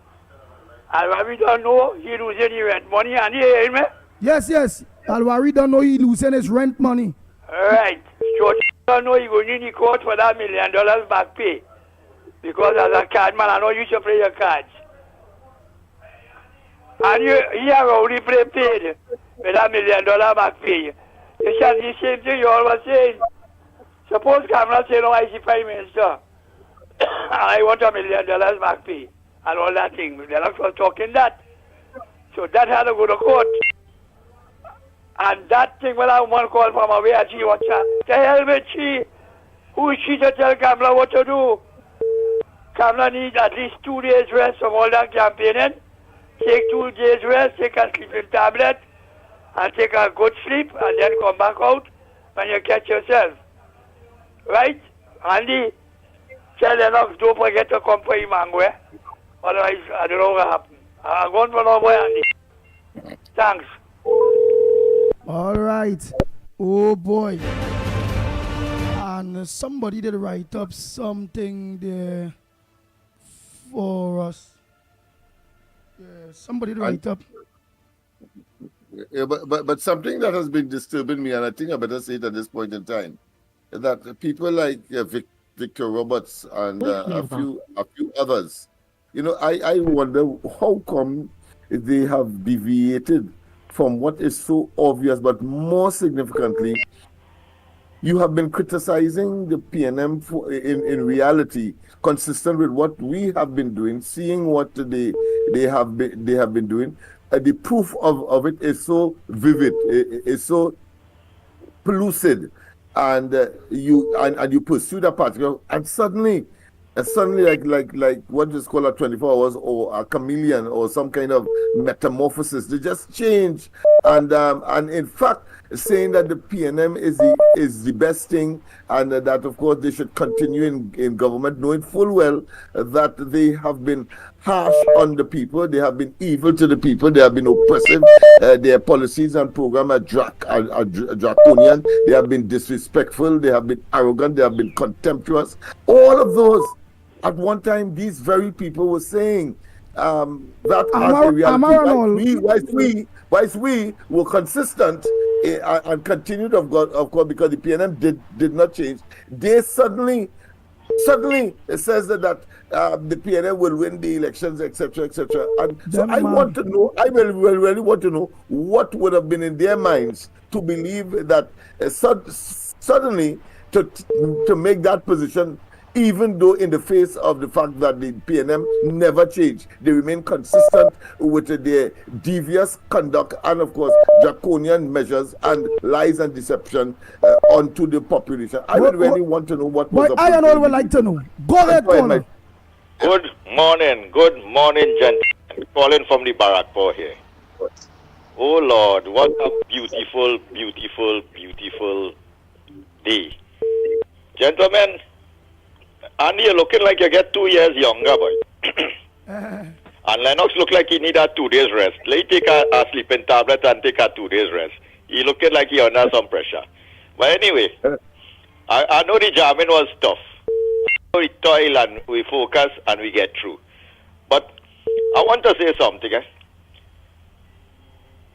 Al-Ravi don't know he losing any rent money, Andy, hear me? Yes. Al-Wari don't know he losing his rent money. Right. George don't know he going in the court for that $1 million back pay. Because as a card man, I know you should play your cards. And you have already paid with that $1 million back pay. You shall the same thing you always saying. Suppose Kamala say, no, I see Prime Minister. And I want $1 million back pay. And all that thing. Lennox was talking that. So that had to go to court. And that thing when I want to call from away and she wants to hell with she. Who is she to tell Kamala what to do? Kamala needs at least 2 days rest from all that campaigning. Take 2 days rest, take a sleeping tablet, and take a good sleep, and then come back out when you catch yourself. Right? Andy, tell Lennox, don't forget to come for him, Mangue. Otherwise, I don't know what happened. I'm going for no boy, Andy. Thanks. All right. Oh boy. And somebody did write up something there for us. Yeah, somebody did write up. Yeah, but something that has been disturbing me, and I think I better say it at this point in time, is that people like Victor Roberts and a few others, I wonder how come they have deviated from what is so obvious, but more significantly, you have been criticizing the PNM in reality, consistent with what we have been doing, seeing what they have been doing. The proof of it is so vivid, it's so pellucid, and you pursue that particular, and suddenly like what is called a 24 hours or a chameleon or some kind of metamorphosis, they just change, and in fact saying that the PNM is the best thing, and that of course they should continue in government, knowing full well that they have been harsh on the people, they have been evil to the people, they have been oppressive, their policies and program are draconian, they have been disrespectful, they have been arrogant, they have been contemptuous. All of those, at one time, these very people were saying that as a reality. Whilst we were consistent and continued, of course, because the PNM did not change, they suddenly it says that the PNM will win the elections, etc., etc. And so I want to know, I really want to know what would have been in their minds to believe that suddenly to make that position, even though in the face of the fact that the PNM never changed, they remain consistent with their devious conduct and, of course, draconian measures and lies and deception onto the population. I would really want to know what was I and all would like to know. Go ahead, caller. Good morning, gentlemen. Calling from the Barrackpore here. Oh, Lord, what a beautiful, beautiful, beautiful day. Gentlemen, Andy, you're looking like you get 2 years younger, boy. And Lennox look like he need a 2 days rest. Let him take a sleeping tablet and take a 2 days rest. He looking like he under some pressure. But anyway, I know the jamming was tough. We toil and we focus and we get through. But I want to say something.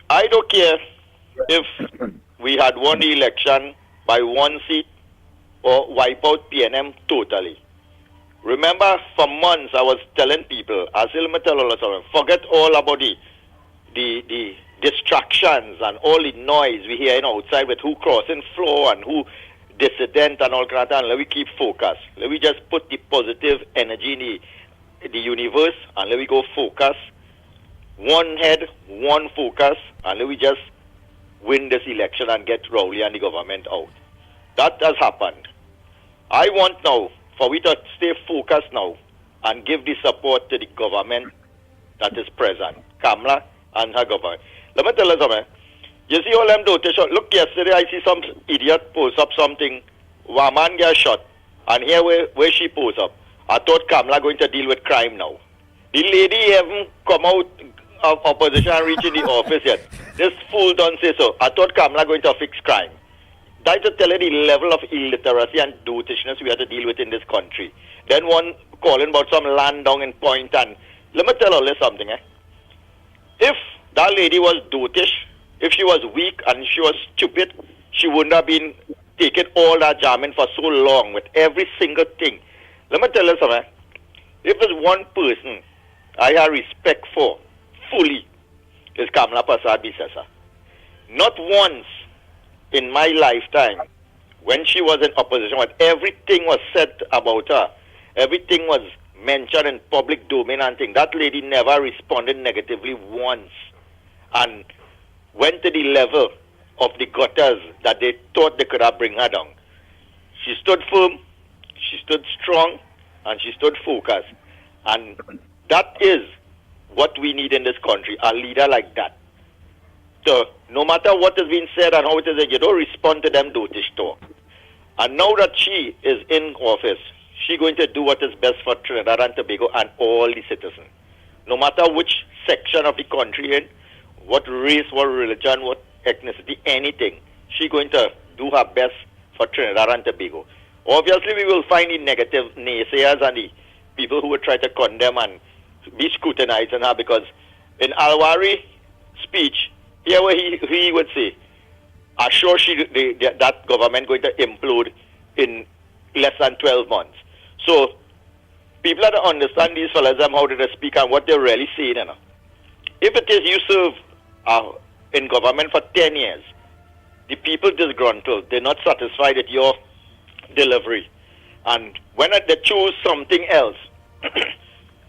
I don't care if we had won the election by 1 seat or wipe out PNM totally. Remember, for months I was telling people, forget all about the distractions and all the noise we hear outside with who crossing floor and who dissident and all kind of that. Let me keep focus. Let me just put the positive energy in the universe and let me go focus. One head, one focus, and let me just win this election and get Rowley and the government out. That has happened. I want now for we to stay focused now and give the support to the government that is present, Kamala and her government. Let me tell you something. You see all them dotation. Look, yesterday I see some idiot post up something. One man get shot, and here where she post up. I thought Kamala going to deal with crime now. The lady haven't come out of opposition and reach in the office yet. This fool don't say so. I thought Kamala going to fix crime. That to tell you the level of illiteracy and dotishness we have to deal with in this country. Then one calling about some land down in Point, and let me tell you something. If that lady was dotish, if she was weak and she was stupid, she wouldn't have been taking all that jamming for so long with every single thing. Let me tell you something. If there's one person I have respect for fully, is Kamala Prasad Bisesa. Not once in my lifetime, when she was in opposition, when everything was said about her, everything was mentioned in public domain and things, that lady never responded negatively once and went to the level of the gutters that they thought they could have bring her down. She stood firm, she stood strong, and she stood focused. And that is what we need in this country, a leader like that. So no matter what is being said and how it is, you don't respond to them dotish talk. And now that she is in office, she's going to do what is best for Trinidad and Tobago and all the citizens. No matter which section of the country in, what race, what religion, what ethnicity, anything. She's going to do her best for Trinidad and Tobago. Obviously, we will find the negative naysayers and the people who would try to condemn and be scrutinizing her, because in Alwari speech, here where he would say, assure that government going to implode in less than 12 months. So people have to understand these fellas how they speak and what they're really saying. You know. If it is you serve in government for 10 years, the people disgruntled, they're not satisfied with your delivery. And when they choose something else,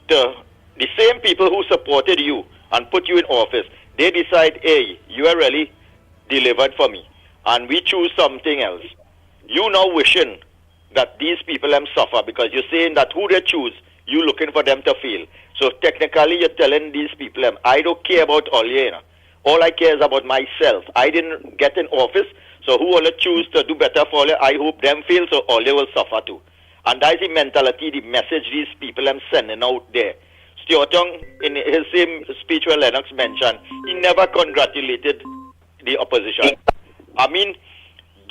the same people who supported you and put you in office, they decide, hey, you are really delivered for me, and we choose something else. You now wishing that these people suffer, because you're saying that who they choose, you looking for them to fail. So technically you're telling these people, I don't care about all you, know. All I care is about myself. I didn't get in office, so who will choose to do better for you, I hope them fail, so all they will suffer too. And that's the mentality, the message these people sending out there. Stuart Young, in his same speech where Lennox mentioned, he never congratulated the opposition. I mean,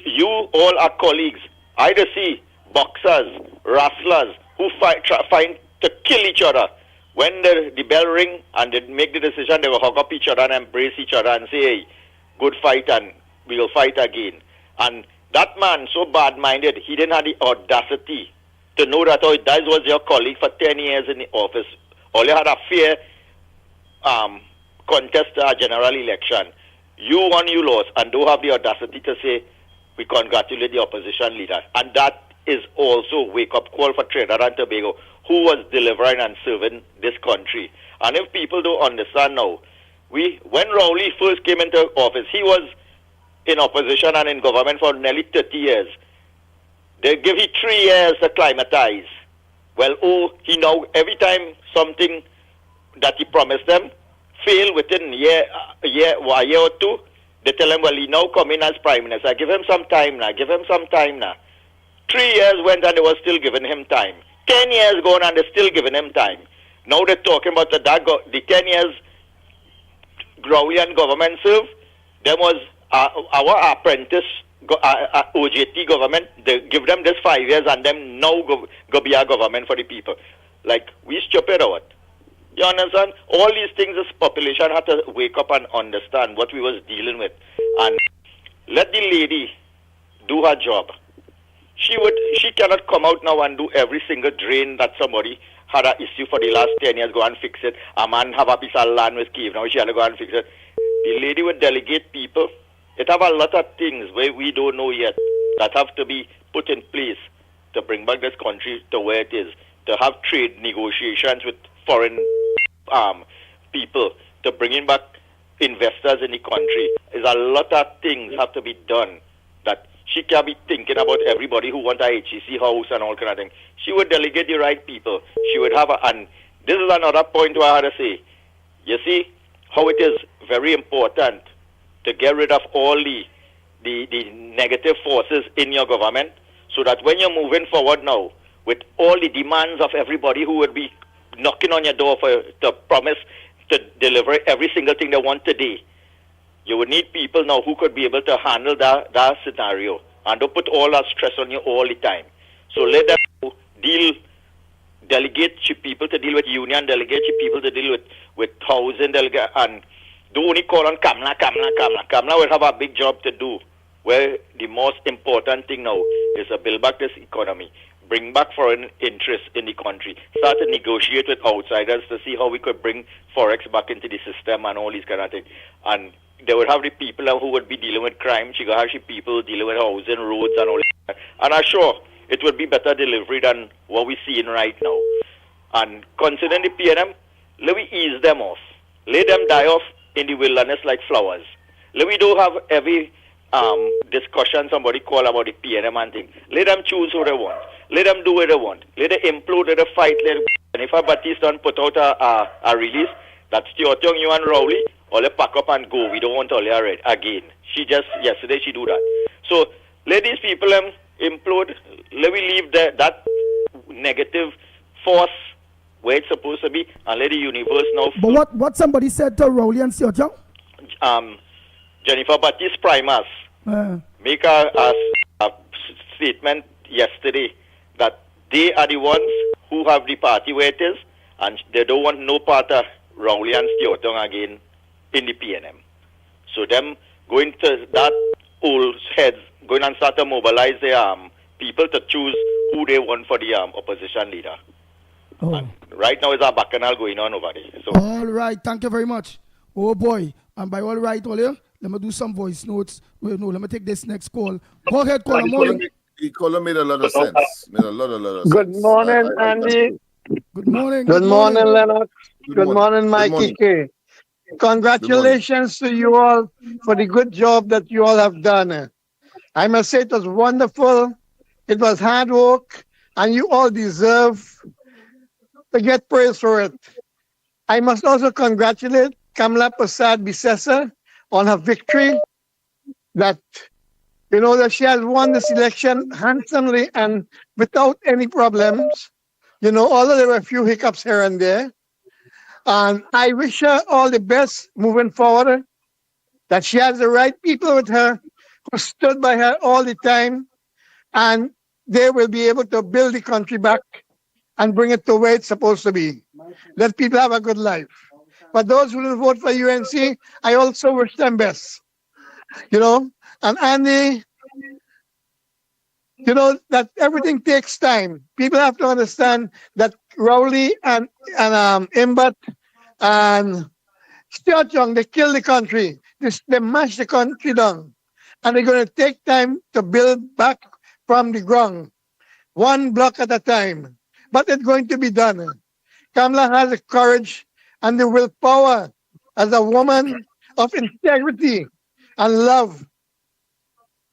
you all are colleagues. I just see boxers, wrestlers who find to kill each other. When the bell ring and they make the decision, they will hug up each other and embrace each other and say, hey, good fight and we will fight again. And that man, so bad-minded, he didn't have the audacity to know that that was your colleague for 10 years in the office. All you had a fair contest a general election. You won, you lost, and don't have the audacity to say, we congratulate the opposition leader. And that is also a wake-up call for Trinidad and Tobago, who was delivering and serving this country. And if people don't understand now, when Rowley first came into office, he was in opposition and in government for nearly 30 years. They give him 3 years to climatize. Well, he now, every time something that he promised them fail within a year or two, they tell him, well, he now come in as prime minister. Give him some time now. 3 years went and they were still giving him time. 10 years gone and they're still giving him time. Now they're talking about the 10 years Growlian government serve. There was our apprentice OJT government. They give them this 5 years and them now go be a government for the people. Like, we stupid or what? You understand? All these things, this population had to wake up and understand what we was dealing with. And let the lady do her job. She cannot come out now and do every single drain that somebody had an issue for the last 10 years, go and fix it. A man have a piece of land with cave, now she had to go and fix it. The lady would delegate people. It have a lot of things where we don't know yet that have to be put in place to bring back this country to where it is, to have trade negotiations with foreign people, to bringing back investors in the country. There's a lot of things have to be done that she can't be thinking about everybody who wants a HEC house and all kind of thing. She would delegate the right people. She would have and this is another point where I had to say, you see how it is very important to get rid of all the negative forces in your government, so that when you're moving forward now with all the demands of everybody who would be knocking on your door to promise to deliver every single thing they want today, you would need people now who could be able to handle that scenario and don't put all that stress on you all the time. So let them delegate people to deal with union, delegate people to deal with housing, delegate, and don't only call on Kamla. Kamla will have a big job to do, where the most important thing now is to build back this economy, bring back foreign interest in the country, start to negotiate with outsiders to see how we could bring Forex back into the system and all these kind of things. And they would have the people who would be dealing with crime. She would have the people dealing with housing, roads and all that. And I'm sure it would be better delivery than what we're seeing right now. And considering the PNM, let me ease them off. Let them die off in the wilderness like flowers. Let me don't have every discussion somebody call about the PNM and thing. Let them choose who they want. Let them do what they want. Let them implode, let them fight. And if a Batista put out a release, that's Stuart Young, you and Rowley, or they pack up and go. We don't want Olia Red again. Yesterday she do that. So let these people implode. Let me leave that negative force where it's supposed to be and let the universe now. But what somebody said to Rowley and Stuart Young? Jennifer Baptiste Primus make a statement yesterday that they are the ones who have the party where it is, and they don't want no part of Rowley and Steotong again in the PNM. So them going to that old heads, going and start to mobilize their people to choose who they want for the opposition leader. And right now, it's a bacchanal going on over there. So. All right, thank you very much. Oh boy, and by all right, Ole, let me do some voice notes. Wait, no, let me take this next call. Go ahead, caller. Morning. The caller made a lot of sense. Made a lot of Good sense. morning, Andy. Good morning. Good morning, Lennox. Good morning, Good Mikey morning. K. Congratulations to you all for the good job that you all have done. I must say it was wonderful. It was hard work, and you all deserve to get praise for it. I must also congratulate Kamla Prasad Bisesa on her victory, that that she has won this election handsomely and without any problems, although there were a few hiccups here and there. And I wish her all the best moving forward, that she has the right people with her who stood by her all the time, and they will be able to build the country back and bring it to where it's supposed to be. Let people have a good life. For those who didn't vote for UNC, I also wish them best. And Andy, that everything takes time. People have to understand that Rowley and Imbat and Stuart Young, they killed the country. They mashed the country down. And they're going to take time to build back from the ground, one block at a time. But it's going to be done. Kamala has the courage and the willpower as a woman of integrity and love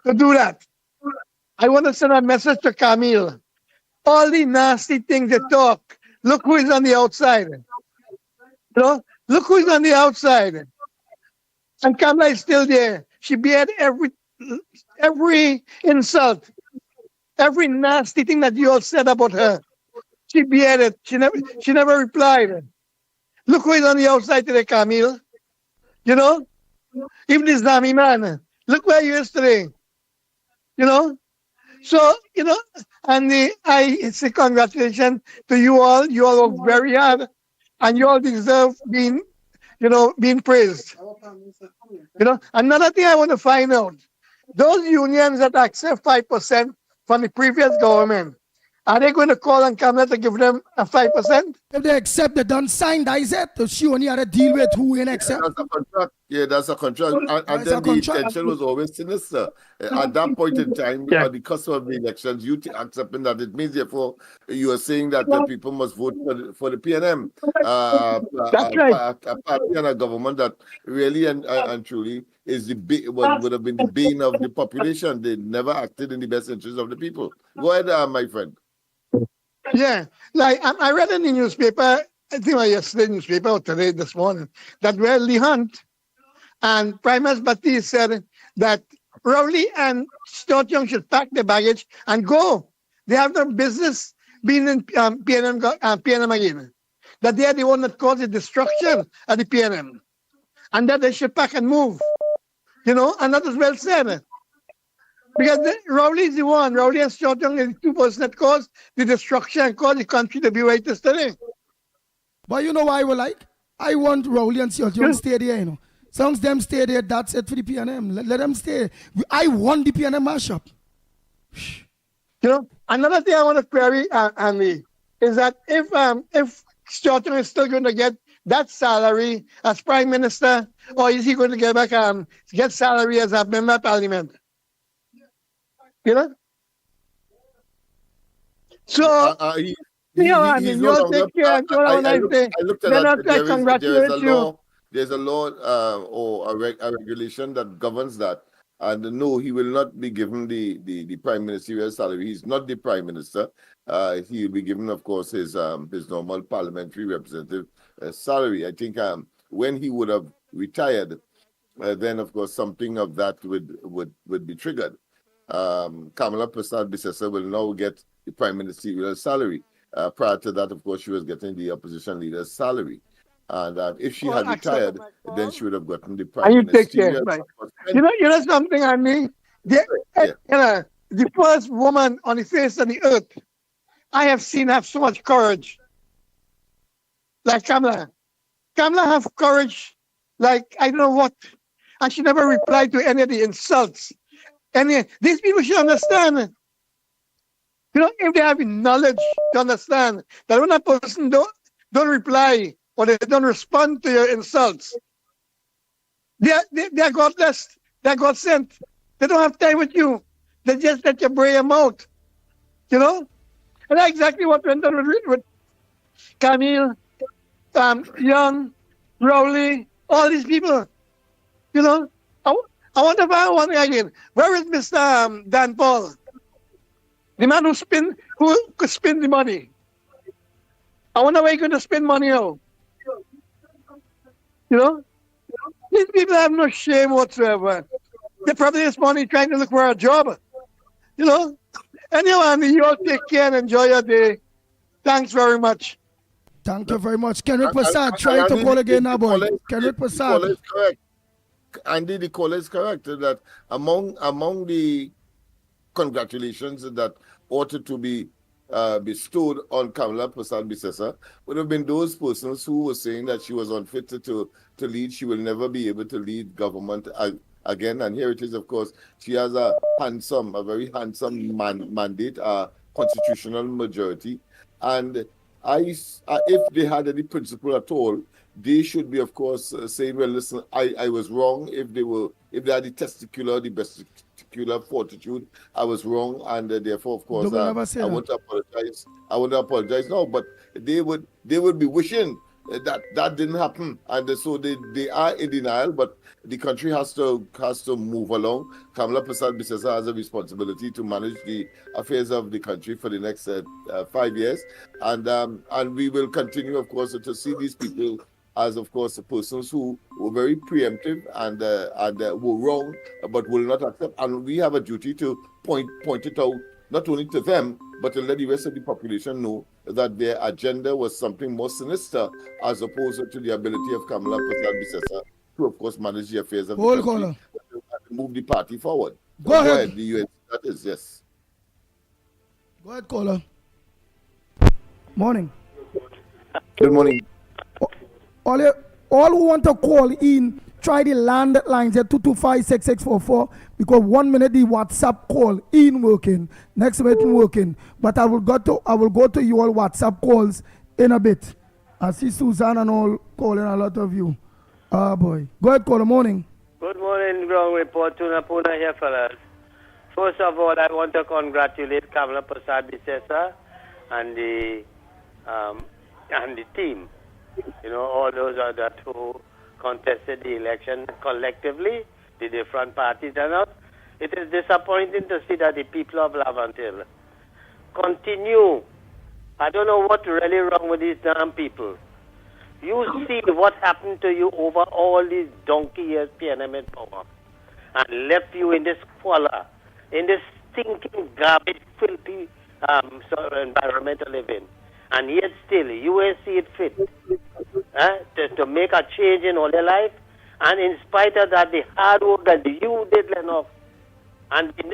to do that. I want to send a message to Camille. All the nasty things they talk, look who is on the outside. Look who is on the outside. And Kamala is still there. She bear every insult, every nasty thing that you all said about her. She bear it. She never replied. Look who is on the outside today, Camille. Even this Nami man. Look where you is today. So, and I say congratulations to you all. You all work very hard, and you all deserve being praised. Another thing I want to find out, those unions that accept 5% from the previous government, are they going to call on Kamala to give them a 5%? If they accept, they don't sign, that is it. She only had to deal with who in accept. That's a contract. Yeah, that's a contract. And then the intention was always sinister. At that point in time, at the cusp of the elections, you accepting that it means, therefore, you are saying that the people must vote for the PNM. That's right. A party and a government that really and truly is would have been the bane of the population. They never acted in the best interest of the people. Go ahead, my friend. Yeah, like I read in the newspaper, I think yesterday newspaper or today this morning, that Lee Hunt and Primus Baptiste said that Rowley and Stuart Young should pack their baggage and go. They have no business being in PNM again. That they are the one that caused the destruction of the PNM. And that they should pack and move. And that is well said. Because Rowley is the one. Rowley and Stuart Young are the two persons that caused the destruction and caused the country to be where it is today. But you know why I would like? I want Rowley and Stuart Young stay there, As long as them stay there, that's it for the PNM. Let them stay. I want the PNM mashup. Another thing I want to query, Andy, is that if Stuart Young is still going to get that salary as Prime Minister, or is he going to get back get salary as a member of Parliament? So, you all take care and you all have a nice day. I looked at Then that. I'll congratulate you. There's a law or a regulation that governs that. And no, he will not be given the prime ministerial salary. He's not the prime minister. He will be given, of course, his normal parliamentary representative salary. I think when he would have retired, then of course something of that would be triggered. Kamala Prasad Bisesa will now get the prime ministerial salary. Prior to that, of course, she was getting the opposition leader's salary. And if she Oh, had accept retired, my then call. she would have gotten the And prime you take care. ministerial. Bye. You know something, Andy? The first woman on the face of the earth I have seen have so much courage, like Kamala. Kamala have courage, like I don't know what, and she never replied to any of the insults. These people should understand. If they have knowledge to understand that when a person don't reply or they don't respond to your insults, they are godless. They are God sent. They don't have time with you. They just let you bray them out. And that's exactly what went on with Camille, Young, Rowley, all these people. I want to find one thing again. Where is Mr. Dan Paul? The man who could spend the money. I wonder where he's going to spend money on. These people have no shame whatsoever. They probably this money trying to look for a job. Anyway, you all take care and enjoy your day. Thanks very much. Thank you very much. Kenrick Prasad, try to call again now, boy. Kenrick Prasad. The caller is correct. Andy, the caller is correct that among the congratulations that ought to be bestowed on Kamala Prasad-Bissessar would have been those persons who were saying that she was unfit to lead. She will never be able to lead government again. And here it is, of course, she has a very handsome mandate, a constitutional majority. And if they had any principle at all, they should be, of course, saying, well, listen, I was wrong. If they had the testicular fortitude, I was wrong, and therefore, of course, I want to apologize. I want to apologize now, but they would be wishing that didn't happen, and so they are in denial. But the country has to move along. Kamala Prasad-Bissessar has a responsibility to manage the affairs of the country for the next 5 years, and we will continue, of course, to see these people as, of course, persons who were very preemptive and were wrong, but will not accept. And we have a duty to point it out, not only to them, but to let the rest of the population know that their agenda was something more sinister, as opposed to the ability of Kamala Prasad-Bissessar to, of course, manage the affairs of the country and move the party forward. Go ahead. The UN, that is, yes. Go ahead, caller. Morning. Good morning. All who want to call in, try the land lines at 225-6644 because 1 minute the WhatsApp call in working, next minute working. But I will go to you all WhatsApp calls in a bit. I see Susan and all calling, a lot of you. Ah boy. Go ahead, caller. Morning. Good morning, ground report. Tuna Puna here, fellas. First of all, I want to congratulate Kamala Prasad-Bissessar and the team. All those that who contested the election collectively, the different parties and all. It is disappointing to see that the people of Laventille continue. I don't know what's really wrong with these damn people. You see what happened to you over all these donkey years PNM in power and left you in this squalor, in this stinking, garbage, filthy environment to live in. And yet still, you ain't see it fit to make a change in all your life. And in spite of that, the hard work that you did, Lennox, and you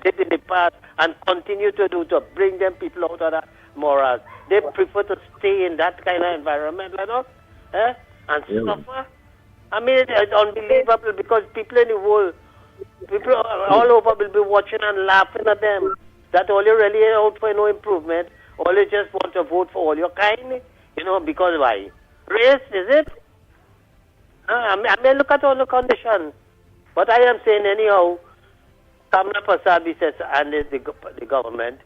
did in the past and continue to do to bring them people out of that morals, they prefer to stay in that kind of environment, Lennox, and suffer. I mean, it's unbelievable because people in the world, people all over will be watching and laughing at them. That all you really out for no improvement. All you just want to vote for all your kind, because why? Race, is it? I mean, look at all the conditions. But I am saying anyhow, Kamala Prasad-Bissessar and the government,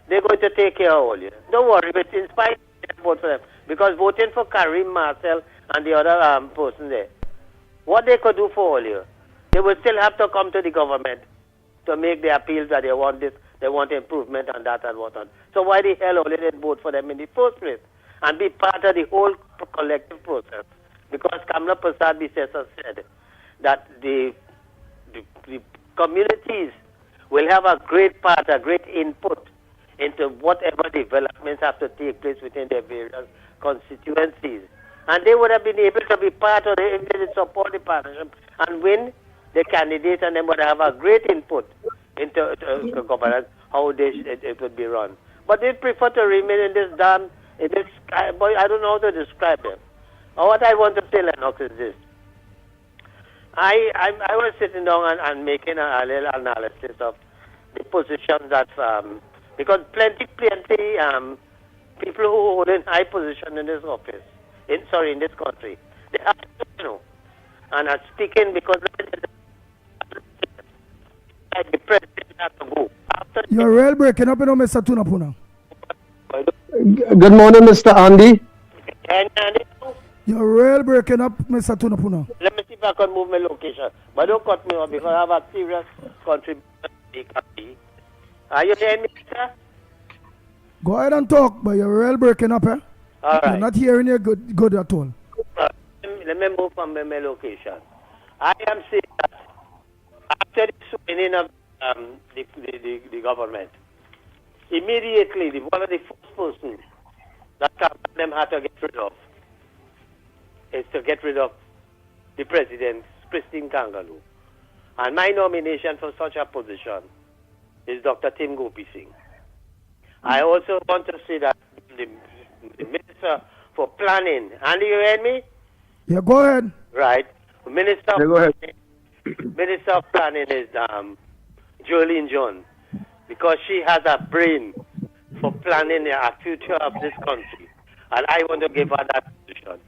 they're going to take care of all you. Don't worry, but in spite of vote for them. Because voting for Karim, Marcel, and the other person there, what they could do for all you, they will still have to come to the government to make the appeals that they want this. They want improvement on that and what on. So why the hell only didn't vote for them in the first place and be part of the whole collective process? Because Kamala Prasad-Bissessar said that the communities will have a great part, a great input into whatever developments have to take place within their various constituencies. And they would have been able to be part of it if they did support the partnership and win the candidate, and then would have a great input into governance, how it would be run. But they prefer to remain in this boy, I don't know how to describe it. What I want to say, Lennox, is this. I was sitting down and making a little analysis of the positions that, because plenty people who hold in high position in this office, in this country, they have to, and are speaking because the president has to go. You're real breaking up, Mr. Tunapuna. Good morning, Mr. Andy. You're real breaking up, Mr. Tunapuna. Let me see if I can move my location. But don't cut me off because I have a serious contribution. Are you hearing me, sir? Go ahead and talk, but you're real breaking up, eh? All right. I'm not hearing you good at all. Let me move from my location. I am saying that after the swearing of the government, immediately one of the first persons that them had to get rid of is to get rid of the president, Christine Kangaloo. And my nomination for such a position is Dr. Tim Gopi Singh. I also want to say that the Minister for Planning, Andy, you heard me? Yeah, go ahead. Right. Minister of Planning is Jolene John, because she has a brain for planning the future of this country. And I want to give her that position.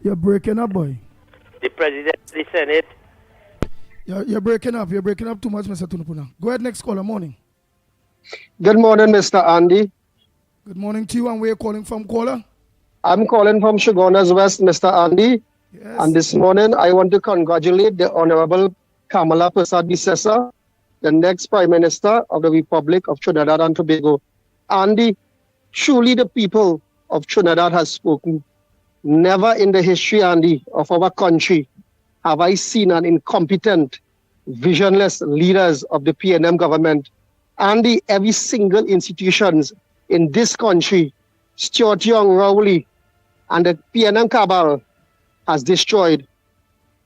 You're breaking up, boy. The President, the Senate. You're breaking up. You're breaking up too much, Mr. Tunapuna. Go ahead, next caller. Morning. Good morning, Mr. Andy. Good morning to you. And where you calling from, caller? I'm calling from Shogunas West, Mr. Andy. Yes. And this morning, I want to congratulate the Honorable Kamala Persad-Bissessar, the next Prime Minister of the Republic of Trinidad and Tobago. Andy, truly the people of Trinidad has spoken. Never in the history, Andy, of our country have I seen an incompetent, visionless leaders of the PNM government. Andy, every single institutions in this country, Stuart Young, Rowley, and the PNM cabal has destroyed.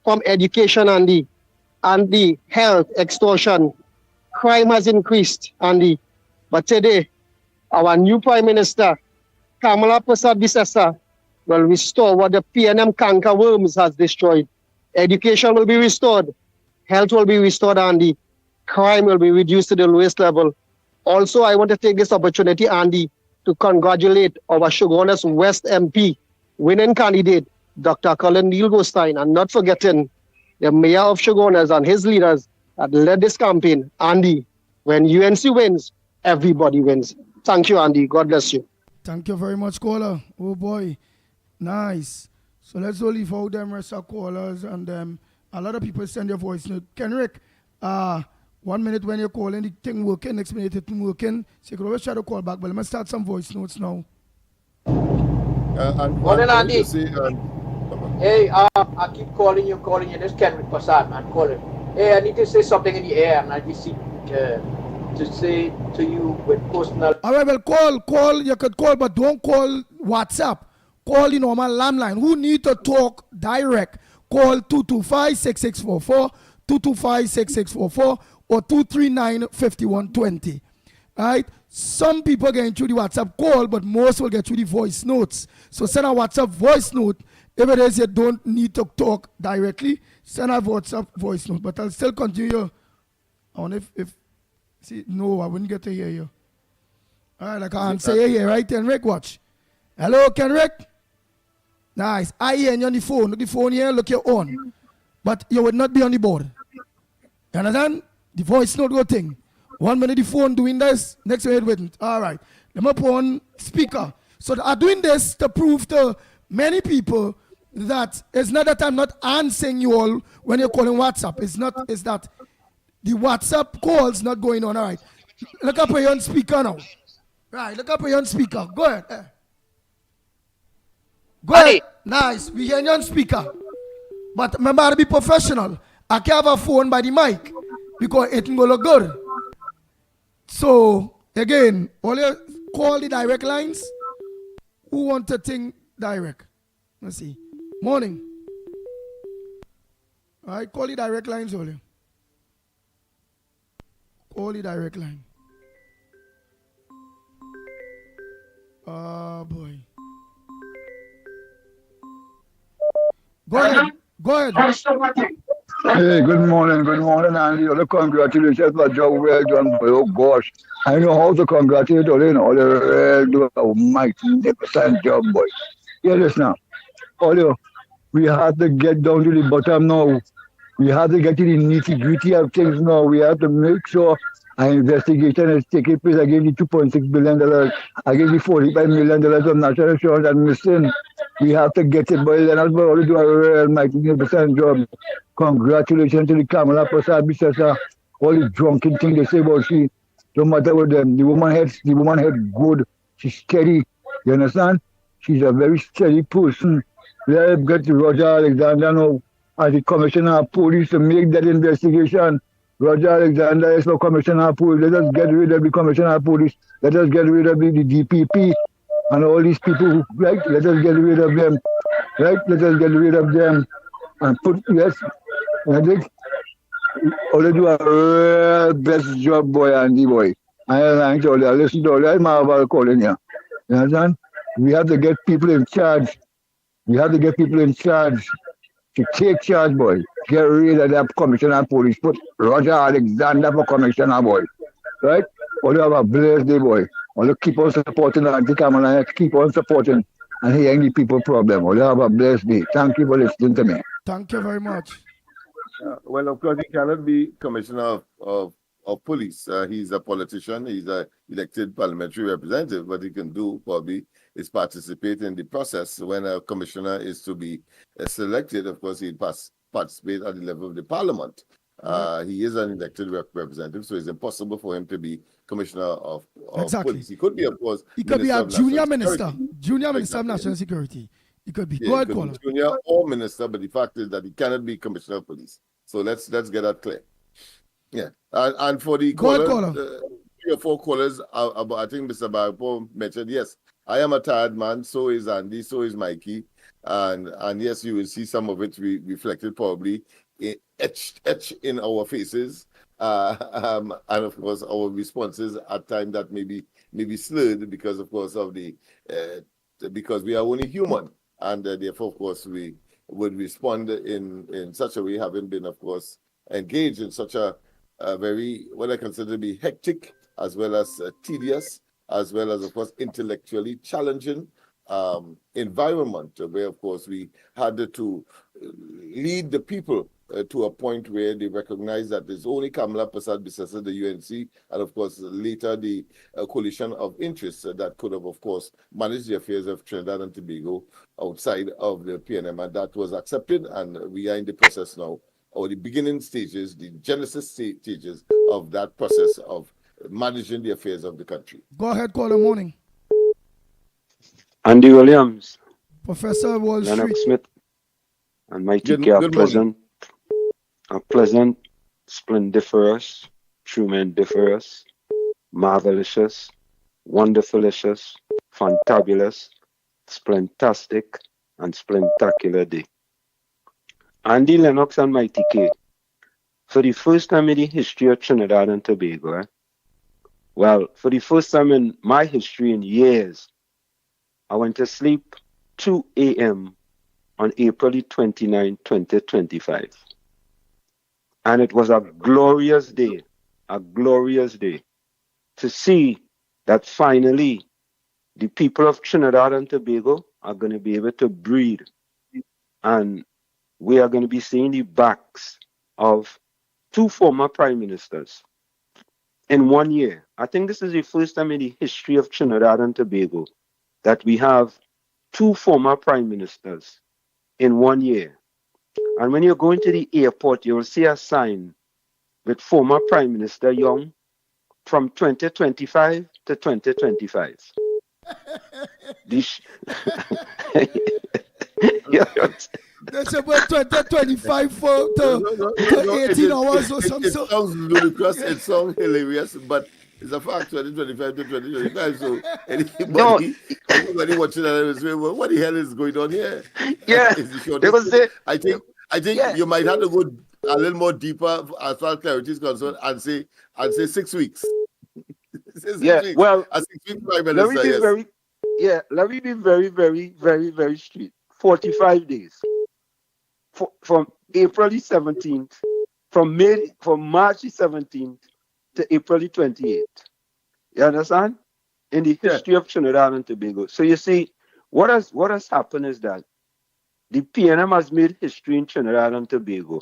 From education, Andy, and the health, extortion, crime has increased, Andy. But today, our new Prime Minister, Kamala Persad-Bissessar, will restore what the PNM cankerworms has destroyed. Education will be restored. Health will be restored, Andy. Crime will be reduced to the lowest level. Also, I want to take this opportunity, Andy, to congratulate our Shogunas West MP, winning candidate, Dr. Colin Neil Gostein, and not forgetting the mayor of Shogunas and his leaders that led this campaign. Andy, when UNC wins, everybody wins. Thank you, Andy. God bless you. Thank you very much, caller. Oh, boy. Nice. So let's all leave out them rest of callers, and a lot of people send their voice note. Kenrick, 1 minute when you're calling, the thing working, next minute it's working. So you can always try to call back, but let me start some voice notes now. Morning, Andy. Hey, I keep calling you. This is Kenrick Passad, man. Calling. Hey, I need to say something in the air, and I just see to say to you with personal. All right, well, call. You could call, but don't call WhatsApp. Call the normal landline. Who need to talk direct? Call 225-6644, 225-6644, or 239-5120. All right? Some people get through the WhatsApp call, but most will get through the voice notes. So send a WhatsApp voice note. If it is you don't need to talk directly, send a WhatsApp voice note. But I'll still continue. I wonder if see, no, I wouldn't get to hear you. All right, I can't say here, right? Kenrick, watch. Hello, Kenrick. Nice. I hear you on the phone. The phone here, look, you're on. But you would not be on the board. You understand? The voice note go thing. 1 minute the phone doing this, next minute it wouldn't. All right. Let me put on speaker. So I'm doing this to prove to many people that it's not that I'm not answering you all when you're calling WhatsApp. It's that the WhatsApp call's not going on. All right. Look up here on speaker now. Right. Look up here on speaker. Go ahead. Go ahead. Nice. We hear you on speaker. But remember to be professional. I can't have a phone by the mic because it will look good. So, again, all you call the direct lines Who want to think direct? Let's see. Morning. All right, call the direct lines only. Call the direct line. Oh, boy. Go ahead. Go ahead. Hey, good morning, Andy. All the congratulations for job well done, boy. Oh gosh, I know how to congratulate all you know. All the well do a magnificent job, boy. Yeah, listen now. All you, we have to get down to the bottom now. We have to get to the nitty gritty of things now. We have to make sure an investigation is taking place. I gave you $2.6 billion. I gave you $45 million of national insurance and missing. We have to get it, boy. Lennox boy already do a real magnificent job. Congratulations to the Kamala Prasad Bissessa. All the drunken thing they say about she. Don't matter what them. The woman head good. She's steady. You understand? She's a very steady person. Let's get to Roger Alexander now as the commissioner of police to make that investigation. Roger Alexander is the commissioner of police. Let us get rid of the commissioner of police. Let us get rid of the DPP and all these people who, right? Let us get rid of them. Right? Let us get rid of them and put, yes, I think only do a real best job, boy, Andy boy. I listen to all that Marvel calling you. You understand? We have to get people in charge. We have to get people in charge to take charge, boy. Get rid of that commissioner of police. Put Roger Alexander for commissioner, boy. Right? All you have a blessed day, boy. All you keep on supporting the anti-Kamala, keep on supporting and hearing the people problem. All you have a blessed day. Thank you for listening to me. Thank you very much. Well, of course, he cannot be commissioner of police. He's a politician. He's an elected parliamentary representative. What he can do probably is participate in the process. When a commissioner is to be selected, of course, he'll participate at the level of the parliament. He is an elected representative, so it's impossible for him to be commissioner of police. He could be, of course, he could be a junior minister of national security. He could be. Yeah, Go ahead, caller. Junior or minister, but the fact is that he cannot be commissioner of police. So let's get that clear. Yeah, and for the caller. 3 or 4 callers, I think Mr. Barapo mentioned, yes, I am a tired man, so is Andy, so is Mickie, and yes, you will see some of it reflected probably etched in our faces, and of course our responses at times that may be slurred because of course of the because we are only human, and therefore of course we would respond in such a way, having been of course engaged in such a very, what I consider to be hectic, as well as tedious, as well as, of course, intellectually challenging environment, where, of course, we had to lead the people to a point where they recognize that there's only Kamala Prasad Bissessa, the UNC, and, of course, later the coalition of interests that could have, of course, managed the affairs of Trinidad and Tobago outside of the PNM, and that was accepted, and we are in the process now, or the beginning stages, the genesis stages of that process of managing the affairs of the country. Go ahead, caller. Morning. Andy Williams. Professor Wall Street. Lennox Smith. And Mickie are pleasant, splendiferous, tremendous, marvelous, wonderfulicious, fantabulous, splentastic, and splentacular day. Andy, Lennox, and Mickie K. For the first time in the history of Trinidad and Tobago, well, for the first time in my history in years, I went to sleep 2 a.m. on April 29, 2025. And it was a glorious day to see that finally the people of Trinidad and Tobago are going to be able to breathe. And we are going to be seeing the backs of 2 former prime ministers in 1 year. I think this is the first time in the history of Trinidad and Tobago that we have 2 former prime ministers in 1 year. And when you're going to the airport, you'll see a sign with former Prime Minister Young from 2025 to 2025. That's about 2025 to 18 hours or something. It sounds ludicrous, it sounds hilarious, but It's a fact, 2025 to 2025. So No, anybody watching that is saying, well, what the hell is going on here? yeah, Is the shortest because thing. they, I think yeah, you might have to go a little more deeper as far as clarity is concerned and say 6 weeks. Say 6 yeah. weeks. Well, A 6 week prime let me minister, be yes. very, yeah, let me be very, very, very, very straight. 45 days from April the 17th, from March the 17th to April the 28th. You understand? In the history of Trinidad and Tobago. So you see, what has happened is that the PNM has made history in Trinidad and Tobago.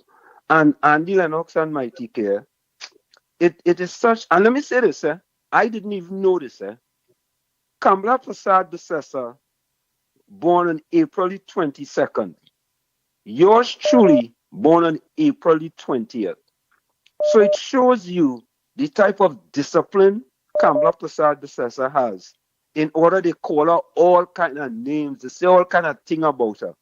And Andy Lennox and Mighty Care, it is such, and let me say this, I didn't even know this. Kamla Prasad Besessa, born on April the 22nd. Yours truly, born on April the 20th. So it shows you the type of discipline Kamla Prasad Besessa has. In order they call her all kind of names, they say all kind of thing about her.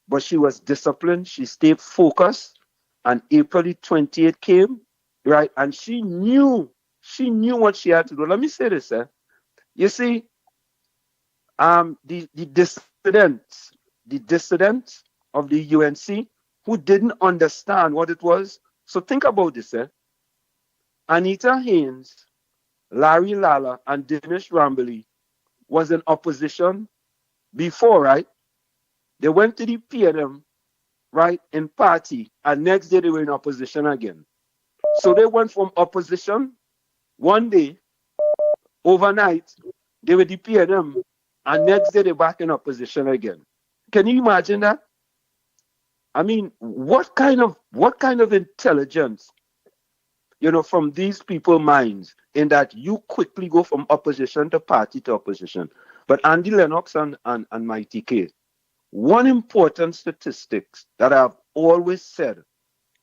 But she was disciplined, she stayed focused, and April the 28th came, right? And she knew what she had to do. Let me say this, you see, the dissidents of the UNC who didn't understand what it was. So think about this, Anita Haynes, Larry Lala, and Dinesh Rambali was in opposition before, right? They went to the PNM, right, in party, and next day they were in opposition again. So they went from opposition one day, overnight, they were the PNM, and next day they're back in opposition again. Can you imagine that? I mean, what kind of intelligence, from these people's minds, in that you quickly go from opposition to party to opposition. But Andy Lennox and Mighty K, one important statistics that I've always said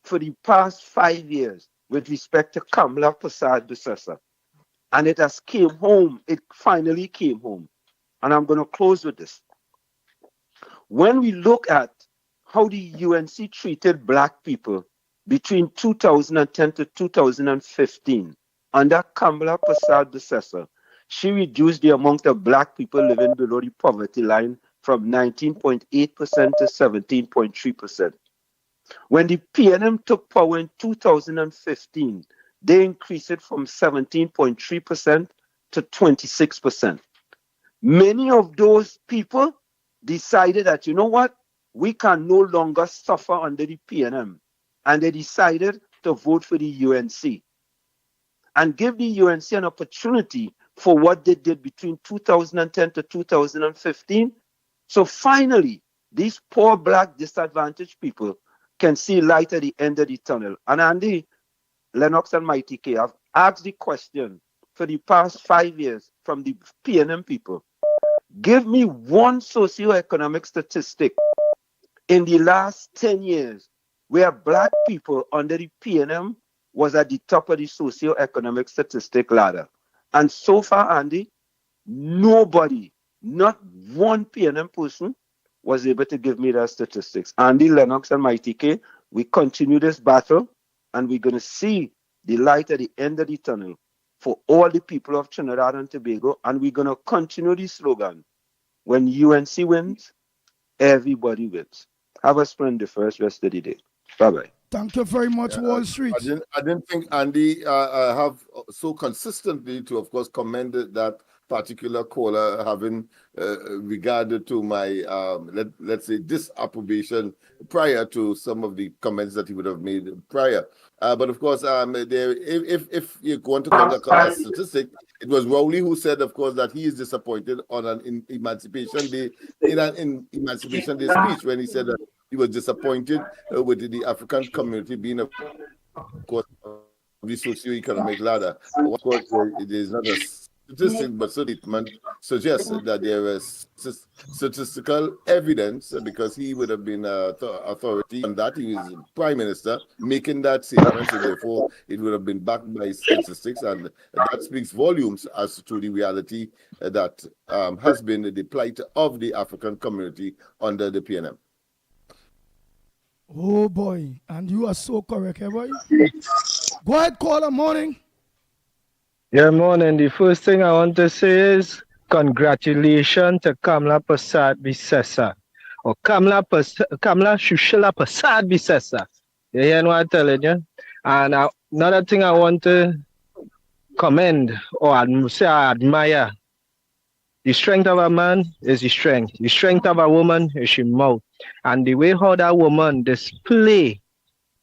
for the past 5 years with respect to Kamla Prasad Besessa, and it has came home, it finally came home. And I'm going to close with this. When we look at how the UNC treated black people between 2010 to 2015, under Kamla Prasad Besessa, she reduced the amount of black people living below the poverty line from 19.8% to 17.3%. When the PNM took power in 2015, they increased it from 17.3% to 26%. Many of those people decided that, you know what, we can no longer suffer under the PNM. And they decided to vote for the UNC and give the UNC an opportunity for what they did between 2010 to 2015. So finally, these poor black disadvantaged people can see light at the end of the tunnel. And Andy, Lennox and Mighty K have asked the question for the past 5 years from the PNM people. Give me one socioeconomic statistic in the last 10 years where black people under the PNM was at the top of the socioeconomic statistic ladder. And so far, Andy, nobody, not one PNM person, was able to give me that statistics. Andy, Lennox, and Mighty K, we continue this battle, and we're going to see the light at the end of the tunnel for all the people of Trinidad and Tobago, and we're going to continue the slogan, when UNC wins, everybody wins. Have a splendid first rest of the day. Bye-bye. Thank you very much, Wall Street. I didn't think Andy have so consistently to, of course, commend that particular caller having regarded to my let's say disapprobation prior to some of the comments that he would have made prior. But of course, if you want to conduct a statistic, it was Rowley who said, of course, that he is disappointed on an Emancipation Day Emancipation Day speech when he said that he was disappointed with the African community being, of course, the socio-economic ladder. Of course, it is not a statistic, but statement suggests that there is statistical evidence, because he would have been authority on that. He was prime minister making that statement, so therefore it would have been backed by statistics, and that speaks volumes as to the reality that has been the plight of the African community under the PNM. Oh boy, and you are so correct, boy. Go ahead, caller, morning. Yeah, morning. The first thing I want to say is congratulations to Kamla Prasad Bisesa. Or Kamla Shushila Prasad Bisesa. You hear what I'm telling you? And another thing I want to commend or say I admire. The strength of a man is the strength. The strength of a woman is her mouth. And the way how that woman display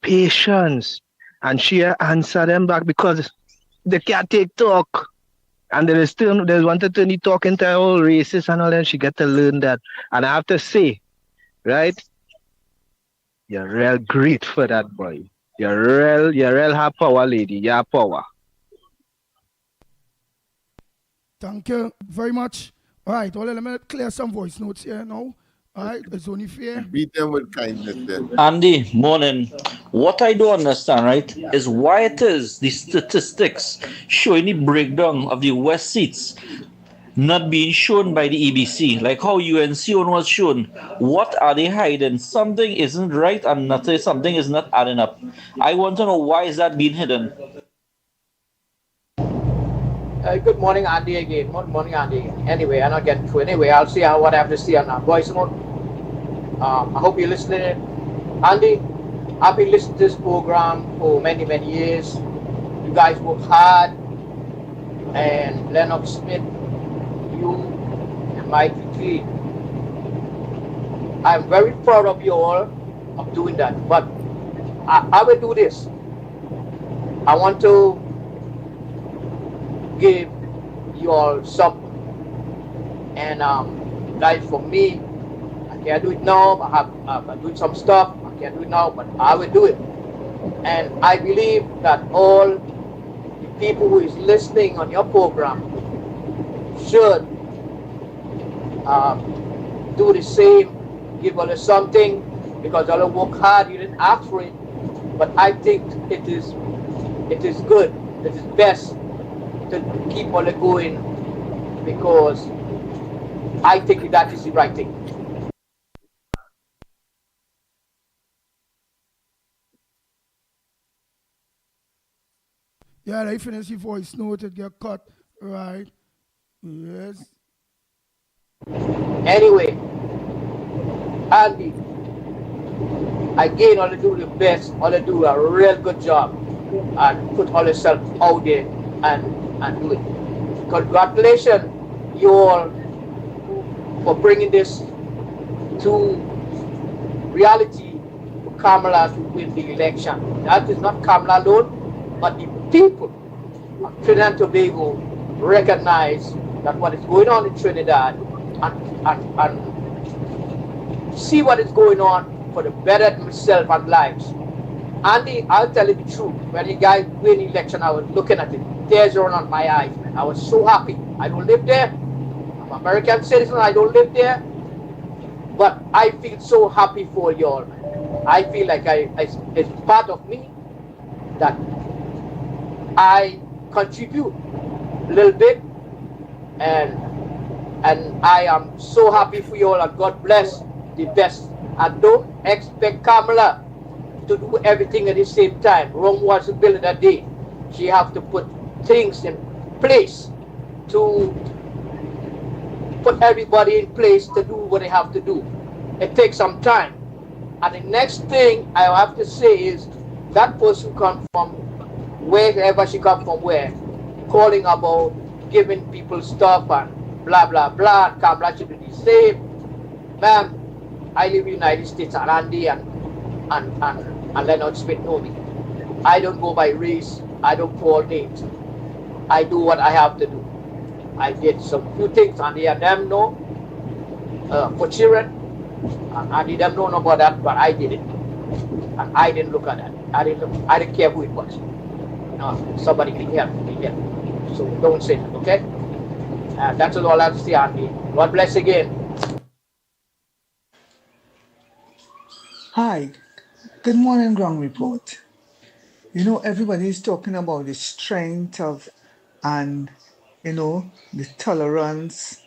patience and she answer them back because they can't take talk. And there's one to turn the talk into all racist and all that. She get to learn that. And I have to say, right, you're real great for that boy. You're real have power, lady. You have power. Thank you very much. All right, well, let me clear some voice notes here now. All right, it's only fair. Beat them with kindness then. Andy, morning. What I don't understand, right, is why it is the statistics showing the breakdown of the West seats not being shown by the EBC, like how UNC one was shown. What are they hiding? Something isn't right and something is not adding up. I want to know why is that being hidden. Good morning, Andy again. Good morning, Andy again. Anyway, I'm not getting through. Anyway, I'll see what I have to see on that voice note. I hope you're listening. Andy, I've been listening to this program for many, many years. You guys work hard. And Lennox Smith, you and Mickie, I'm very proud of you all of doing that. But I will do this. I want to give you all something. And guys, for me, I can't do it now. I'm doing some stuff. I can't do it now, but I will do it. And I believe that all the people who is listening on your program should do the same. Give us something because all work hard. You didn't ask for it, but I think it is good. It is best to keep on going because I think that is the right thing. Yeah, I finish your voice note, it get cut. Right. Yes. Anyway, Andy, again, all to do the best, all to do a real good job and put all yourself out there and do it. Congratulations, you all, for bringing this to reality for Kamala to win the election. That is not Kamala alone, but the people of Trinidad and Tobago recognize that what is going on in Trinidad and see what is going on for the better of himself and lives. Andy, I'll tell you the truth. When the guy win the election, I was looking at it. Tears rolling on my eyes, man. I was so happy. I don't live there. I'm an American citizen. I don't live there. But I feel so happy for you all, man. I feel like it's part of me that I contribute a little bit, and I am so happy for you all, and God bless the best. And don't expect Kamala to do everything at the same time. Rome wasn't built in a day. She have to put things in place to put everybody in place to do what they have to do. It takes some time. And the next thing I have to say is that person come from wherever she come from, where calling about giving people stuff and blah blah blah. Kamala should do the same. Ma'am, I live in the United States, and Andy and Lennox Smith know me. I don't go by race. I don't call names. I do what I have to do. I did some few things, and they them know for children, and they them know about that, but I did it, and I didn't look at that. I didn't care who it was. No, somebody can help me. So don't say that, okay? That's all I have to say, Andy. God bless again. Hi, good morning, Ground Report. You know, everybody is talking about the strength of and, you know, the tolerance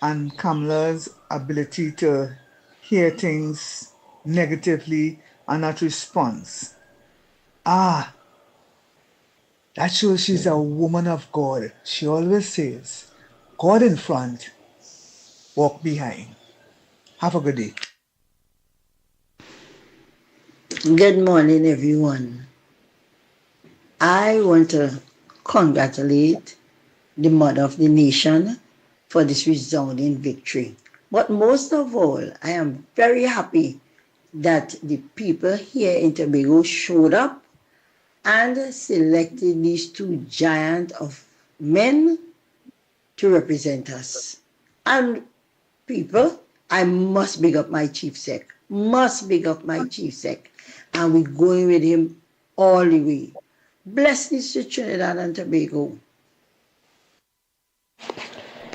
and Kamala's ability to hear things negatively and not respond. That shows she's a woman of God. She always says, God in front, walk behind. Have a good day. Good morning, everyone. I want to congratulate the mother of the nation for this resounding victory. But most of all, I am very happy that the people here in Tobago showed up and selected these two giants of men to represent us. And people, I must big up my chief sec. Must big up my chief sec. And we're going with him all the way. Blessings to Trinidad and Tobago.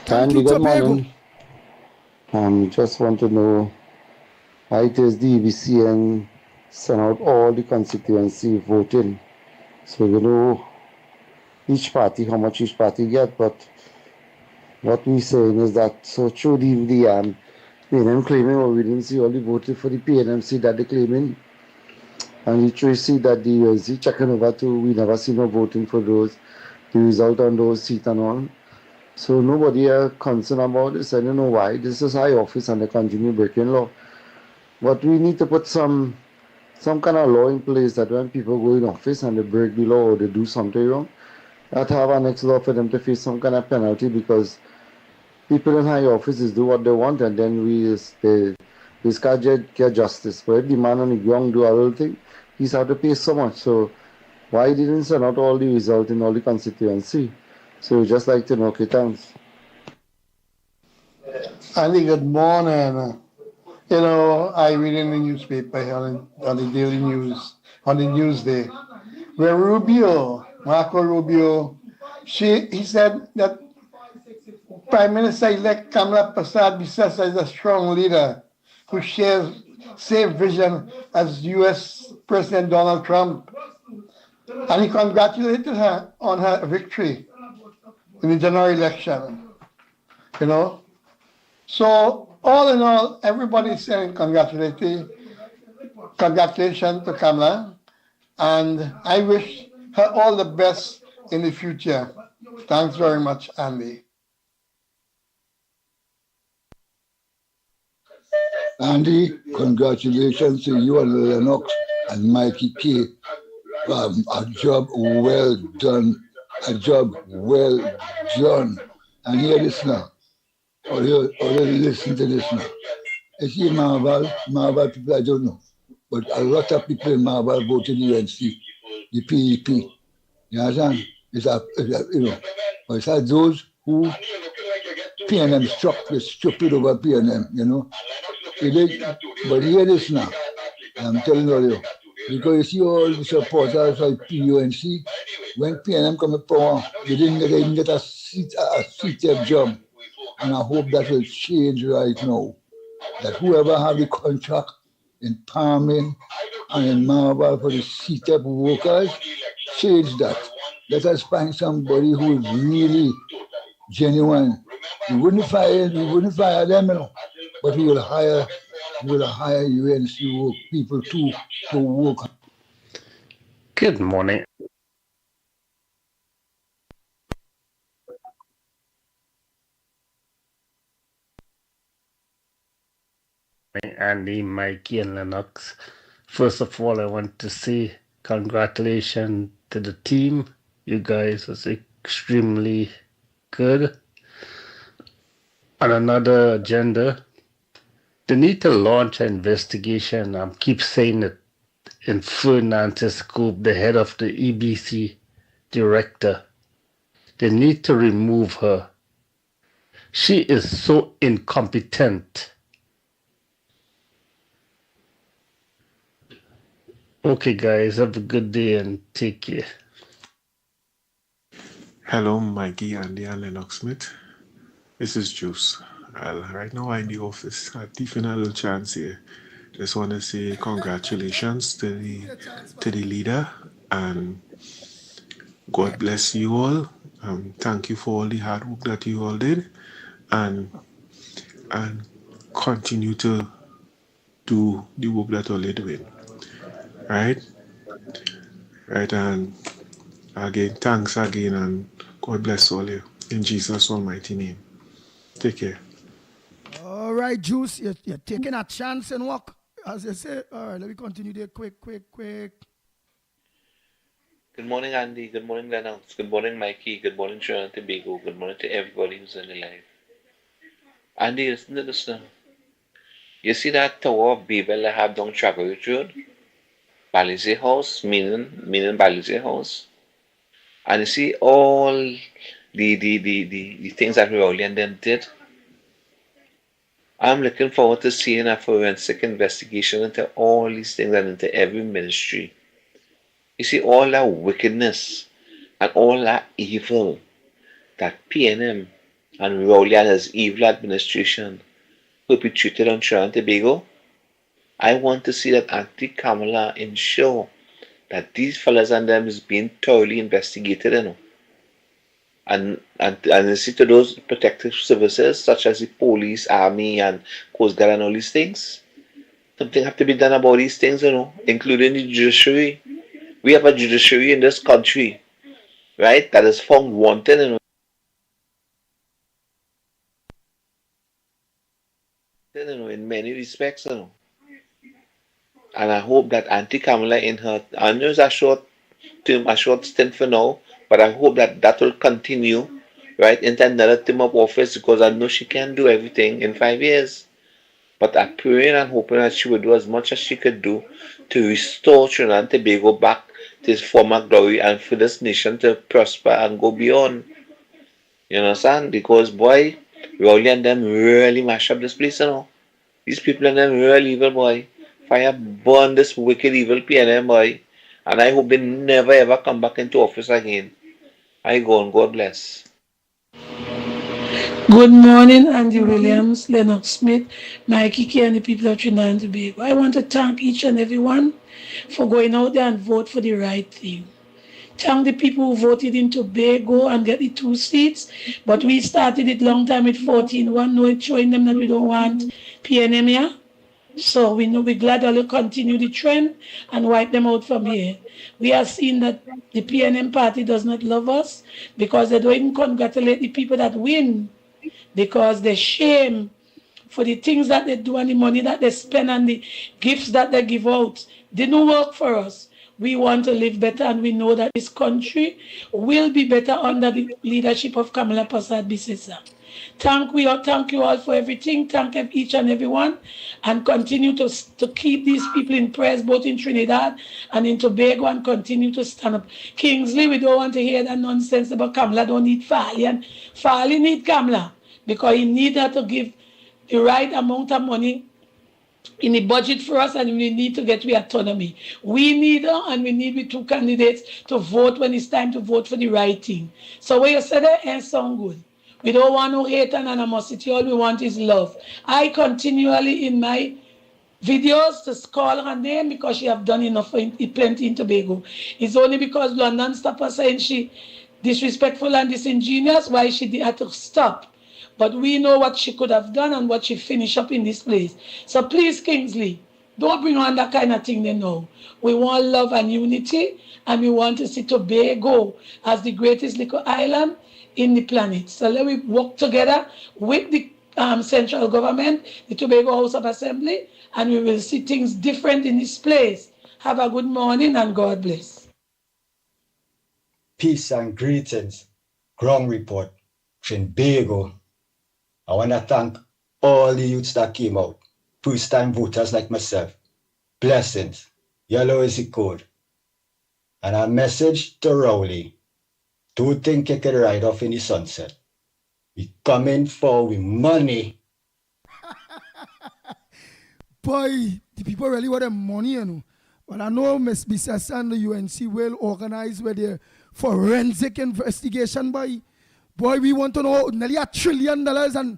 Andy, good morning. Just want to know why it is the EBCN sent out all the constituency voting. So you know each party, how much each party get, but what we're saying is that so through the PNM claiming, or we didn't see all the voting for the PNMC that they're claiming. And we truly see that the UNC checking over to, we never see no voting for those, the result on those seats and all. So nobody are concerned about this. I don't know why. This is high office and they continue breaking law. But we need to put some kind of law in place that when people go in office and they break the law or they do something wrong, that have an next law for them to face some kind of penalty, because people in high offices do what they want and then they can't get justice. But if the man on the ground do a little thing, he's have to pay so much. So why didn't send out all the result in all the constituency? So we just like to know. Okay, thanks. Andy, good morning. You know, I read in the newspaper here on the Daily News, on the Newsday, where Marco Rubio, he said that Prime Minister-elect Kamala Persad-Bissessar is a strong leader who shares same vision as U.S. President Donald Trump. And he congratulated her on her victory in the general election. You know? So, all in all, everybody is saying congratulations to Kamala. And I wish her all the best in the future. Thanks very much, Andy. Andy, congratulations to you and Lennox and Mickie K. A job well done. A job well done. And hear this now. Or listen to this now. I see Marvel people I don't know. But a lot of people in Marvel voted UNC, the PEP. You understand? It's those who PNM struck with stupid over PNM, you know. But hear this now. I'm telling you, because you see all the supporters like PUNC, when PNM come to power, they didn't get a seated job. And I hope that will change right now. That whoever have the contract in Palming and in Marvel for the seated workers, change that. Let us find somebody who is really genuine. We wouldn't fire them, you know, but we will hire UNC people too to work. Good morning. Andy, Mickie, and Lennox. First of all, I want to say congratulations to the team. You guys was extremely good. On another agenda, they need to launch an investigation. I keep saying it in Fernandez Scoop, the head of the EBC director. They need to remove her. She is so incompetent. Okay, guys, have a good day and take care. Hello, Mickie, Andy, and Lennox Smith. This is Juice. Right now I'm in the office. I'm taking a little chance here. Just want to say congratulations to the leader, and God bless you all. Thank you for all the hard work that you all did, and continue to do the work that all you're doing. Right, and Again, thanks again, and God bless all you. In Jesus' almighty name. Take care. All right, Juice, you're taking a chance and walk. As I say, all right, let me continue there quick. Good morning, Andy. Good morning, Lennox. Good morning, Mickie. Good morning, Trinidad and Tobago. Good morning to everybody who's in the live. Andy, listen to this now. You see that tower of Babel I have down Travelers Road? Balize House, meaning Balize House. And you see all the things that Rowley and them did. I'm looking forward to seeing a forensic investigation into all these things and into every ministry. You see all that wickedness and all that evil that PNM and Rowley and his evil administration perpetrated on Trinidad and Tobago. I want to see that Auntie Kamala ensure that these fellas and them is being thoroughly investigated, you know. And you see to those protective services such as the police, army and Coast Guard and all these things. Something have to be done about these things, you know, including the judiciary. We have a judiciary in this country, right, that is found wanted, you know, in many respects, you know. And I hope that Auntie Kamala in her, I know it's a short stint for now, but I hope that that will continue, right, into another term of office because I know she can't do everything in 5 years. But I'm praying and hoping that she will do as much as she could do to restore Trinidad and Tobago back to its former glory and for this nation to prosper and go beyond. You understand? Because boy, Rowley and them really mash up this place, you know. These people and them real evil, boy. Fire burn this wicked evil PNM, boy. And I hope they never ever come back into office again. I go on. God bless. Good morning, Andy Williams, Lennox Smith, Mickie, and the people of Trinidad and Tobago. I want to thank each and every one for going out there and vote for the right thing. Thank the people who voted in Tobago and get the 2 seats, but we started it long time with 14-1, no, it's showing them that we don't want PNM here. So we know we're glad they'll continue the trend and wipe them out from here. We are seeing that the PNM party does not love us because they don't even congratulate the people that win because they shame for the things that they do and the money that they spend and the gifts that they give out. Didn't work for us. We want to live better and we know that this country will be better under the leadership of Kamala Prasad Bisesa. Thank you all for everything. Thank each and every one and continue to keep these people in prayers both in Trinidad and in Tobago and continue to stand up. Kingsley, we don't want to hear that nonsense about Kamala don't need Farley and Farley need Kamala because he need her to give the right amount of money in the budget for us and we need to get the autonomy. We need her and we need the 2 candidates to vote when it's time to vote for the right thing. So what you said there ain't sound good. We don't want no hate and animosity. All we want is love. I continually in my videos to call her name because she have done enough for plenty in Tobago. It's only because London stopped her saying she disrespectful and disingenuous why she had to stop. But we know what she could have done and what she finished up in this place. So please, Kingsley, don't bring on that kind of thing they know. We want love and unity, and we want to see Tobago as the greatest little island in the planet. So let me work together with the central government, the Tobago House of Assembly, and we will see things different in this place. Have a good morning and God bless. Peace and greetings. Ground report, Trinbago. I want to thank all the youths that came out, first-time voters like myself. Blessings. Yellow is the code. And a message to Rowley. Don't think you can ride off in the sunset. We coming for we money. Boy, the people really want the money, you know. But I know Ms. Bisesa and the UNC will organize with their forensic investigation, boy. Boy, we want to know nearly $1 trillion and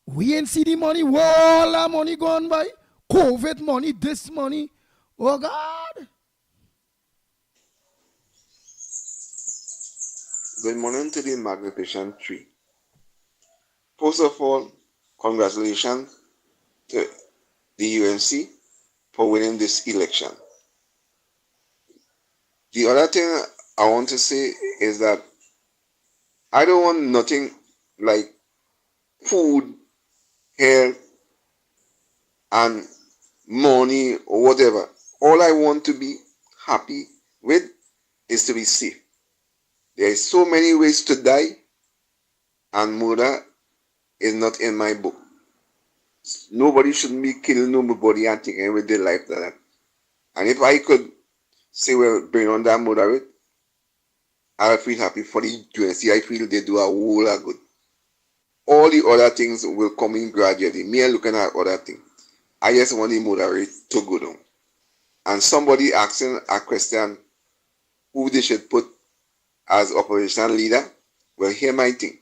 we ain't see the money. All that money gone by. COVID money, this money. Oh, God. Good morning to the Magnificent Three. First of all, congratulations to the UNC for winning this election. The other thing I want to say is that I don't want nothing like food, health, and money or whatever. All I want to be happy with is to be safe. There is so many ways to die, and murder is not in my book. Nobody shouldn't be killing nobody and taking away their life like that. And if I could say, well, bring on that murder rate, I'll feel happy for the UNC. I feel they do a whole lot good. All the other things will come in gradually. Me looking at other things. I just want the murder rate to go down. And somebody asking a question who they should put as operational leader. Well, hear my thing.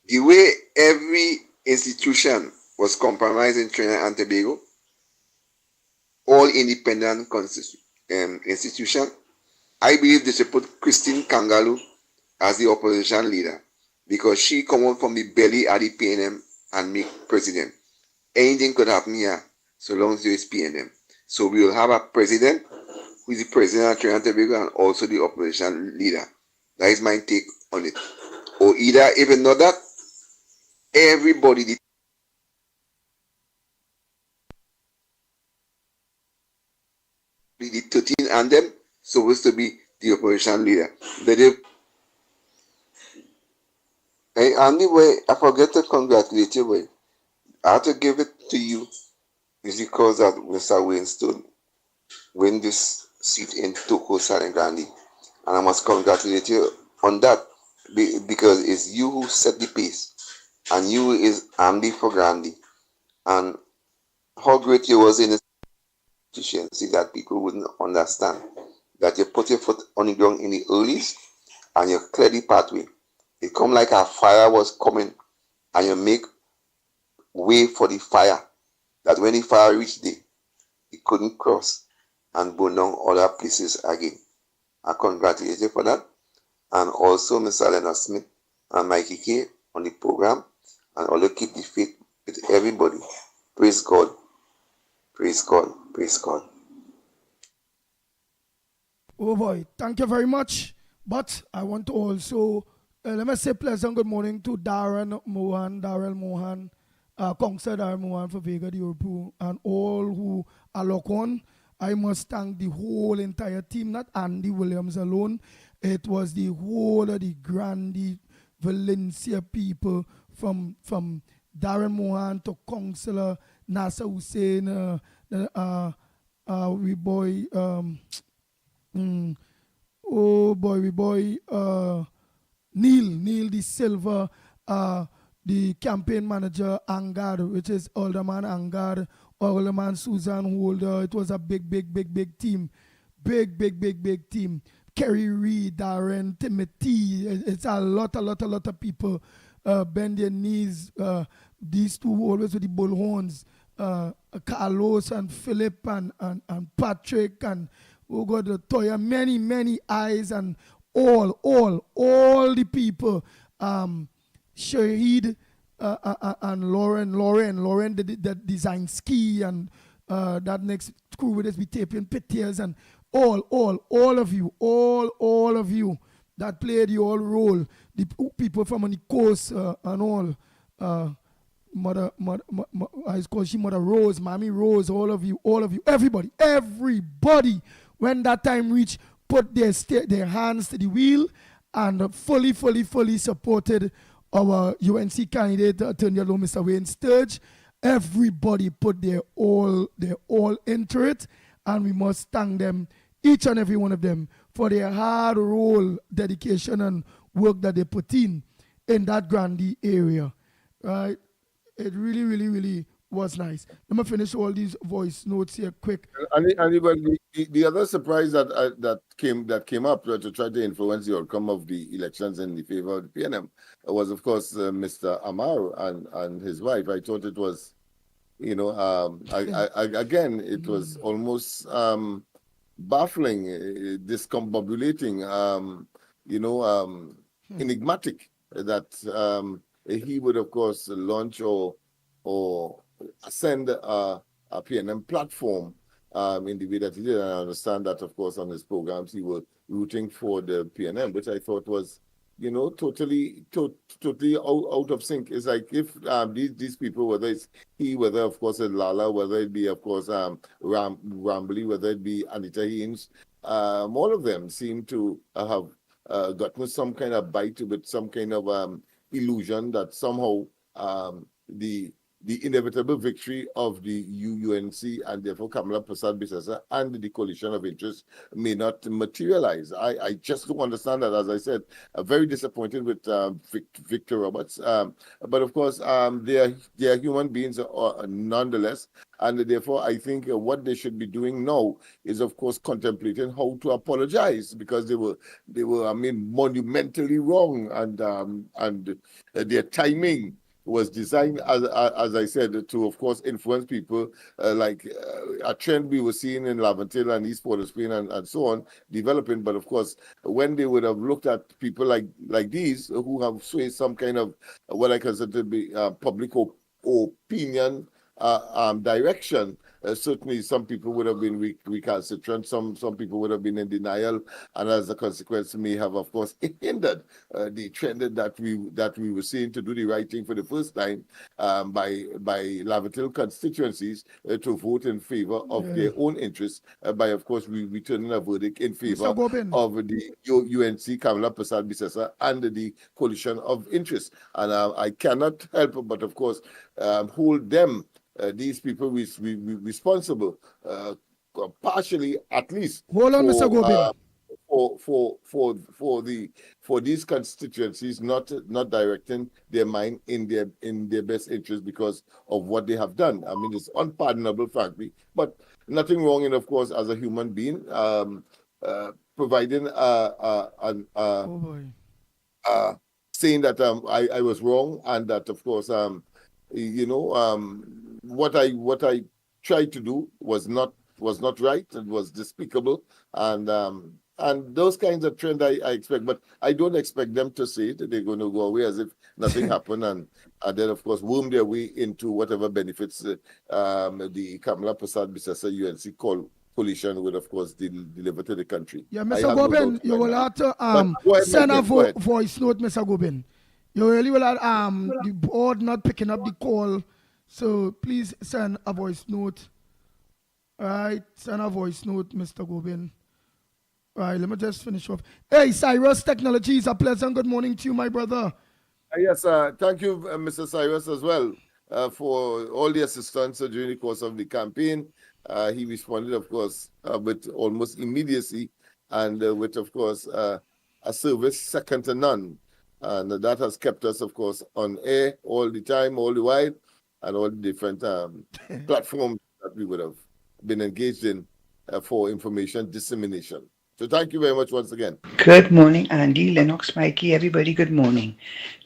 The way every institution was compromised in Trinidad and Tobago, all independent institution, I believe they should put Christine Kangalu as the opposition leader because she come out from the belly of the PNM and make president. Anything could happen here so long as there is PNM. So we will have a president who is the president of Trinidad and Tobago and also the opposition leader. That is my take on it. Or either, even not that, everybody, the 13 and them, supposed to be the opposition leader. Hey, Andy, I forget to congratulate you, boy. I have to give it to you is because that Mr. Winston win this seat in Toko San Grande. And I must congratulate you on that because it's you who set the pace. And you is Andy for Grande. And how great you was in the efficiency that people wouldn't understand. That you put your foot on the ground in the earliest and you clear the pathway. It come like a fire was coming and you make way for the fire. That when the fire reached there, it couldn't cross and burn down other places again. I congratulate you for that. And also Mr. Lennox Smith and Mickie K on the program. And also keep the faith with everybody. Praise God. Praise God. Praise God. Oh boy, thank you very much. But I want to also, let me say pleasant good morning to Darrell Mohan, Councillor Darrell Mohan for Vega de Europe, and all who are locked on. I must thank the whole entire team, not Andy Williams alone. It was the whole of the Grande Valencia people from Darrell Mohan to Councillor Nasser Hussein, we boy, Neil De Silva, the campaign manager Angad, which is Alderman Angad, Alderman Susan Holder. It was a big team. Big team. Kerry Reed, Darren, Timothy. It's a lot of people bend their knees. These two always with the bullhorns. Carlos and Philip and Patrick and oh God, Toya, many eyes and all the people. Shahid and Lauren that design ski and that next crew with us be taping pictures and all of you that played your role. The people from on the coast and all. Mother, I call she Mother Rose, Mommy Rose, all of you, everybody, when that time reached, put their hands to the wheel and fully supported our UNC candidate, Attorney General Mr. Wayne Sturge. Everybody put their all into it, and we must thank them, each and every one of them, for their hard role, dedication, and work that they put in that Grande area, right? It really was nice. Let me finish all these voice notes here quick. And the other surprise that came up to try to influence the outcome of the elections in the favor of the PNM was, of course, Mr. Amar and his wife. I thought it was, again, it was almost baffling, discombobulating, enigmatic that he would, of course, launch or send a PNM platform in the way that he did. And I understand that, of course, on his programs, he will rooting for the PNM, which I thought was, totally out of sync. It's like if these people, whether it's he, whether of course it's Lala, whether it be of course Rambly, whether it be Anita Haynes, all of them seem to have gotten some kind of bite with some kind of illusion that somehow the inevitable victory of the UNC and therefore Kamala Prasad Bisesa and the coalition of interest may not materialize. I just don't understand that. As I said, very disappointed with Victor Roberts. But of course, they are human beings nonetheless. And therefore, I think what they should be doing now is, of course, contemplating how to apologize, because they were, monumentally wrong, and their timing was designed, as I said, to, of course, influence people, like a trend we were seeing in Laventille and East Port of Spain and so on, developing. But of course, when they would have looked at people like these who have swayed some kind of what I consider to be public opinion direction, certainly some people would have been recalcitrant, some people would have been in denial, and as a consequence may have, of course, hindered the trend that we were seeing to do the right thing for the first time by Laventille constituencies to vote in favor of their own interests by, of course, returning a verdict in favor of the UNC Kamala Prasad Bisesa and the coalition of interest. And I cannot help but, of course, hold them, these people responsible, partially at least. Hold on, Mr. Gobin. For these constituencies not directing their mind in their best interest because of what they have done. I mean, it's unpardonable, frankly, but nothing wrong in, of course, as a human being, providing saying that I was wrong, and that, of course, what I tried to do was not right. It was despicable, and those kinds of trend I expect, but I don't expect them to say it. They're going to go away as if nothing happened, and then, of course, worm their way into whatever benefits the Kamala Prasad Bisesa UNC coalition would, of course, deliver to the country. Yeah, Mr. Gobin, you will have to send a voice note, Mr. Gobin. You really will have the board not picking up the call, so please send a voice note. All right, send a voice note, Mr. Gobin. All right, let me just finish off. Hey, Cyrus Technologies, a pleasant good morning to you, my brother. Yes, thank you, Mr. Cyrus, as well, for all the assistance during the course of the campaign. He responded, of course, with almost immediacy, and with, of course, a service second to none. And that has kept us, of course, on air all the time, all the while, and all the different platforms that we would have been engaged in for information dissemination. So thank you very much once again. Good morning, Andy, Lennox, Mikey, everybody, good morning.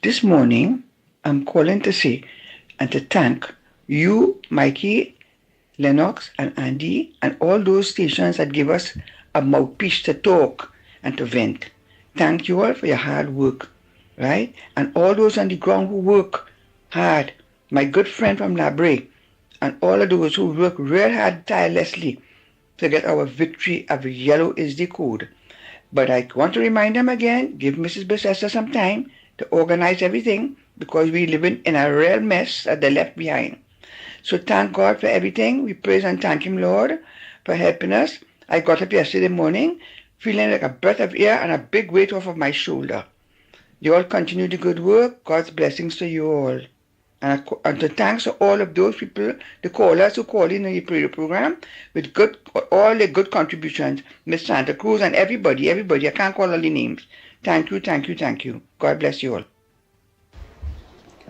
This morning, I'm calling to say and to thank you, Mikey, Lennox, and Andy, and all those stations that give us a mouthpiece to talk and to vent. Thank you all for your hard work, right? And all those on the ground who work hard, my good friend from Labre, and all of those who work real hard tirelessly to get our victory of yellow is the code. But I want to remind them again, give Mrs. Bisesa some time to organize everything, because we're living in a real mess that they left behind. So thank God for everything. We praise and thank Him, Lord, for helping us. I got up yesterday morning feeling like a breath of air and a big weight off of my shoulder. You all continue the good work. God's blessings to you all. And to thanks to all of those people, the callers who call in the prayer program with all the good contributions, Miss Santa Cruz and everybody, I can't call all the names. Thank you. God bless you all.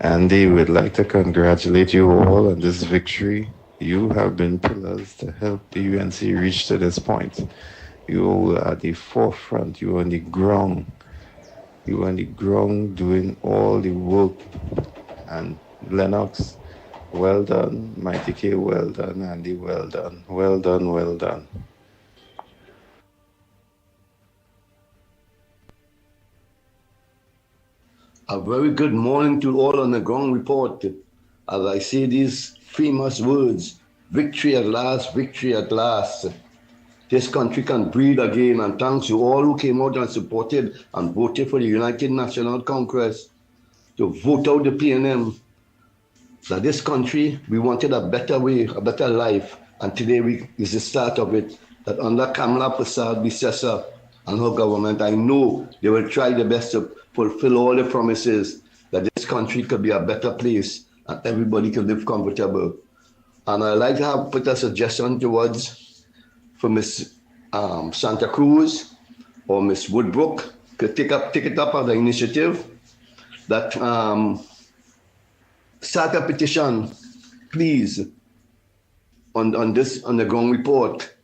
Andy, we'd like to congratulate you all on this victory. You have been pillars to help the UNC reach to this point. You are at the forefront. You are on the ground. You are on the ground doing all the work. And Lennox, well done. Mickie, well done. Andy, well done. Well done. A very good morning to all on the ground report. As I say these famous words, victory at last, victory at last. this country can breathe again. And thanks to all who came out and supported and voted for the United National Congress to vote out the PNM. That this country, we wanted a better way, a better life. And today is the start of it. That under Kamala Prasad Bisesa and her government, I know they will try their best to fulfill all the promises that this country could be a better place and everybody can live comfortable. And I'd like to put a suggestion towards for Miss Santa Cruz or Miss Woodbrook to take it up as an initiative that start a petition, please, on the ground report,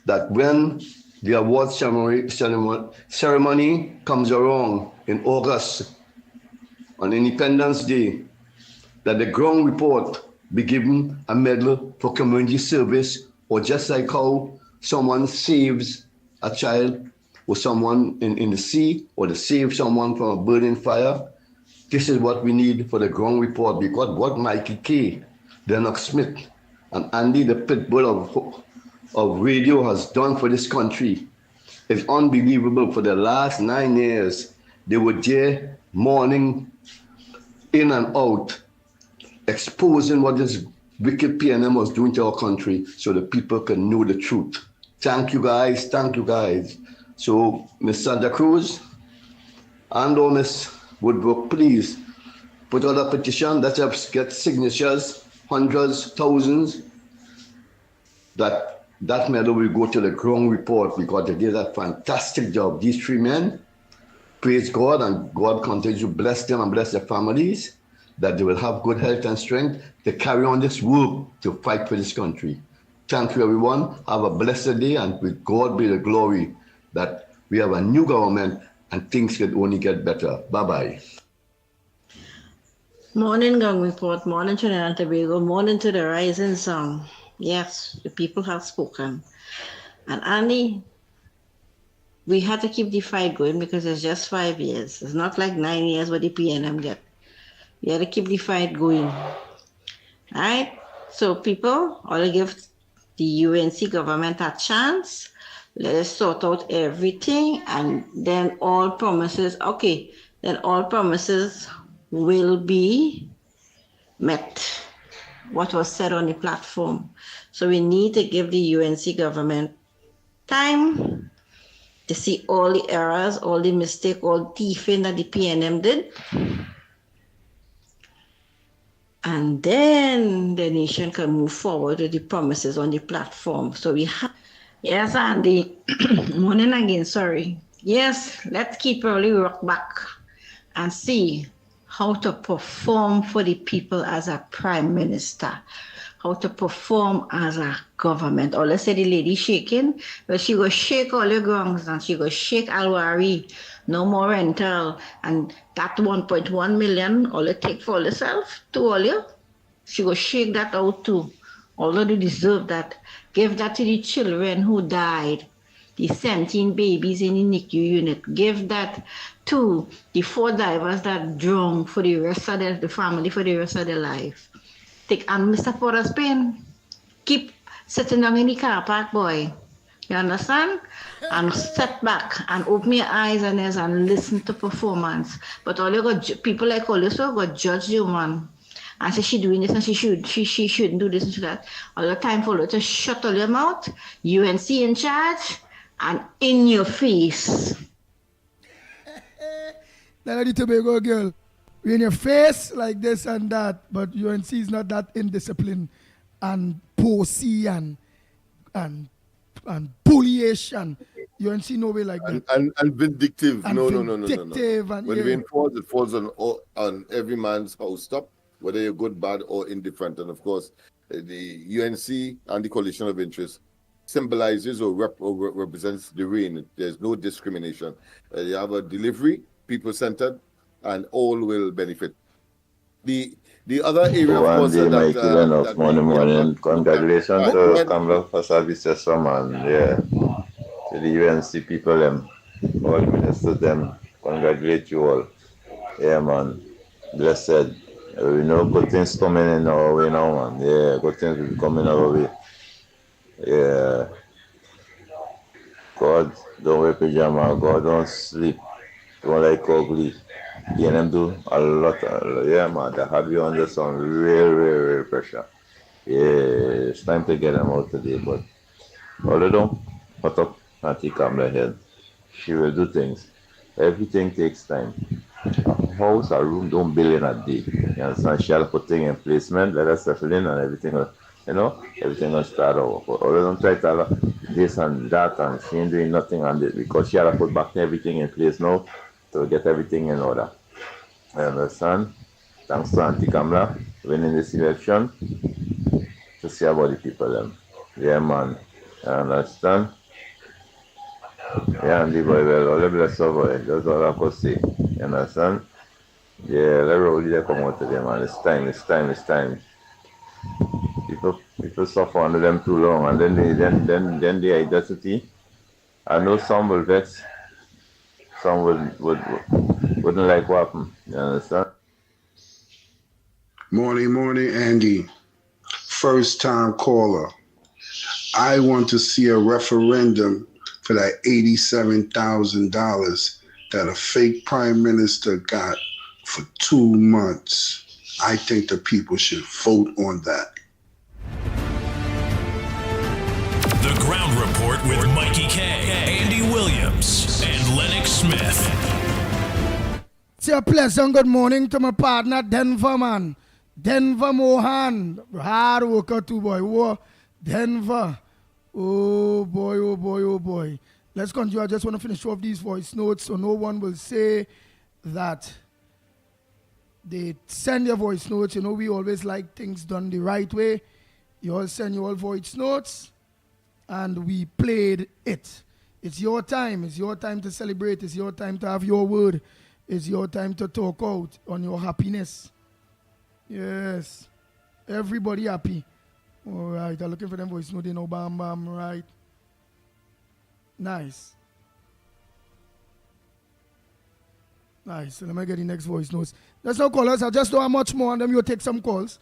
that when the award ceremony comes around in August on Independence Day, that the ground report be given a medal for community service, or just like how someone saves a child or someone in the sea, or to save someone from a burning fire. This is what we need for the ground report, because what Mickie K, Lennox Smith, and Andy, the pitbull of radio, has done for this country is unbelievable. For the last 9 years, they were there morning in and out, exposing what this wicked PNM was doing to our country so the people can know the truth. Thank you guys, thank you guys. So Miss Santa Cruz and or Miss Woodbrook, please put out a petition that helps get signatures, hundreds, thousands, that medal will go to the ground report, because they did a fantastic job. These 3 men, praise God, and God continues to bless them and bless their families, that they will have good health and strength to carry on this work to fight for this country. Thank you, everyone. Have a blessed day, and with God be the glory that we have a new government and things can only get better. Bye-bye. Morning, Gang Report. Morning, Trinidad and Tobago. Morning to the rising sun. Yes, the people have spoken. And Annie, we had to keep the fight going because it's just 5 years. It's not like 9 years what the PNM get. We had to keep the fight going. All right? So people, I'll give the UNC government a chance. Let us sort out everything, and then all promises, will be met, what was said on the platform. So we need to give the UNC government time to see all the errors, all the mistakes, all the thieving that the PNM did. And then the nation can move forward with the promises on the platform. So we have, yes, Andy, morning again, sorry. Yes, let's keep really rock back and see how to perform for the people as a prime minister, how to perform as a government. Or let's say the lady shaking, but she go shake all your grounds and she go shake Alwari, no more rental, and that 1.1 million, all it take for herself to all you, she go shake that out too. Although they deserve that. Give that to the children who died, the 17 babies in the NICU unit. Give that to the 4 divers that drowned for the rest of the family for the rest of their life. Take and Mr. Porter's pain. Keep sitting down in the car park, boy. You understand? And step back and open your eyes and ears and listen to performance. But all you got people like all this got judge you, man. And say she doing this and she shouldn't do this and that. All the time for you to shut all your mouth. UNC in charge and in your face. That a Tobago girl. We in your face like this and that, but UNC is not that indisciplined and bossy and bullyish. UNC no way like that. And vindictive. And No. vindictive and When yeah. the rain falls, it falls on every man's house top, whether you're good, bad, or indifferent. And of course, the UNC and the coalition of interest symbolizes or represents the rain. There's no discrimination. You have a delivery, people-centered, and all will benefit. The other area, of course, One day, that, Mickie Lennox, that morning. Congratulations Go to ahead. Kamala Prasad Bisesa, man. Yeah. To the UNC people, them. All ministers, them. Congratulate you all. Yeah, man. Blessed. We know good things coming in our way now, man. Yeah, good things will be coming our way. Yeah. God don't wear pajama. God don't sleep. Don't like ugly. Them do a lot. Yeah, man. They have you under some real pressure. Yeah, it's time to get them out today. But all they don't put up and take on their head. She will do things. Everything takes time. A house, a room don't build in a day. You understand? She had to put things in placement, let us settle in, and everything will, everything will start over. But all they don't try to have this and that, and she ain't doing nothing on it because she had to put back everything in place now to get everything in order. I understand? Thanks to Auntie Kamla winning this election to see about the people them. Yeah, man. I understand? Yeah, and the boy, well, all the bless her boy. That's all I could say. You understand? Yeah, let Rowley come out today, man. It's time. People suffer under them too long, and then the identity. I know some will vex, some wouldn't like what happened. You understand? Morning, Andy. First time caller. I want to see a referendum for that $87,000 that a fake prime minister got for 2 months. I think the people should vote on that. The Ground Report with Mickie K, Andy Williams, and Lennox Smith. It's a pleasant good morning to my partner, Denver, man. Denver Mohan. Hard worker too, boy. Whoa. Denver. Oh, boy. Let's continue. I just want to finish off these voice notes so no one will say that they send your voice notes. You know, we always like things done the right way. You all send your voice notes, and we played it. It's your time. It's your time to celebrate. It's your time to have your word. It's your time to talk out on your happiness. Yes. Everybody happy. All right. I'm looking for them voice notes. They know bam, right. Nice. So let me get the next voice notes. There's no callers. I just don't have much more, and then you'll take some calls.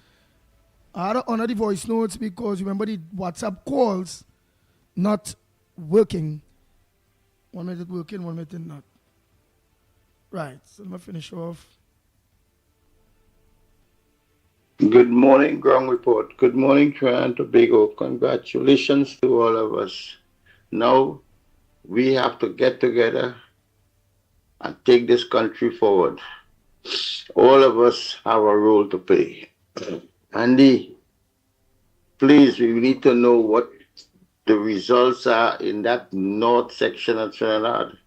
I don't honor the voice notes because remember the WhatsApp calls not working. 1 minute working, 1 minute not. Right. So let me finish off. Good morning, Ground Report. Good morning, Trinidad and Tobago. Congratulations to all of us. Now we have to get together and take this country forward. All of us have a role to play. Andy, please, we need to know what the results are in that north section of Trinidad.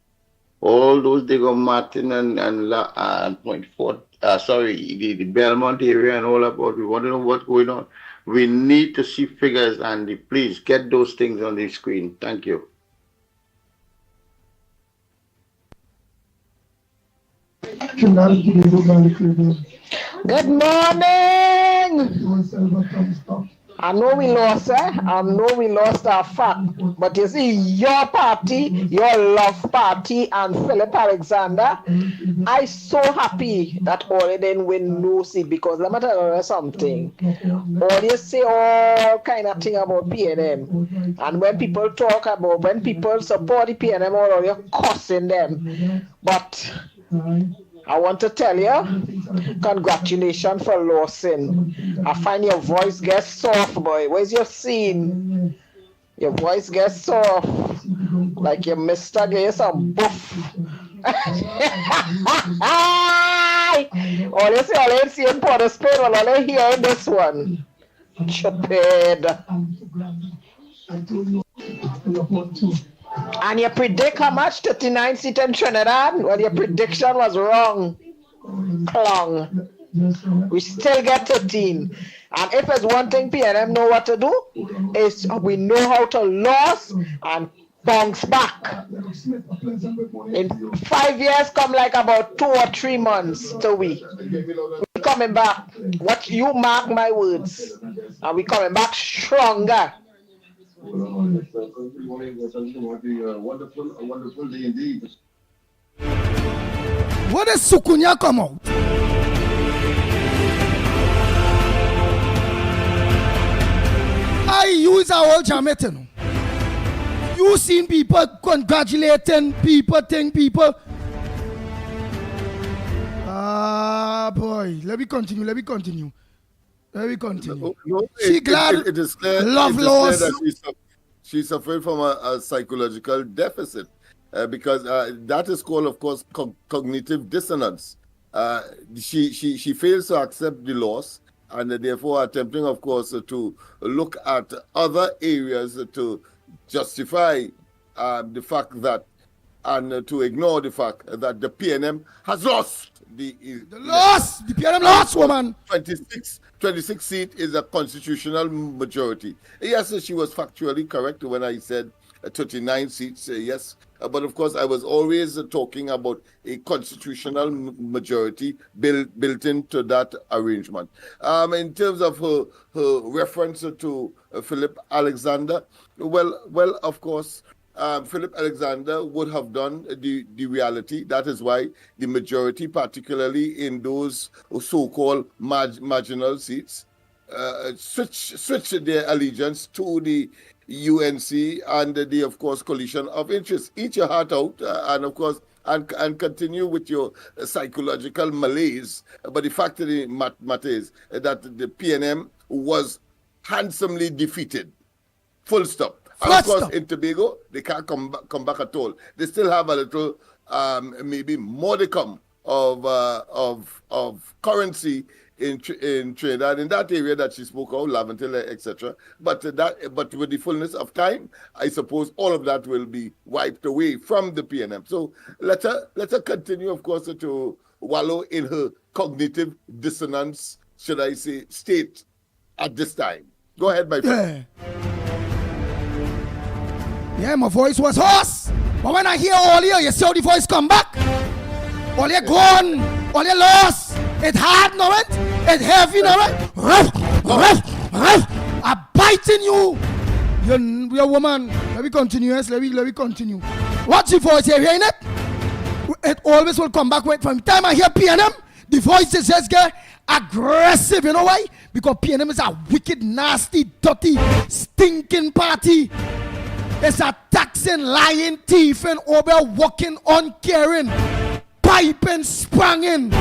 All those Diego Martin and Point Fort, the Belmont area and all about. We want to know what's going on. We need to see figures, Andy. Please get those things on the screen. Thank you. Good morning. I know we lost, I know we lost our fact, but you see, your party, your love party, and Philip Alexander, I so happy that all didn't win no seat because let me tell you something. All you say all kind of thing about PNM, and when people talk about, when people support the PNM, all you're cussing them, but I want to tell you, congratulations for losing. I find your voice gets soft, boy. Where's your scene? Your voice gets soft. Like your Mr. Gay, some buff. All you see in Port of Spain, all you hear in this one. Stupid. And you predict how much? 39 seats in Trinidad? Well, your prediction was wrong. Clong. We still get 13. And if there's one thing PNM know what to do, is we know how to lose and bounce back. In 5 years, come like about 2 or 3 months to we. We coming back. What you mark my words. And we coming back stronger. Wonderful day indeed. What does Sukunya come out? I use our old Jametin. You seen people congratulating people, people. Boy, let me continue. No, She glad it is clear. love It is clear loss. that she suffered from a psychological deficit because that is called, of course, cognitive dissonance. She fails to accept the loss and therefore attempting, of course, to look at other areas to justify the fact that and to ignore the fact that the PNM has lost the PNM lost, woman. 26 seat is a constitutional majority. Yes, she was factually correct when I said 39 seats, yes. But of course, I was always talking about a constitutional majority built into that arrangement. In terms of her reference to Philip Alexander, well, of course, Philip Alexander would have done the reality. That is why the majority, particularly in those so-called marginal seats, switch their allegiance to the UNC and the, of course, coalition of interest. Eat your heart out, and of course, and continue with your psychological malaise. But the fact of the matter is that the PNM was handsomely defeated. Full stop. And of course, in Tobago, they can't come back at all. They still have a little, maybe modicum of currency in Trinidad, in that area that she spoke of, Laventille, etc. But with the fullness of time, I suppose all of that will be wiped away from the PNM. So let her continue, of course, to wallow in her cognitive dissonance, should I say, state at this time. Go ahead, my friend. Yeah, my voice was hoarse. But when I hear all you see how the voice come back. All you gone, all you lost. It hard, no it? It heavy, no it? I'm biting you. You're woman. Let me continue, yes. Let me continue. What's the voice here, ain't it? It always will come back. From the time I hear PNM, the voice is just get aggressive. You know why? Because PNM is a wicked, nasty, dirty, stinking party. It's a taxing, lying, thieving, over walking, uncaring, piping, spranging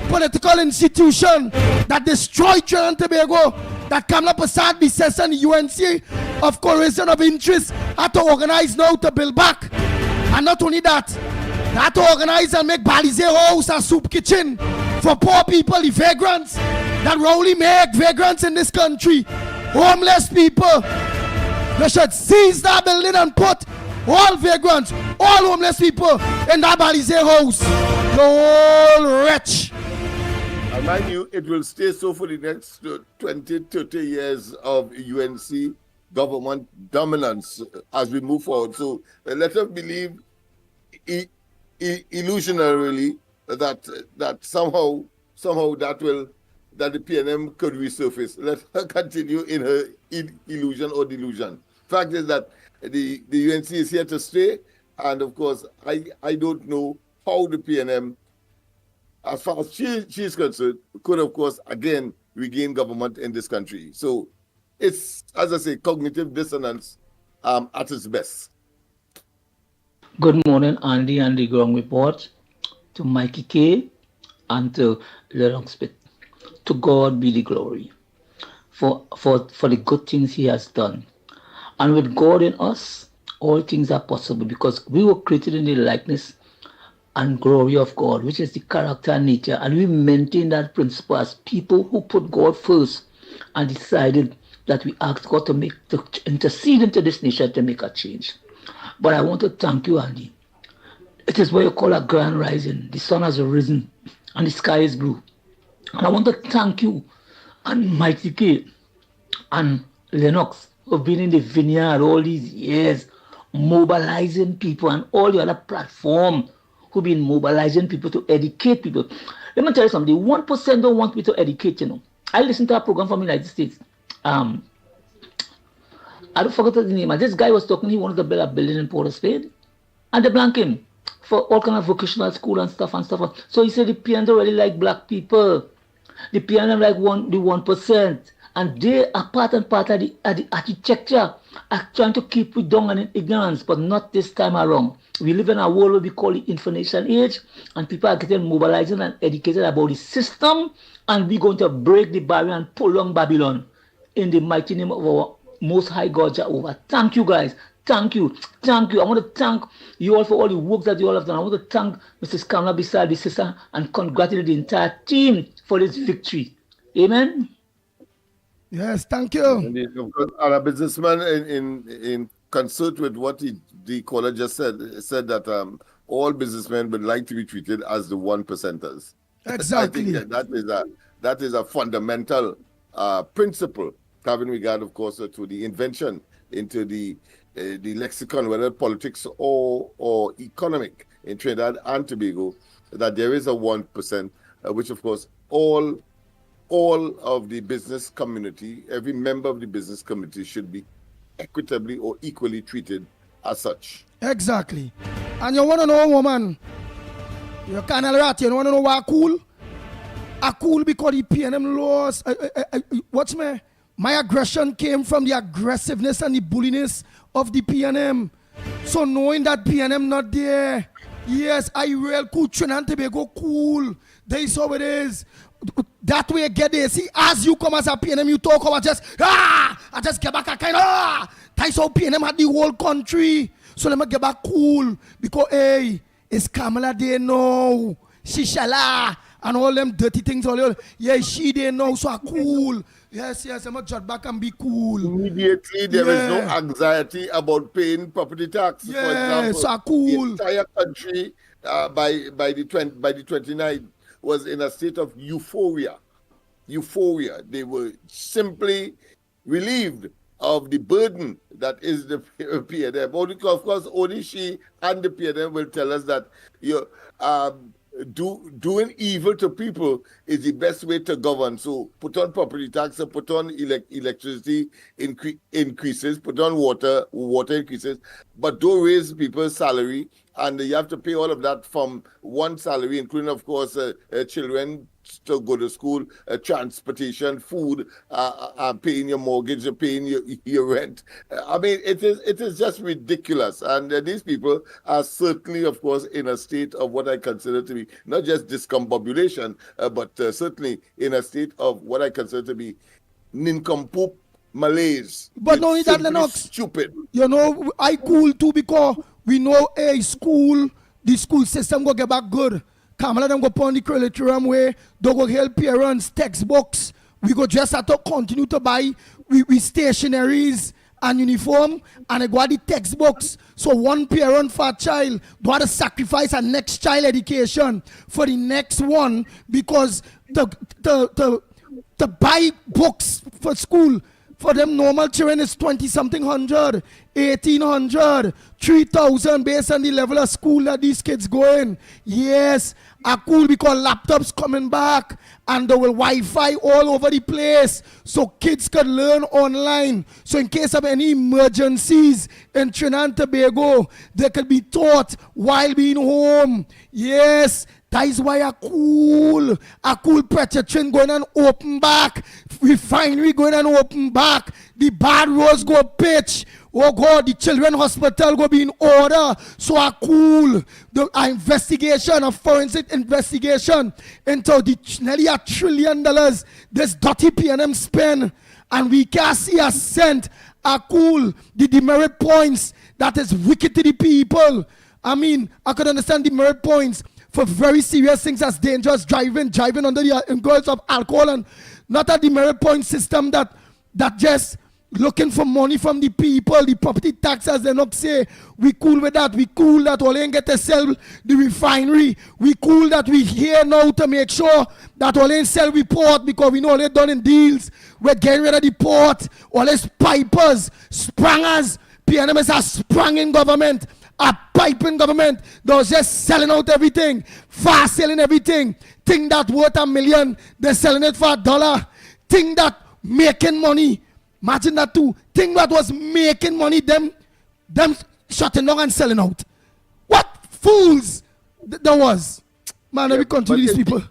political institution that destroyed Trinidad and Tobago, that Kamala Prasad, BCS and UNC of coalition of interest had to organize now to build back. And not only that, they had to organize and make Balize house and soup kitchen for poor people, the vagrants that only make vagrants in this country, homeless people. They should seize that building and put all vagrants, all homeless people in that Balize house. The whole wretch. And mind you, it will stay so for the next 20, 30 years of UNC government dominance as we move forward. So let us believe illusionarily that somehow that the PNM could resurface. Let her continue in her illusion or delusion. Fact is that the UNC is here to stay, and of course, I don't know how the PNM, as far as she is concerned, could of course again regain government in this country. So it's, as I say, cognitive dissonance at its best. Good morning, Andy and the Ground Report, to Mickie K and to Lennox Smith. To God be the glory for the good things He has done. And with God in us, all things are possible because we were created in the likeness and glory of God, which is the character and nature. And we maintain that principle as people who put God first and decided that we asked God to intercede into this nation to make a change. But I want to thank you, Andy. It is what you call a grand rising. The sun has risen and the sky is blue. And I want to thank you and Mickie K and Lennox who've been in the vineyard all these years, mobilizing people, and all the other platforms who've been mobilizing people to educate people. Let me tell you something. 1% don't want me to educate, you know. I listened to a program from the United States. I don't forget the name. This guy was talking, he wanted to build a building in Port of Spain, and they blank him for all kind of vocational school and stuff. So he said the PNM don't really like black people. The PNM like the 1%. and they are part and part of the architecture are trying to keep we down and in ignorance, but not this time around. We live in a world where we call it information age, and people are getting mobilizing and educated about the system, and we're going to break the barrier and pull down Babylon in the mighty name of our most high God Jehovah. Thank you guys. Thank you. Thank you. I want to thank you all for all the work that you all have done. I want to thank Mrs. Kamala beside the sister and congratulate the entire team for this victory. Amen. Yes, thank you. Indeed, of course, and a businessman in concert with what the caller just said that all businessmen would like to be treated as the 1%ers. Exactly. I think that is a fundamental principle, having regard, of course, to the invention into the lexicon, whether politics or economic in Trinidad and Tobago, that there is a 1%, which, of course, all of the business community, every member of the business community should be equitably or equally treated as such. Exactly. And you want to know, woman, you can't rat, you want to know why cool? I cool because the PNM laws, what's my aggression came from the aggressiveness and the bulliness of the PNM. So knowing that PNM not there, yes, I real cool, Trinidad and Tobago cool. That is how it is. That way get there. See, as you come as a PNM, you talk about I just get back a kind that's how PNM had the whole country. So let me get back cool. Because hey, it's Kamala there now. Shishala and all them dirty things. Yeah, she there now, so I cool. Yes, I'm gonna jot back and be cool. Immediately, there is no anxiety about paying property tax. For example, so cool. The entire country by the 29th was in a state of euphoria. They were simply relieved of the burden that is the PNM. Of course, only she and the PNM will tell us that doing evil to people is the best way to govern. So put on property tax, put on electricity increases, put on water increases, but don't raise people's salary. And you have to pay all of that from one salary, including, of course, children to go to school, transportation, food, paying your mortgage, paying your rent. I mean, it is just ridiculous. And these people are certainly, of course, in a state of what I consider to be not just discombobulation, but certainly in a state of what I consider to be nincompoop malaise. But not only that, Lennox, stupid. You know, I cool too because we know the school system go get back good. Kamala them go upon the curriculum way, they go help parents, textbooks. We go just have to continue to buy we stationaries and uniform and I go the textbooks. So one parent for a child do have to sacrifice a next child education for the next one because to buy books for school for them normal children is 20-something hundred, 1,800, 3,000 based on the level of school that these kids go in. Yes, are cool because laptops coming back and there will Wi-Fi all over the place so kids can learn online. So in case of any emergencies in Trinidad and Tobago, they can be taught while being home. Yes. That is why a cool Petrotrin going and open back, refinery going and open back, the bad roads go pitch. Oh God, the children hospital go be in order. So a cool investigation, a forensic investigation into the nearly $1 trillion this dirty PNM spend, and we can see a cent. A cool the demerit points that is wicked to the people. I mean, I could understand demerit points for very serious things as dangerous driving under the influence of alcohol, and not a demerit point system that just looking for money from the people, the property taxes. They not say we cool with that. We cool that all ain't get to sell the refinery. We cool that we here now to make sure that all ain't sell we port because we know all they done in deals. We're getting rid of the port. All these pipers, sprangers, PNMs are sprung in government. A piping government that was just selling out everything, fast selling everything. Think that worth $1 million, they're selling it for $1. Think that making money, imagine that too. Think that was making money, them shutting down and selling out. What fools that was. Man, let me continue these people.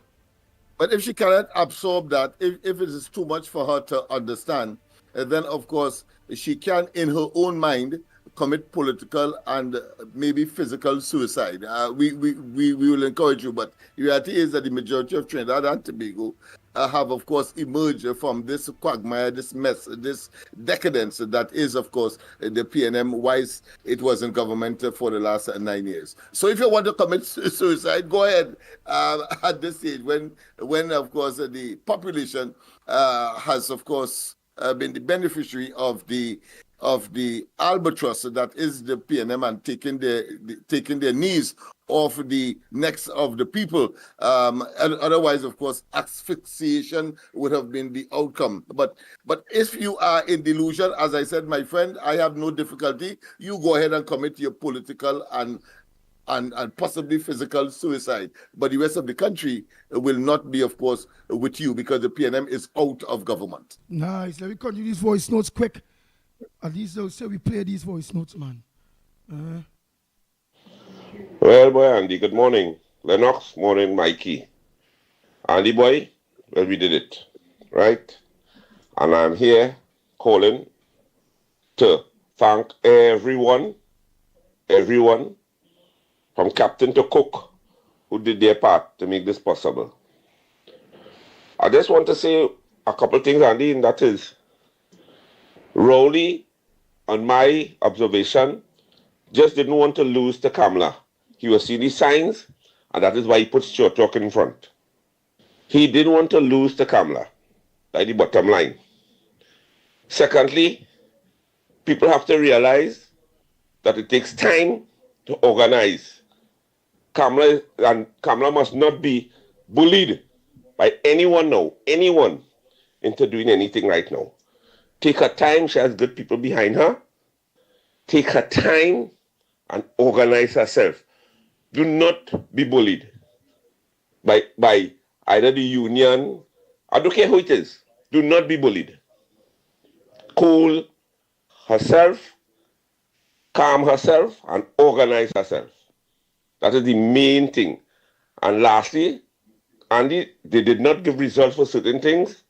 But if she cannot absorb that, if it is too much for her to understand, then of course she can, in her own mind, commit political and maybe physical suicide. We will encourage you, but the reality is that the majority of Trinidad and Tobago have, of course, emerged from this quagmire, this mess, this decadence that is, of course, the PNM, whilst it was in government for the last 9 years. So if you want to commit suicide, go ahead at this stage when of course, the population has, of course, been the beneficiary of the albatross that is the PNM and taking their knees off the necks of the people. Otherwise, of course, asphyxiation would have been the outcome. But if you are in delusion, as I said, my friend, I have no difficulty. You go ahead and commit your political and possibly physical suicide. But the rest of the country will not be, of course, with you because the PNM is out of government. Nice. Let me continue these voice notes quick. At least they'll say we play these voice notes, man. Well, boy, Andy, good morning. Lennox, morning, Mikey. Andy, boy, well, we did it, right? And I'm here calling to thank everyone, from captain to cook, who did their part to make this possible. I just want to say a couple things, Andy, and that is, Rowley, on my observation, just didn't want to lose to Kamala. He was seeing the signs, and that is why he put Stuart Talk in front. He didn't want to lose to Kamala. That's the bottom line. Secondly, people have to realize that it takes time to organize. Kamala must not be bullied by anyone now, into doing anything right now. Take her time, she has good people behind her. Take her time and organize herself. Do not be bullied by either the union, I don't care who it is. Do not be bullied. Cool herself, calm herself, and organize herself. That is the main thing. And lastly, Andy, they did not give results for certain things,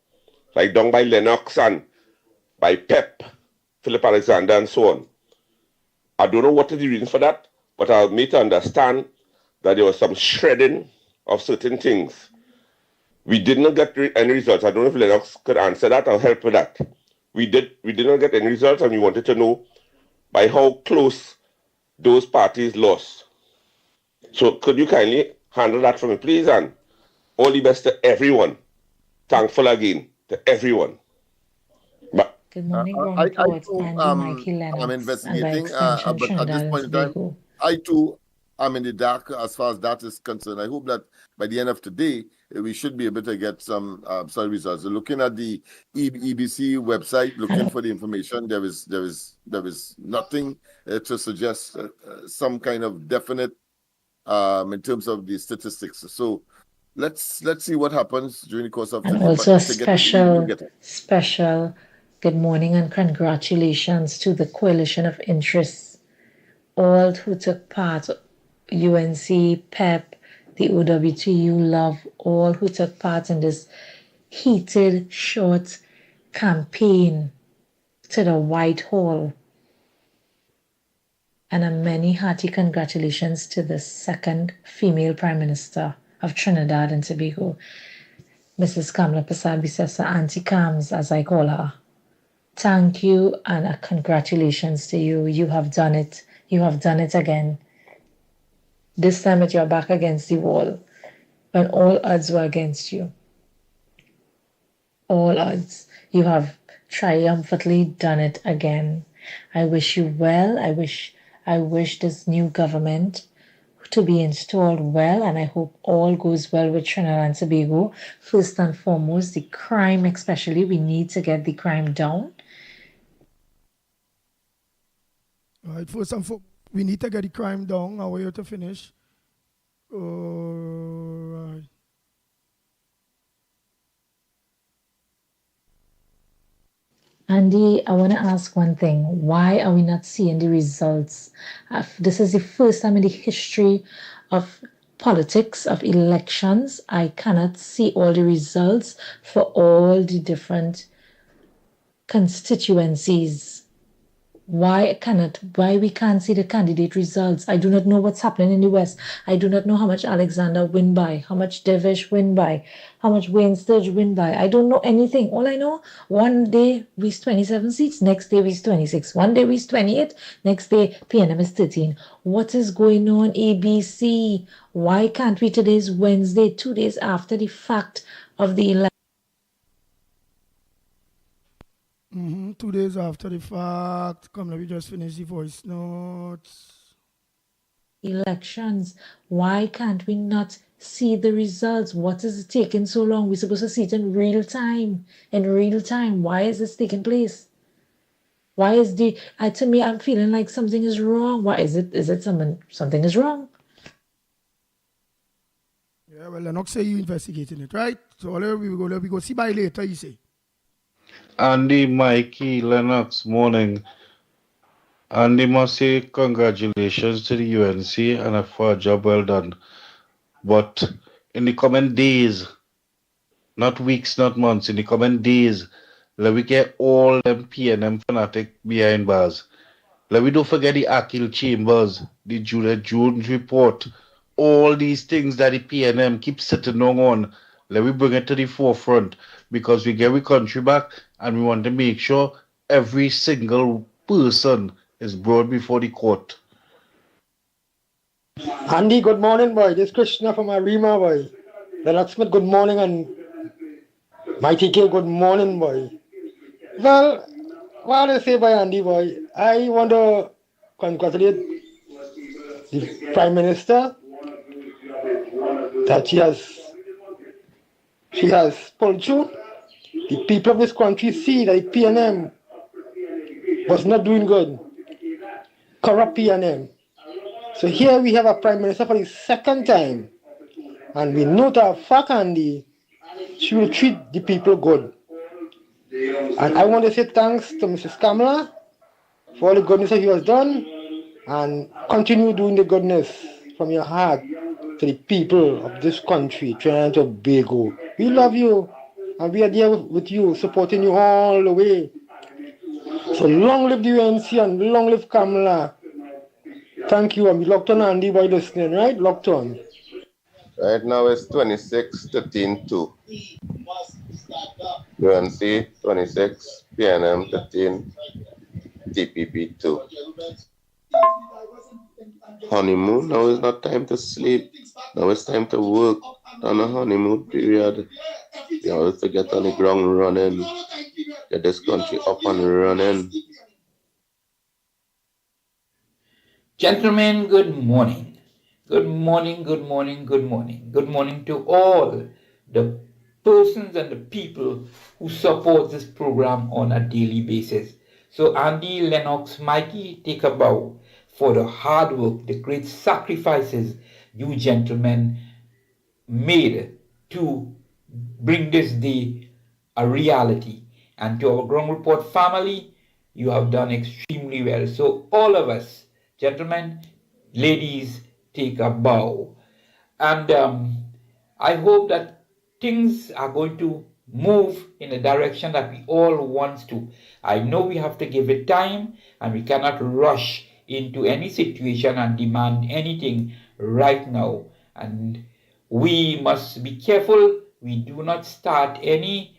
like done by Lennox and by Pep, Philip Alexander, and so on. I don't know what is the reason for that, but I'll make to understand that there was some shredding of certain things. We did not get any results. I don't know if Lennox could answer that or help with that. We did not get any results, and we wanted to know by how close those parties lost. So could you kindly handle that for me, please? And all the best to everyone. Thankful again to everyone. Good morning, Ground Reports, Andy, Mikey, Lennox, I'm investigating, and by extension, but at this Trinidad and point in time, Tobago. I too am in the dark as far as that is concerned. I hope that by the end of today, we should be able to get some results. Looking at the EBC website, looking for the information, there is nothing to suggest some kind of definite in terms of the statistics. So let's see what happens during the course of And today. also a special good morning and congratulations to the coalition of interests, all who took part, UNC, PEP, the OWTU, LOVE, all who took part in this heated, short campaign to the Whitehall. And a many hearty congratulations to the second female Prime Minister of Trinidad and Tobago, Mrs. Kamala Persad-Bissessar, Auntie Kams, as I call her. Thank you and a congratulations to you. You have done it. You have done it again. This time at your back against the wall when all odds were against you. All odds. You have triumphantly done it again. I wish you well. I wish this new government to be installed well, and I hope all goes well with Trinidad and Tobago. First and foremost, the crime especially, we need to get the crime down. All right, first and foremost, we need to get the crime down. Are we here to finish? All right. Andy, I want to ask one thing. Why are we not seeing the results? This is the first time in the history of politics of elections. I cannot see all the results for all the different constituencies. Why we can't see the candidate results? I do not know what's happening in the West. I do not know how much Alexander win by, how much Devesh win by, how much Wayne Sturge win by. I don't know anything. All I know, one day we's 27 seats, next day we's 26. One day we's 28, next day PNM is 13. What is going on, ABC? Why can't we? Today's Wednesday, 2 days after the fact of the election. 2 days after the fact. Come, let me just finish the voice notes. Elections. Why can't we not see the results? What is it taking so long? We're supposed to see it in real time. In real time. Why is this taking place? Why is to me, I'm feeling like something is wrong. Why is it? Is it something is wrong? Yeah, well, Lennox say you investigating it, right? So let we go see by later, you say. Andy, Mikey, Lennox, morning. Andy must say congratulations to the UNC and for a job well done. But in the coming days, not weeks, not months, in the coming days, let we get all them PNM fanatic behind bars. Let we don't forget the Akil Chambers, the Juliet Jones report, all these things that the PNM keeps sitting on. Let we bring it to the forefront because we get our country back and we want to make sure every single person is brought before the court. Andy, good morning, boy. This is Krishna from Arima, boy. Lennox Smith, good morning, and Mickie K, good morning, boy. Well, what I say by Andy, boy, I want to congratulate the Prime Minister that she has pulled through. The people of this country see that the PNM was not doing good. Corrupt PNM. So here we have a Prime Minister for the second time. And we know that fact, Andy, she will treat the people good. And I want to say thanks to Mrs. Kamala for all the goodness that she has done, and continue doing the goodness from your heart to the people of this country, Trinidad and Tobago. We love you, and we are there with you, supporting you all the way. So long live the UNC and long live Kamala. Thank you, and we locked on Andy by listening, right? Locked on. Right now it's 26-13-2. UNC 26, PNM 13, TPP 2. Honeymoon, now is not time to sleep. Now it's time to work on a honeymoon period. You have to get on the ground running, get this country up and running. Gentlemen, good morning. Good morning, good morning, good morning. Good morning to all the persons and the people who support this program on a daily basis. So Andy, Lennox, Mikey, take a bow for the hard work, the great sacrifices you gentlemen made to bring this day a reality. And to our Ground Report family, you have done extremely well. So all of us, gentlemen, ladies, take a bow. And I hope that things are going to move in the direction that we all want to. I know we have to give it time, and we cannot rush into any situation and demand anything right now. And we must be careful we do not start any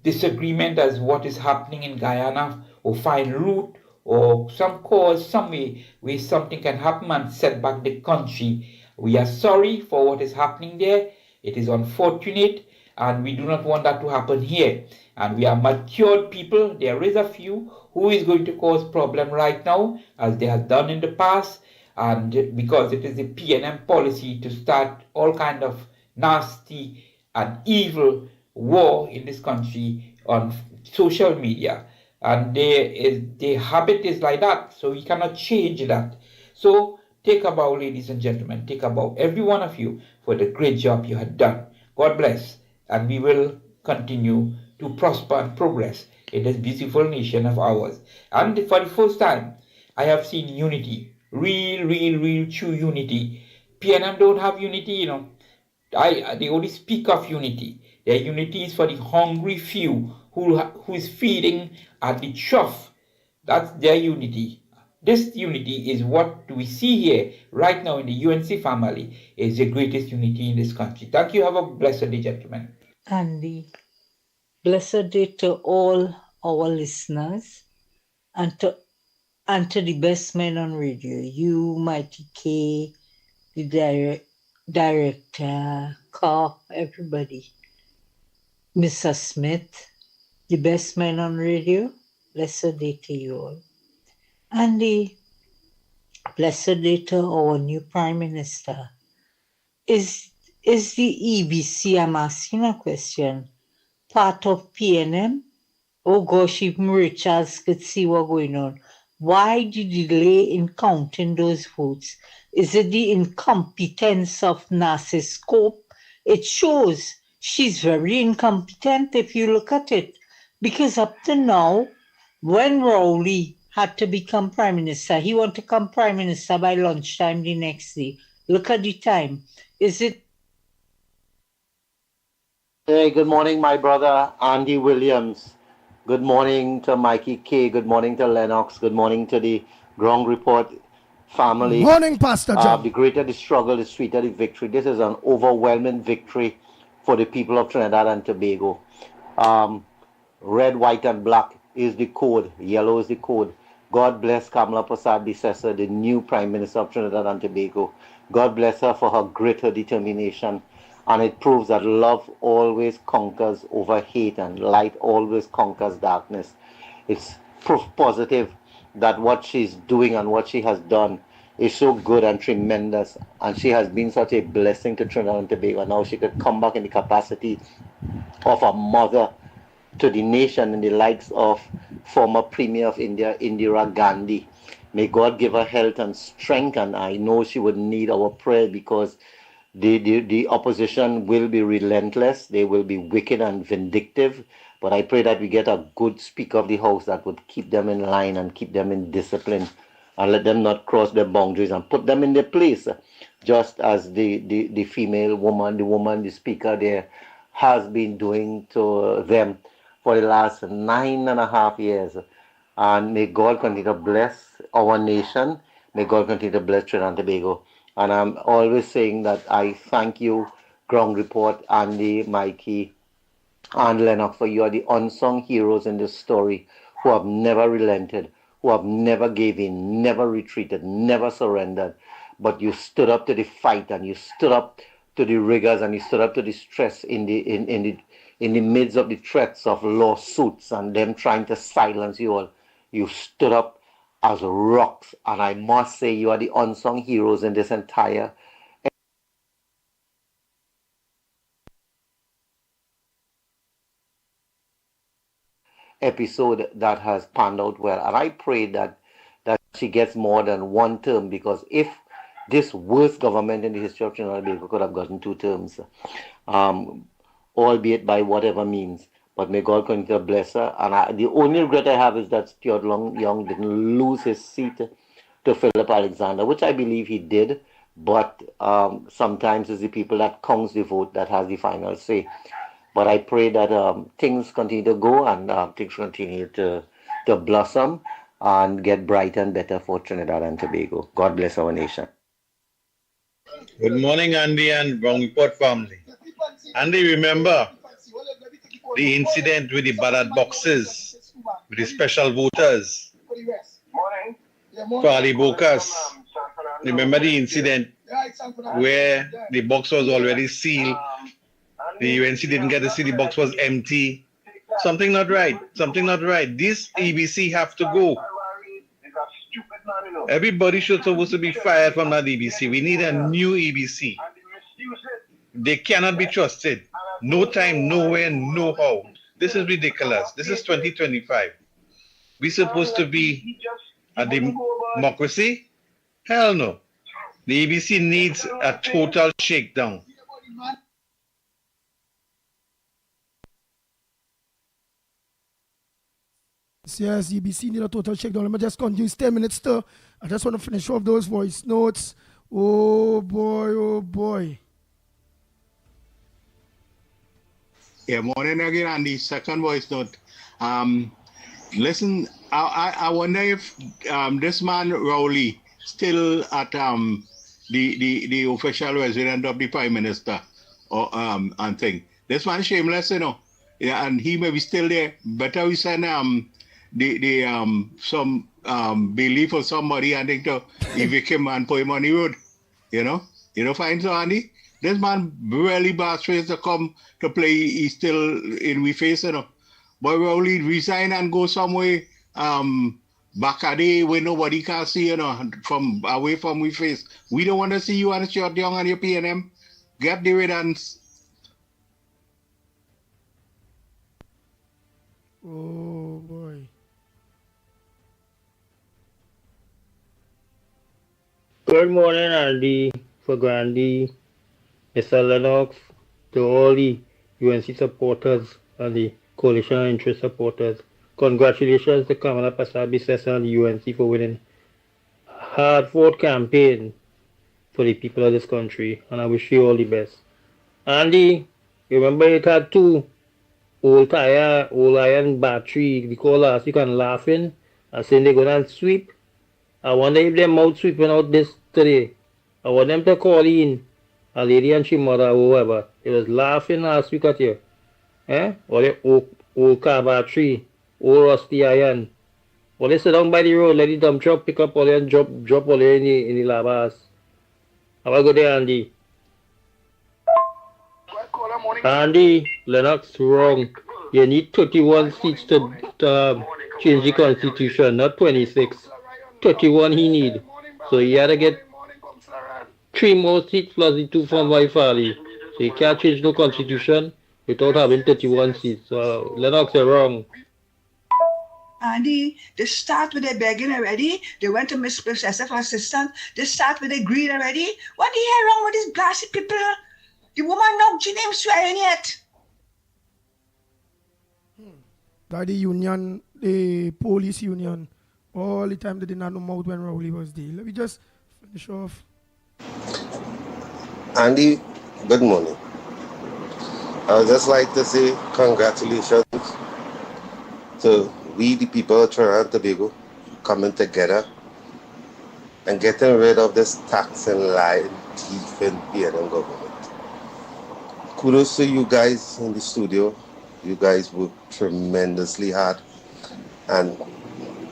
disagreement as what is happening in Guyana, or find root or some cause, some way where something can happen and set back the country. We are sorry for what is happening there. It is unfortunate, and we do not want that to happen here. And we are matured people. There is a few who is going to cause problem right now, as they have done in the past, and because it is the PNM policy to start all kind of nasty and evil war in this country on social media. And their habit is like that, so we cannot change that. So take a bow, ladies and gentlemen, take a bow, every one of you, for the great job you had done. God bless, and we will continue to prosper and progress in this beautiful nation of ours. And for the first time, I have seen unity, real true unity PNM don't have unity, you know. They only speak of unity. Their unity is for the hungry few who is feeding at the trough. That's their unity. This unity is what we see here right now in the UNC family is the greatest unity in this country. Thank you. Have a blessed day, gentlemen. Andy, blessed day to all our listeners and to the best men on radio. You, Mighty K, the director, Carp, everybody. Mr. Smith, the best man on radio. Blessed day to you all. Andy, blessed day to our new Prime Minister. Is the EBC, I'm asking a question, part of PNM? Oh gosh, even Richards could see what's going on. Why the delay in counting those votes? Is it the incompetence of Narcissus Scope? It shows she's very incompetent if you look at it. Because up to now, when Rowley had to become Prime Minister, he wanted to become Prime Minister by lunchtime the next day. Look at the time. Is it? Hey, good morning, my brother Andy Williams. Good morning to Mikey K. Good morning to Lennox. Good morning to the Ground Report family. Morning, Pastor John. The greater the struggle, the sweeter the victory. This is an overwhelming victory for the people of Trinidad and Tobago. Red, white, and black is the code. Yellow is the code. God bless Kamala Persad-Bissessar, the new Prime Minister of Trinidad and Tobago. God bless her for her greater determination. And it proves that love always conquers over hate and light always conquers darkness. It's proof positive that what she's doing and what she has done is so good and tremendous. And she has been such a blessing to Trinidad and Tobago. Now she could come back in the capacity of a mother to the nation in the likes of former Premier of India, Indira Gandhi. May God give her health and strength, and I know she would need our prayer because the opposition will be relentless. They will be wicked and vindictive. But I pray that we get a good Speaker of the House that would keep them in line and keep them in discipline and let them not cross their boundaries and put them in their place, just as the female woman, the Speaker there, has been doing to them for the last 9.5 years. And may God continue to bless our nation. May God continue to bless Trinidad and Tobago. And I'm always saying that I thank you, Ground Report, Andy, Mikey, and Lennox, for you are the unsung heroes in this story who have never relented, who have never gave in, never retreated, never surrendered. But you stood up to the fight and you stood up to the rigors and you stood up to the stress in the midst of the threats of lawsuits and them trying to silence you all. You stood up as rocks, and I must say you are the unsung heroes in this entire episode that has panned out well. And I pray that she gets more than one term, because if this worst government in the history of Trinidad and Tobago could have gotten 2 terms, albeit by whatever means. But may God continue to bless her. And the only regret I have is that Stuart Young didn't lose his seat to Philip Alexander, which I believe he did. But sometimes it's the people that counts the vote that has the final say. But I pray that things continue to go and things continue to blossom and get brighter and better for Trinidad and Tobago. God bless our nation. Good morning, Andy and Ground Report family. Andy, remember the incident with the ballot boxes, with the special voters for Ali Bokas. Remember the incident where the box was already sealed, the UNC didn't get to see the box was empty. Something not right. Something not right. This EBC have to go. Everybody should supposed to be fired from that EBC. We need a new EBC. They cannot be trusted. No time, nowhere, no how. This is ridiculous. This is 2025. We supposed to be a democracy? Hell no. The EBC needs a total shakedown. Yes, EBC need a total shakedown. Let me just continue. It's 10 minutes to. I just want to finish off those voice notes. Oh boy, oh boy. Yeah, morning again, and the second voice note. Listen, I wonder if this man Rowley still at the official resident of the Prime Minister or and thing. This man shameless, you know. Yeah, and he may be still there. Better we send the some belief or somebody and think to evict him and put him on the road. You know? You know, find so Andy? This man really bad face to come to play. He's still in we face, you know. But we only resign and go somewhere back a day where nobody can see, you know, from away from we face. We don't want to see you on the short young and your PNM. Get the riddance. Oh boy. Good morning, Andy, for Grandy, Mr. Lennox, to all the UNC supporters and the coalition interest supporters. Congratulations to Kamala Pasabi-Sessa and the UNC for winning hard-fought campaign for the people of this country, and I wish you all the best. Andy, remember it had two old iron battery, we call last week and laughing and saying they're gonna sweep. I wonder if them out sweeping out this today. I want them to call in a lady and she mother or whoever. They was laughing last week at you. Eh? Or the old car battery, old rusty iron. Or they sit down by the road, let the dump truck pick up all and drop all in the labas. Have a good day, Andy. Andy, Lennox, wrong. You need 31 seats to change the constitution, not 26. 31 he need. So he had to get 3 more seats plus the 2 from Waifali. So you can't change no constitution without having 31 seats. So Lennox, you're wrong. Andy, they start with their begging already. They went to Miss Professor for assistance. They start with their greed already. What the hell wrong with these blasted people? The woman not she name swearing yet. That the union, the police union, all the time they did not know mouth when Rowley was there. Let me just finish off. Andy, good morning. I would just like to say congratulations to we, the people of Trinidad and Tobago, coming together and getting rid of this tax and lying, thieving PNM government. Kudos to you guys in the studio. You guys worked tremendously hard, and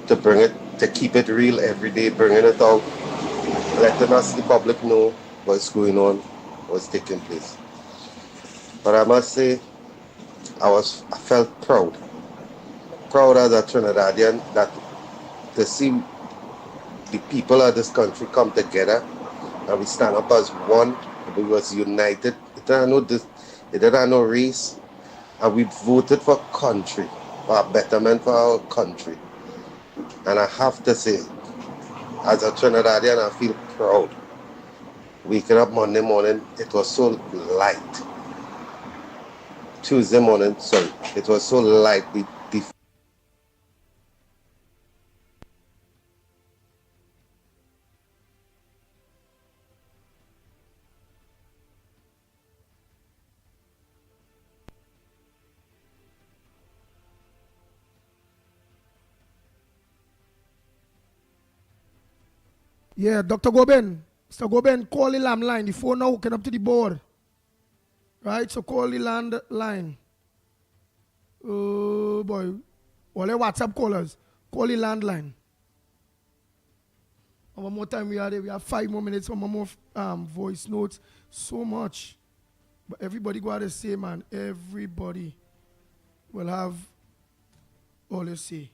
to bring it, to keep it real every day, bringing it out, letting us, the public, know what's going on, what's taking place. But I must say, I felt proud as a Trinidadian that to see the people of this country come together and we stand up as one. We was united. It didn't have no race, and we voted for country, for a betterment for our country. And I have to say, as a Trinidadian, I feel proud. Waking up Monday morning, it was so light. Tuesday morning, sorry, it was so light. Yeah, Dr. Goben. Mr. Goben, call the landline. The phone now hooking up to the board. Right, so call the landline. Oh boy. All the WhatsApp callers, call the landline. And one more time we have 5 more minutes, one more voice notes. So much. But everybody got to say, man, everybody will have all they say.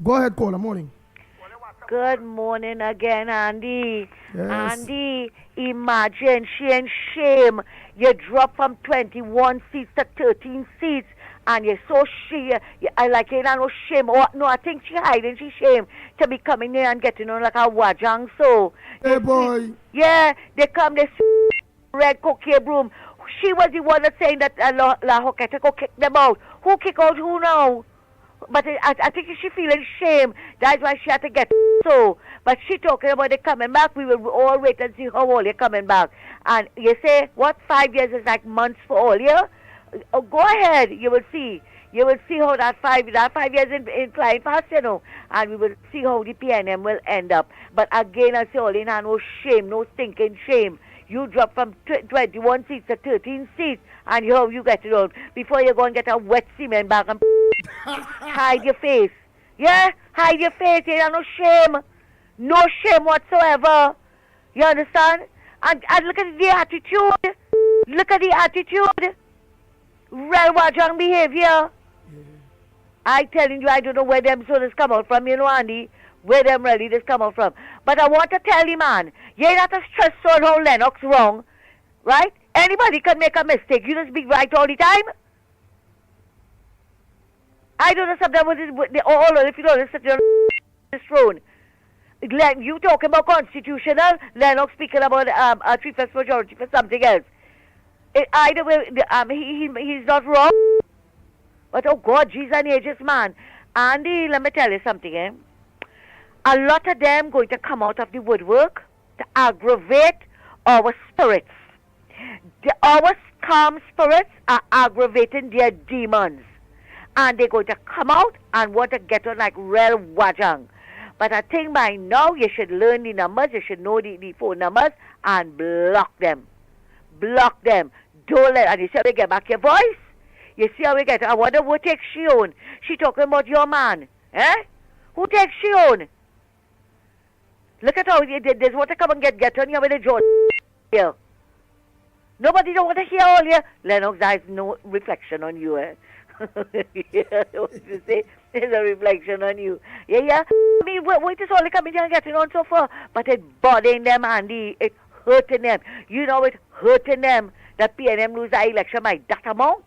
Go ahead, caller, morning. Good morning again, Andy. Yes. Andy, imagine shame. You drop from 21 seats to 13 seats, and you're so I like it, no shame. Oh, no, I think she hiding she shame to be coming there and getting on like a wajang. So, hey boy. Yeah, they come, they red cocaine broom. She was the one that saying that La Hoqueta go kick them out. Who kick out who now? But I think she feeling shame. That's why she had to get so. But she talking about they coming back. We will all wait and see how all you're coming back. And you say, what, 5 years is like months for all you? Oh, go ahead. You will see. You will see how that 5 years in flying past, you know. And we will see how the PNM will end up. But again, I say, all in no shame, no stinking shame. You drop from 21 seats to 13 seats, and you get it on before you go and get a wet cement bag and hide your face. Yeah, hide your face. You have no shame, no shame whatsoever. You understand? And look at the attitude. Look at the attitude. Real wajang behavior. I telling you, I don't know where them soldiers come out from, you know, Andy. Where them really this come out from. But I want to tell you, man, you ain't not a stress on how Lennox wrong, right? Anybody can make a mistake. You just be right all the time. I don't know sometimes if you don't sit on this throne. You talking about constitutional, Lennox speaking about a 3/5 majority for something else. Either way, he's not wrong. But oh God, Jesus and ages, man. Andy, let me tell you something, eh? A lot of them going to come out of the woodwork to aggravate our spirits. Our calm spirits are aggravating their demons. And they're going to come out and want to get on like real wajang. But I think by now you should learn the numbers, you should know the phone numbers and block them. Block them. Don't let, and you see how we get back your voice? You see how we get, I wonder who takes she on? She talking about your man. Eh? Who takes she on? Look at how there's want to come and get on you with the jaw here. Nobody don't want to hear all you. Lennox, there's no reflection on you, eh? Yeah, what you say? There's a reflection on you. Yeah. I mean, wait is all coming here and getting on so far. But it's bothering them, Andy. It's hurting them. You know it's hurting them that PNM lose the election by that amount.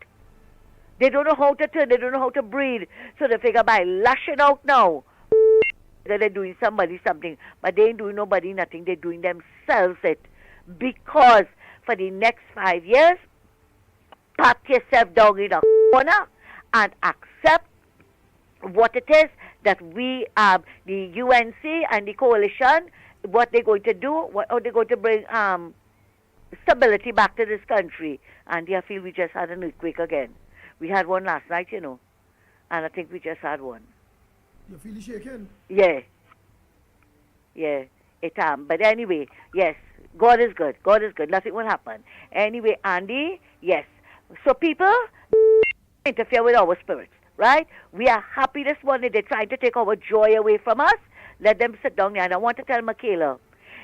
They don't know how to turn. They don't know how to breathe. So they figure by lashing out now that they're doing somebody something. But they ain't doing nobody nothing. They're doing themselves it. Because for the next 5 years, pat yourself down in a corner and accept what it is that we, the UNC and the coalition, what they're going to do, how they're going to bring stability back to this country. And I feel we just had an earthquake again. We had one last night, you know, and I think we just had one. You feel shaking? Yeah. But anyway, yes, God is good. God is good. Nothing will happen. Anyway, Andy, yes. So people interfere with our spirits, right? We are happy this morning. They're trying to take our joy away from us. Let them sit down there. And I want to tell Michaela,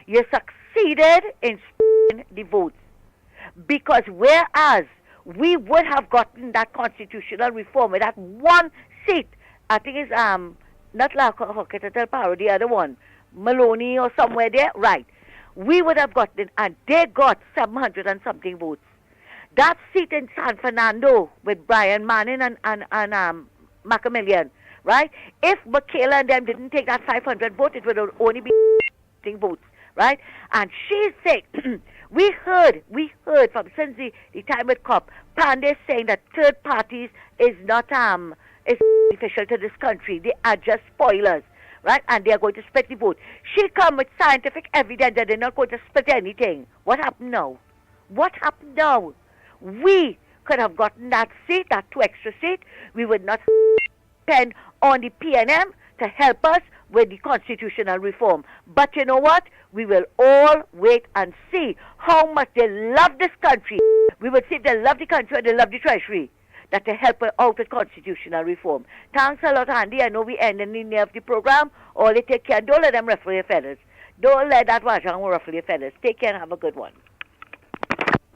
you succeeded in the votes. Because whereas we would have gotten that constitutional reform with that one seat, I think it's not La Hocketatel Paro, the other one, Maloney or somewhere there, right? We would have gotten, and they got 700 and something votes. That seat in San Fernando with Brian Manning and Macmillan, right? If Michaela and them didn't take that 500 vote, it would only be votes, right? And she's saying, we heard from since the time with COP, Pandey saying that third parties is not is beneficial to this country. They are just spoilers, right? And they are going to split the vote. She come with scientific evidence that they're not going to split anything. What happened now? What happened now? We could have gotten that seat, that 2 extra seats. We would not depend on the PNM to help us with the constitutional reform. But you know what? We will all wait and see how much they love this country. We will see if they love the country and they love the treasury, that they help out with constitutional reform. Thanks a lot, Andy. I know we end in the near of the program. All they take care. Don't let them ruffle your feathers. Don't let that wajang ruffle your feathers. Take care and have a good one.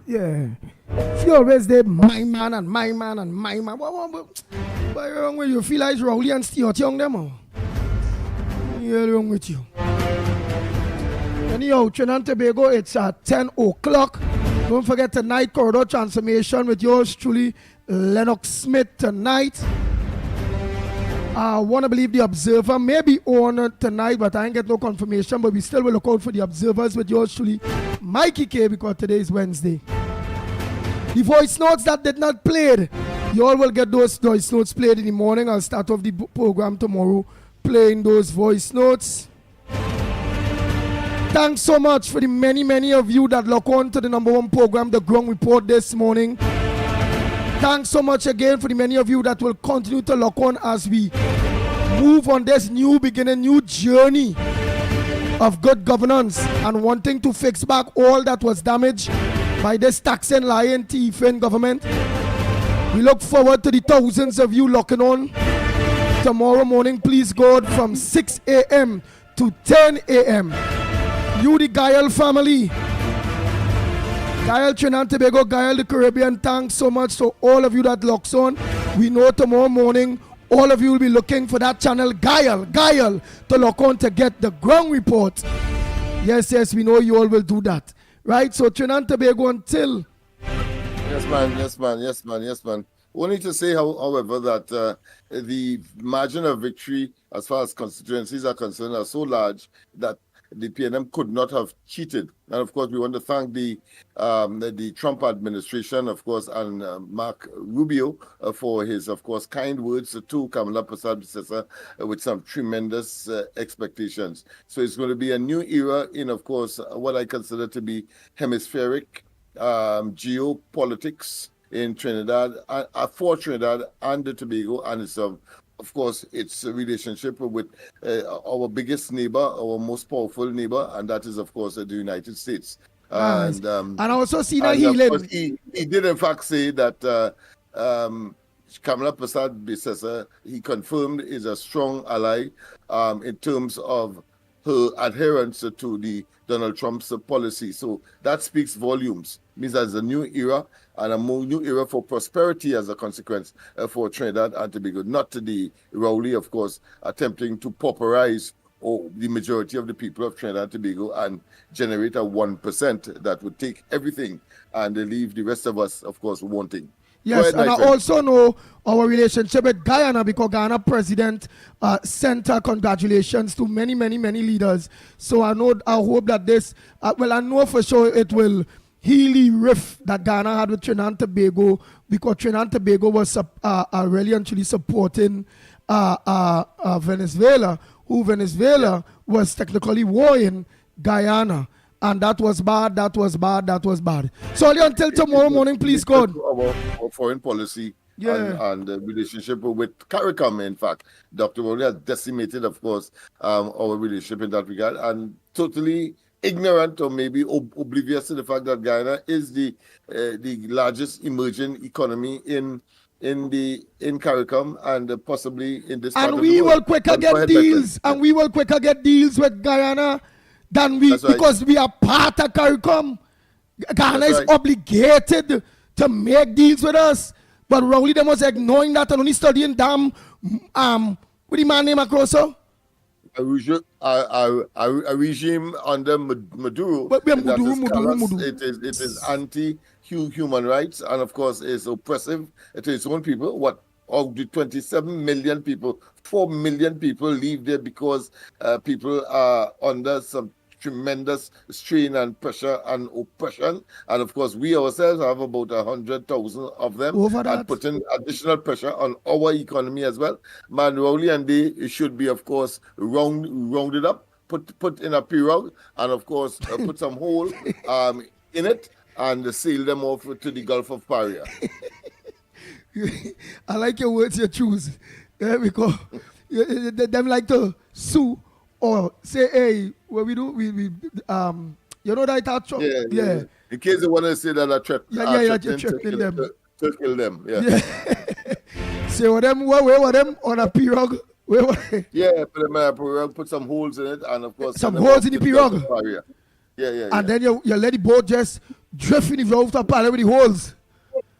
Yeah. She always did my man and my man and my man. What wrong with you? Feel like Rowley and Stuart Young them or? What's wrong with you? Anyhow, Trinidad and Tobago, it's at 10 o'clock. Don't forget tonight, Corridor Transformation with yours truly, Lennox Smith tonight. I want to believe the Observer may be on tonight, but I ain't get no confirmation. But we still will look out for the Observers with yours truly, Mickie K, because today is Wednesday. The voice notes that did not play, You all will get those voice notes played in the morning. I'll start off the program tomorrow playing those voice notes. Thanks so much for the many of you that lock on to the number one program, The Ground Report, this morning. Thanks so much again for the many of you that will continue to lock on as we move on this new beginning, new journey of good governance and wanting to fix back all that was damaged by this taxing, lying, thieving government. We look forward to the thousands of you locking on tomorrow morning, please God, from 6 a.m. to 10 a.m. You, the Gael family, Gael Trinidad and Tobago, Gael the Caribbean, thanks so much to all of you that locks on. We know tomorrow morning all of you will be looking for that channel, Gael, to lock on to get the ground report. Yes, we know you all will do that. Right? So Trinidad and Tobago until... Yes, man. Only to say, however, that the margin of victory as far as constituencies are concerned are so large that the PNM could not have cheated. And of course, we want to thank the Trump administration, of course, and Mark Rubio for his, of course, kind words to Kamala Persad-Bissessar with some tremendous expectations. So it's going to be a new era in, of course, what I consider to be hemispheric geopolitics in Trinidad, for Trinidad and Tobago, and it's of course, its relationship with our biggest neighbor, our most powerful neighbor, and that is, of course, the United States. Nice. And I also see that he did, in fact, say that Kamala Persad-Bissessar, he confirmed, is a strong ally in terms of her adherence to the Donald Trump's policy. So that speaks volumes. Means there's a new era and a new era for prosperity as a consequence for Trinidad and Tobago. Not to the Rowley, of course, attempting to pauperize the majority of the people of Trinidad and Tobago and generate a 1% that would take everything and leave the rest of us, of course, wanting. Yes, and I also know our relationship with Guyana, because Guyana president sent congratulations to many leaders. So I hope that this, I know for sure it will heal the rift that Ghana had with Trinidad and Tobago, because Trinidad and Tobago was really and truly supporting Venezuela, who Venezuela was technically warring Guyana. And that was bad. So until tomorrow morning, please, God. Our foreign policy and the relationship with CARICOM, in fact. Dr. Rowley has decimated, of course, our relationship in that regard, and totally ignorant or maybe oblivious to the fact that Guyana is the largest emerging economy in CARICOM and possibly in this part of the world. And we will quicker get deals with Guyana than we, because we are part of CARICOM. Ghana is obligated to make deals with us, but Rowley them was ignoring that and only studying what the man name across so? A regime under Maduro. Maduro. It is anti-human rights, and of course is oppressive to its own people. What of the 27 million people, 4 million people leave there because people are under some tremendous strain and pressure and oppression, and of course we ourselves have about 100,000 of them, and putting additional pressure on our economy as well. Man, Rowley and they should be, of course, rounded up, put in a pirogue, and of course put some hole in it and sail them off to the Gulf of Paria. I like your words you choose, because them like to sue or say, hey, what we do, we you know that I thought, yeah. In case they want to say that I threatening them to kill them, Say what them on a pirogue. Yeah, put them in a pirogue, put some holes in it, and of course some holes in the pirogue. Yeah. And then you let the boat just drift in the Gulf of Paria with the holes.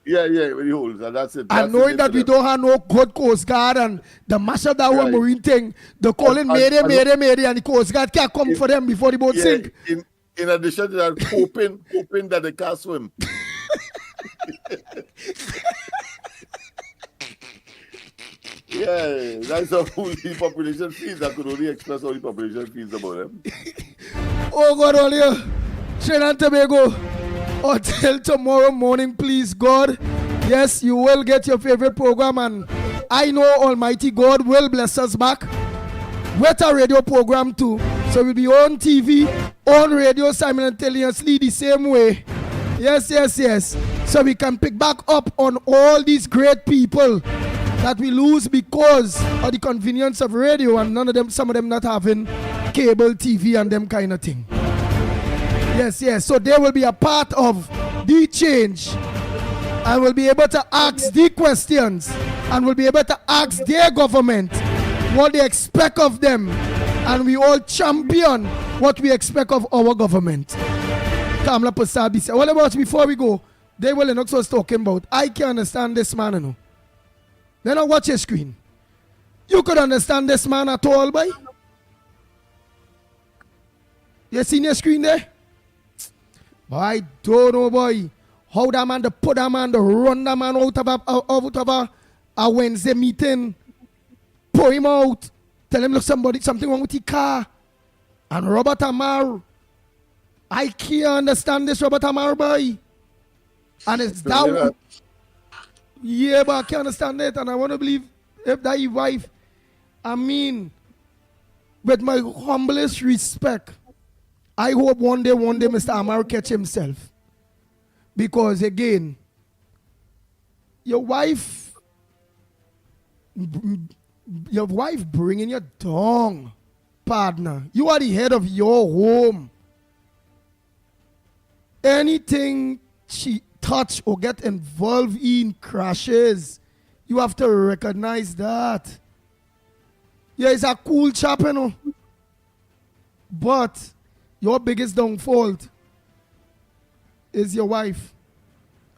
Yeah, with the holes, and that's it. And knowing that we don't have no good Coast Guard and the mash up that one marine thing, they're calling Mayday, and the Coast Guard can't come for them before the boat sink. In addition to that, hoping that they can't swim. Yeah, that's how the population feels. I could only express how the population feels about them. Oh God, only Trinidad and Tobago. Until tomorrow morning, please, God. Yes, you will get your favorite program, and I know Almighty God will bless us back with a radio program too. So we'll be on TV, on radio simultaneously the same way. Yes. So we can pick back up on all these great people that we lose because of the convenience of radio, and some of them not having cable TV and them kind of thing. Yes. So they will be a part of the change, and will be able to ask the questions, and will be able to ask their government what they expect of them, and we all champion what we expect of our government. Kamla Pasabi said, what about before we go? They will Lennox was talking about. I can't understand this man, you know. Then I watch your screen. You could understand this man at all, boy? You seen your screen there? Boy, I don't know, boy. How that man, to put that man, to run that man out of a Wednesday meeting, pull him out, tell him look something wrong with his car, and Robert Amar. I can't understand this Robert Amar, boy. And it's down. Yeah, but I can't understand it, and I want to believe if that his wife. I mean, with my humblest respect, I hope one day Mr. Amar catch himself. Because again, your wife bringing you down, partner. You are the head of your home. Anything she touch or get involved in crashes, you have to recognize that. Yeah, he's a cool chap, you know. But your biggest downfall is your wife.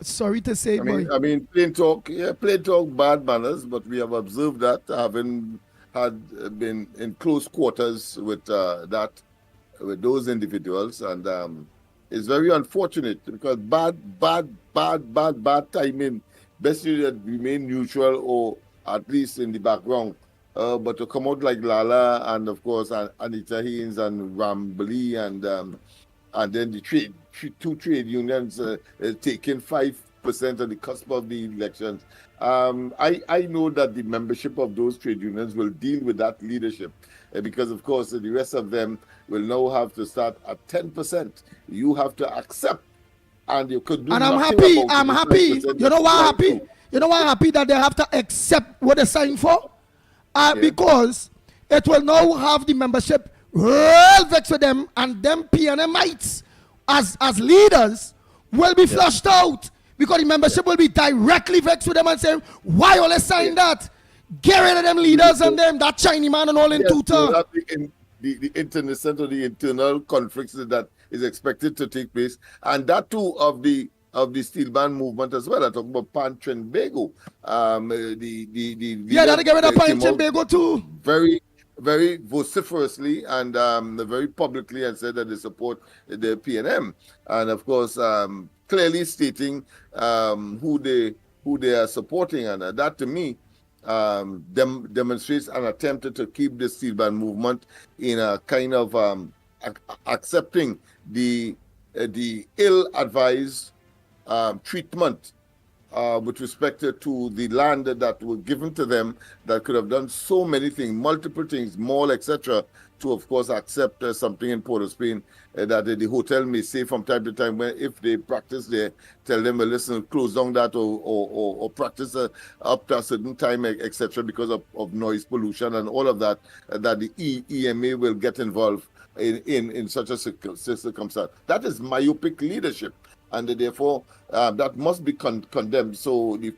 Sorry to say, boy. I mean, plain talk, bad manners, but we have observed that, having been in close quarters with those individuals, and it's very unfortunate because bad timing. Best you that remain neutral or at least in the background. But to come out like Lala and of course Anita Haynes and Rambly and then the two trade unions taking 5% of the cusp of the elections. I know that the membership of those trade unions will deal with that leadership because, of course, the rest of them will now have to start at 10%. You have to accept, and you could do. And I'm happy. You know why I'm happy? You know why I'm happy that they have to accept what they signed for? Because it will now have the membership real vexed with them, and them PNMites as leaders will be flushed out because the membership will be directly vexed with them and saying, why all they sign that? Get rid of them leaders and them, that Chinese man and all in tutor. The internal conflicts that is expected to take place, and that too of the steel band movement as well. I talk about Pantrin Bego. That'll get rid of Pantrin Bego too. Very vociferously and very publicly, and said that they support the PNM, and of course clearly stating who they are supporting, and that to me demonstrates an attempt to keep the steel band movement in a kind of accepting the ill-advised treatment with respect to the land that were given to them that could have done so many things, multiple things, mall, etc., to, of course, accept something in Port of Spain that the hotel may say from time to time, when if they practice there, tell them, well, listen, close down that or practice up to a certain time, etc., because of noise pollution and all of that, that the EMA will get involved in such a circumstance. That is myopic leadership. And therefore, that must be condemned. So the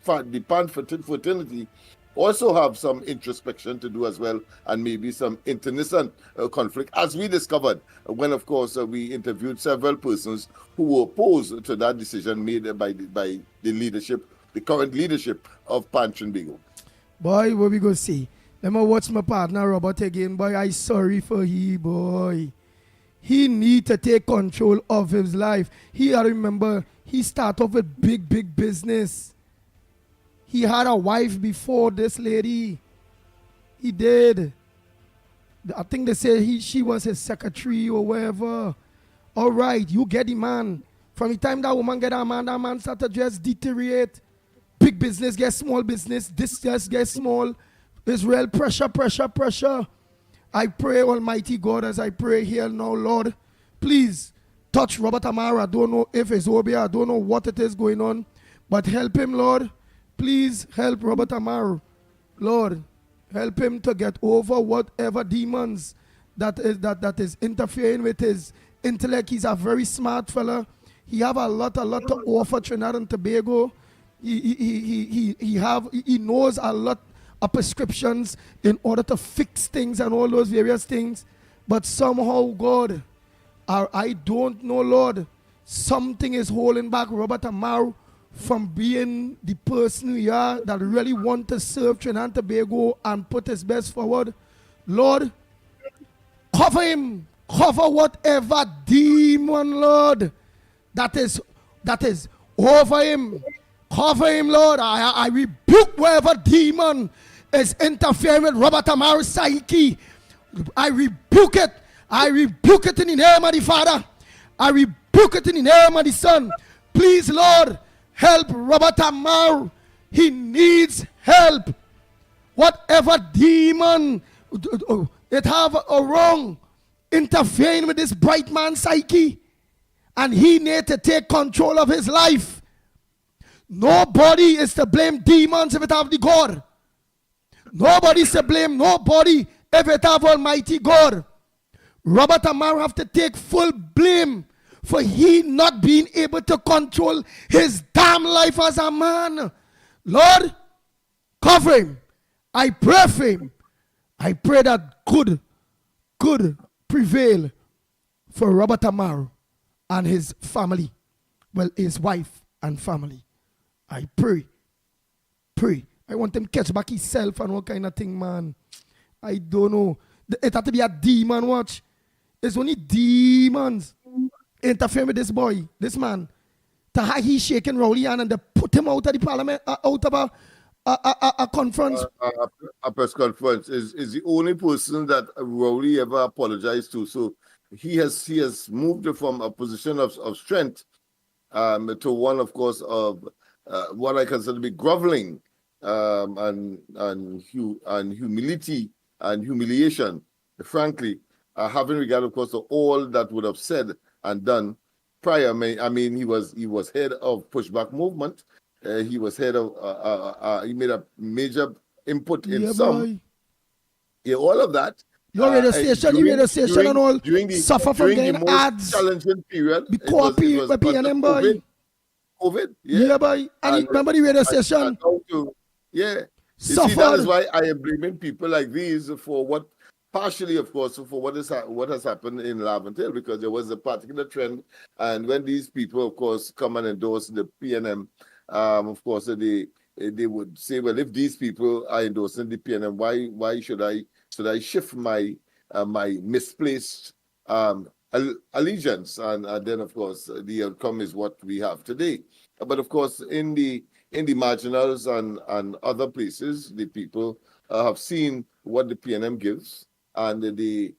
Pan fraternity also have some introspection to do as well, and maybe some internecine conflict, as we discovered when, of course, we interviewed several persons who were opposed to that decision made by the leadership, the current leadership of Pan Trinbago. Boy, what we go see? Let me watch my partner Robert again. Boy, I sorry for he, boy. He need to take control of his life. I remember, he started off with big business. He had a wife before this lady. He did. I think they say she was his secretary or whatever. All right, you get the man. From the time that woman get a man, that man started to just deteriorate. Big business get small business. This just get small. Israel, pressure. I pray, Almighty God, as I pray here now, Lord, please touch Robert Amara. I don't know if it's Obia. I don't know what it is going on, but help him, Lord. Please help Robert Amara. Lord, help him to get over whatever demons that is interfering with his intellect. He's a very smart fella. He have a lot to offer Trinidad and Tobago. He knows a lot of prescriptions in order to fix things and all those various things. But somehow, God, I don't know, Lord, something is holding back Robert Amaro from being the person we are that really want to serve Trinidad and Tobago and put his best forward. Lord, cover him. Cover whatever demon, Lord, that is over him. Cover him, Lord. I rebuke whatever demon is interfering with Robert Amaro's psyche. I rebuke it. I rebuke it in the name of the Father. I rebuke it in the name of the Son. Please, Lord, help Robert Amaro. He needs help. Whatever demon it have a wrong interfering with this bright man's psyche, and he need to take control of his life. Nobody is to blame demons if it have the God. Nobody is to blame nobody if it have Almighty God. Robert Amaro have to take full blame for he not being able to control his damn life as a man. Lord, cover him. I pray for him. I pray that good prevail for Robert Amaro and his family. Well, his wife and family. I pray. I want him catch back himself and all kind of thing, man. I don't know. It had to be a demon, watch. It's only demons interfering with this boy, this man. To how he shaking Rowley and they put him out of the parliament, out of a conference. A press conference is the only person that Rowley ever apologized to. So he has moved from a position of strength to one, of course, of what I consider to be groveling and humility and humiliation. Frankly, having regard, of course, to all that would have said and done prior. I mean, he was head of pushback movement. He was head of. He made a major input in some. Boy. Yeah, all of that. Your radio station, and all suffer from getting ads. Challenging period. Because PNM boy. COVID, yeah, boy. And remember the radio station. You see, that is why I am blaming people like these for what. Partially, of course, for what has happened in Laventille, because there was a particular trend, and when these people, of course, come and endorse the PNM, of course, they would say, well, if these people are endorsing the PNM, why should I shift my misplaced allegiance? And then, of course, the outcome is what we have today. But of course, in the marginals and other places, the people have seen what the PNM gives. And they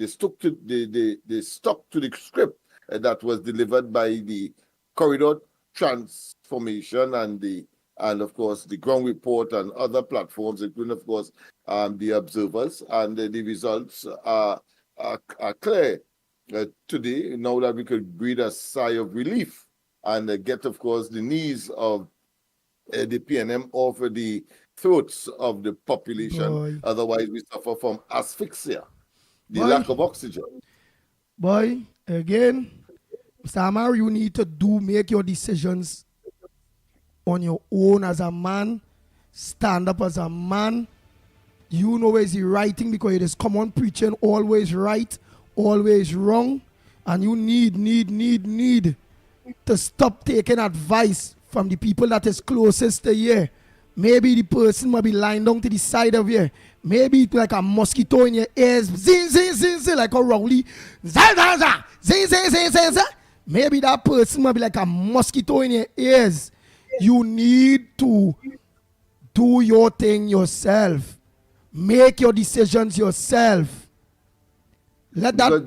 stuck to the script that was delivered by the corridor transformation and of course the ground report and other platforms, including of course the observers, and the results are clear today. Now that we could breathe a sigh of relief and get, of course, the needs of the PNM off the throats of the population. Boy. Otherwise, we suffer from asphyxia, the Boy. lack of oxygen. Boy, again, Mr. Amaro, you need to make your decisions on your own as a man. Stand up as a man. You know where's the right thing, because it is common preaching, always right, always wrong. And you need to stop taking advice from the people that is closest to you. Maybe the person might be lying down to the side of you. Maybe it's like a mosquito in your ears. Zing, zing, zing, zing, like a rowley. Zing, zing, zing, zing, zing, zing, zing. Maybe that person might be like a mosquito in your ears. You need to do your thing yourself. Make your decisions yourself. Let that. Because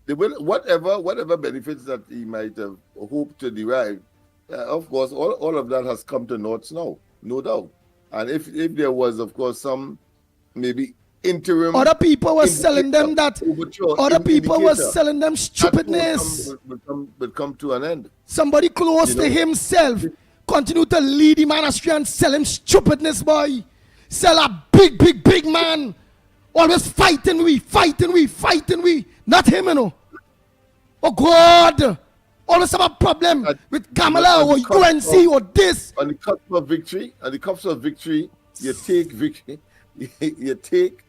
they will whatever benefits that he might have hoped to derive, of course, all of that has come to naught now, no doubt. And if there was, of course, some maybe interim Other people were selling them that. overture, Other people were indicator, selling them that stupidness. will come to an end. Somebody close You to know? himself continue to lead him on astray and sell him stupidness, boy. Sell a big man. Always fighting we. Not him, you know. Oh God. Always have a problem with Kamala or UNC or this. On the cups of victory, you take victory. You take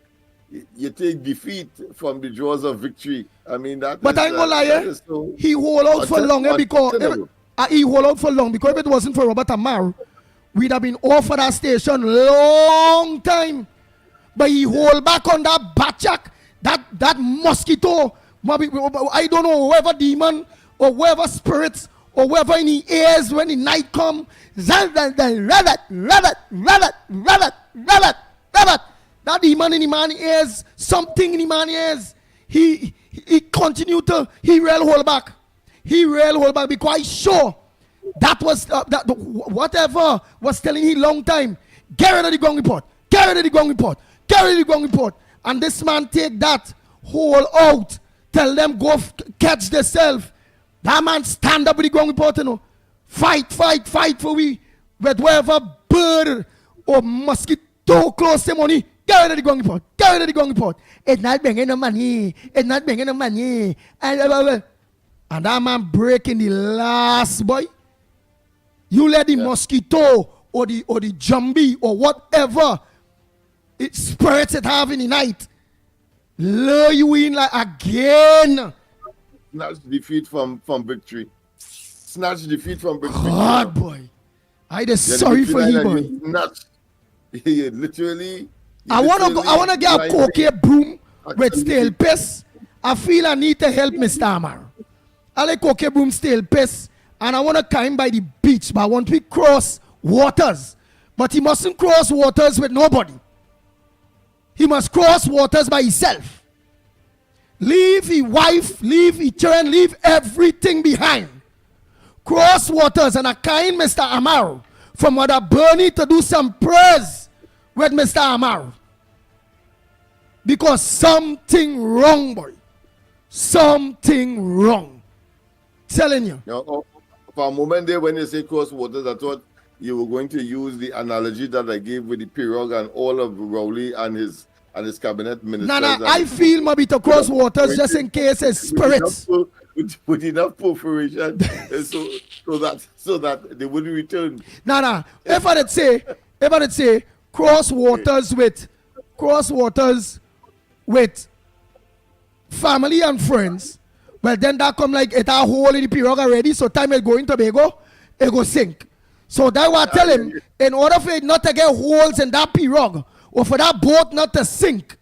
defeat from the jaws of victory. I mean that. But I ain't gonna lie, so he hold out for long because he hold out for long because if it wasn't for Robert Amaro, we'd have been off for that station long time. But he hold back on that batchak, that mosquito. I don't know, whoever demon or whoever spirits or whoever in the ears when the night come. That demon in the man ears, something in the man ears. He continue to, he real hold back. He real hold back because I sure that was, that whatever was telling him long time, get rid of the ground report, get rid of the ground report, get rid of the ground report. And this man take that whole out, tell them go catch themselves. That man stand up with the ground report, you know. Fight for we. With whatever bird or mosquito close to money, get rid of the ground report, get rid of the ground report. It's not bringing no money, it's not bringing no money. And that man breaking the last, boy. You let the mosquito or the zombie or whatever it spirits it have in the night lure you in like again. Snatch defeat from victory. Snatch defeat from victory. God, boy. I just sorry for you, boy. You literally. I wanna get a cocaine broom with stale piss. I feel I need to help Mr. Amar. I like cocaine broom, stale piss, and I wanna climb by the beach, but I want to cross waters. But he mustn't cross waters with nobody. He must cross waters by himself. Leave his wife, leave his children, leave everything behind. Cross waters and a kind Mr. Amaro from Mother Bernie to do some prayers with Mr. Amaro. Because something wrong, boy. Something wrong. Telling you. For a moment there when you say cross waters, I thought you were going to use the analogy that I gave with the pirogue and all of Rowley and his cabinet ministers. Nah, I feel maybe to cross waters just in case it's spirits. With enough perforation so that they wouldn't return. Nah. If I did say cross waters with family and friends, well then that come like it a hole in the pirogue already, so time it go in Tobago, it go sink. So that what I tell him, in order for it not to get holes in that pirogue, or for that boat not to sink,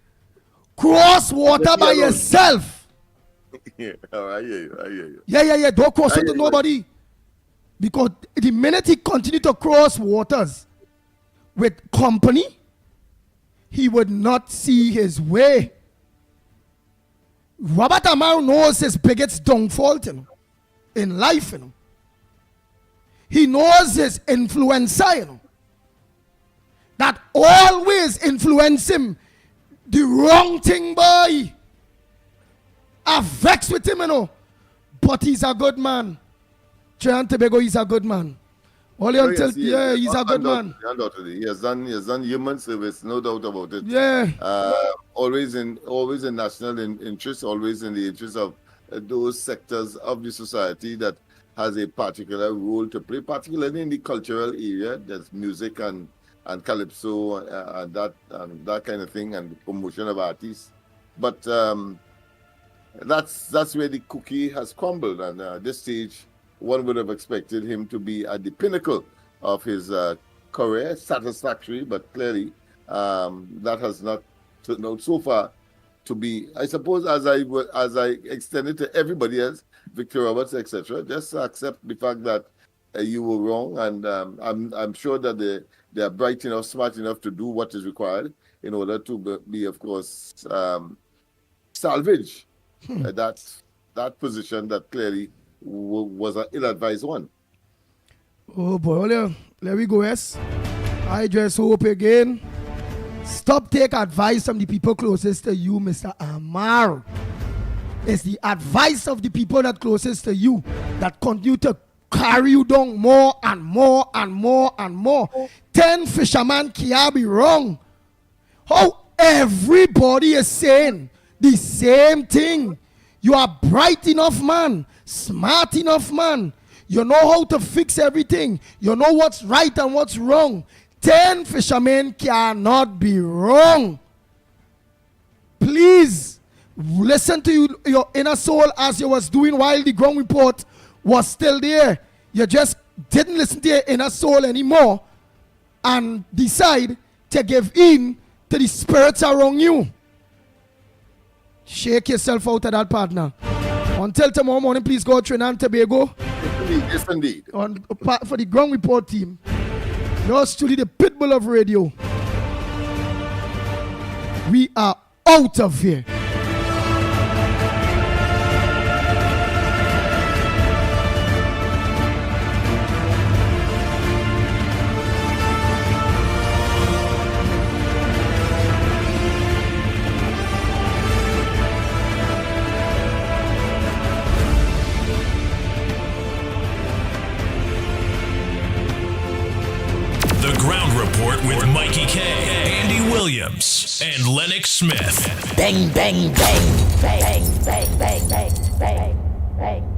cross water by yourself. Yeah, I hear you. Yeah. Don't cross it to nobody. Because the minute he continue to cross waters with company, he would not see his way. Robert Amaro knows his biggest downfall, you know, in life. You know. He knows his influencer, you know, that always influence him the wrong thing, boy. I vex with him, you know, but he's a good man. Trinidad Tobago, he's a good man. Only until he's a good man. Undoubtedly, he has done human service, no doubt about it. Yeah. Always in national interest, always in the interest of those sectors of the society that has a particular role to play, particularly in the cultural area. There's music and calypso and that kind of thing, and the promotion of artists. But that's where the cookie has crumbled, and at this stage, one would have expected him to be at the pinnacle of his career, satisfactory, but clearly that has not turned out so far to be. I suppose as I extended to everybody else, Victor Roberts, etc., just accept the fact that you were wrong, and I'm sure that they are bright enough, smart enough to do what is required in order to be, of course, salvage that position that clearly was an ill-advised one. Oh boy, there we go, yes. I just hope again. Stop take advice from the people closest to you, Mr. Amar. It's the advice of the people that closest to you that continue to carry you down more and more and more and more. 10 fishermen can't be wrong. How everybody is saying the same thing. You are bright enough, man. Smart enough, man. You know how to fix everything. You know what's right and what's wrong. 10 fishermen cannot be wrong. Please listen to your inner soul as you was doing while the ground report was still there. You just didn't listen to your inner soul anymore and decide to give in to the spirits around you. Shake yourself out of that, partner. Until tomorrow morning, please go to Trinidad and Tobago. Yes, indeed. For the ground report team. Yours truly, the pitbull of radio. We are out of here. The Ground Report with Mickie K, Andy Williams, and Lennox Smith. Bang, bang, bang, bang, bang, bang, bang, bang, bang.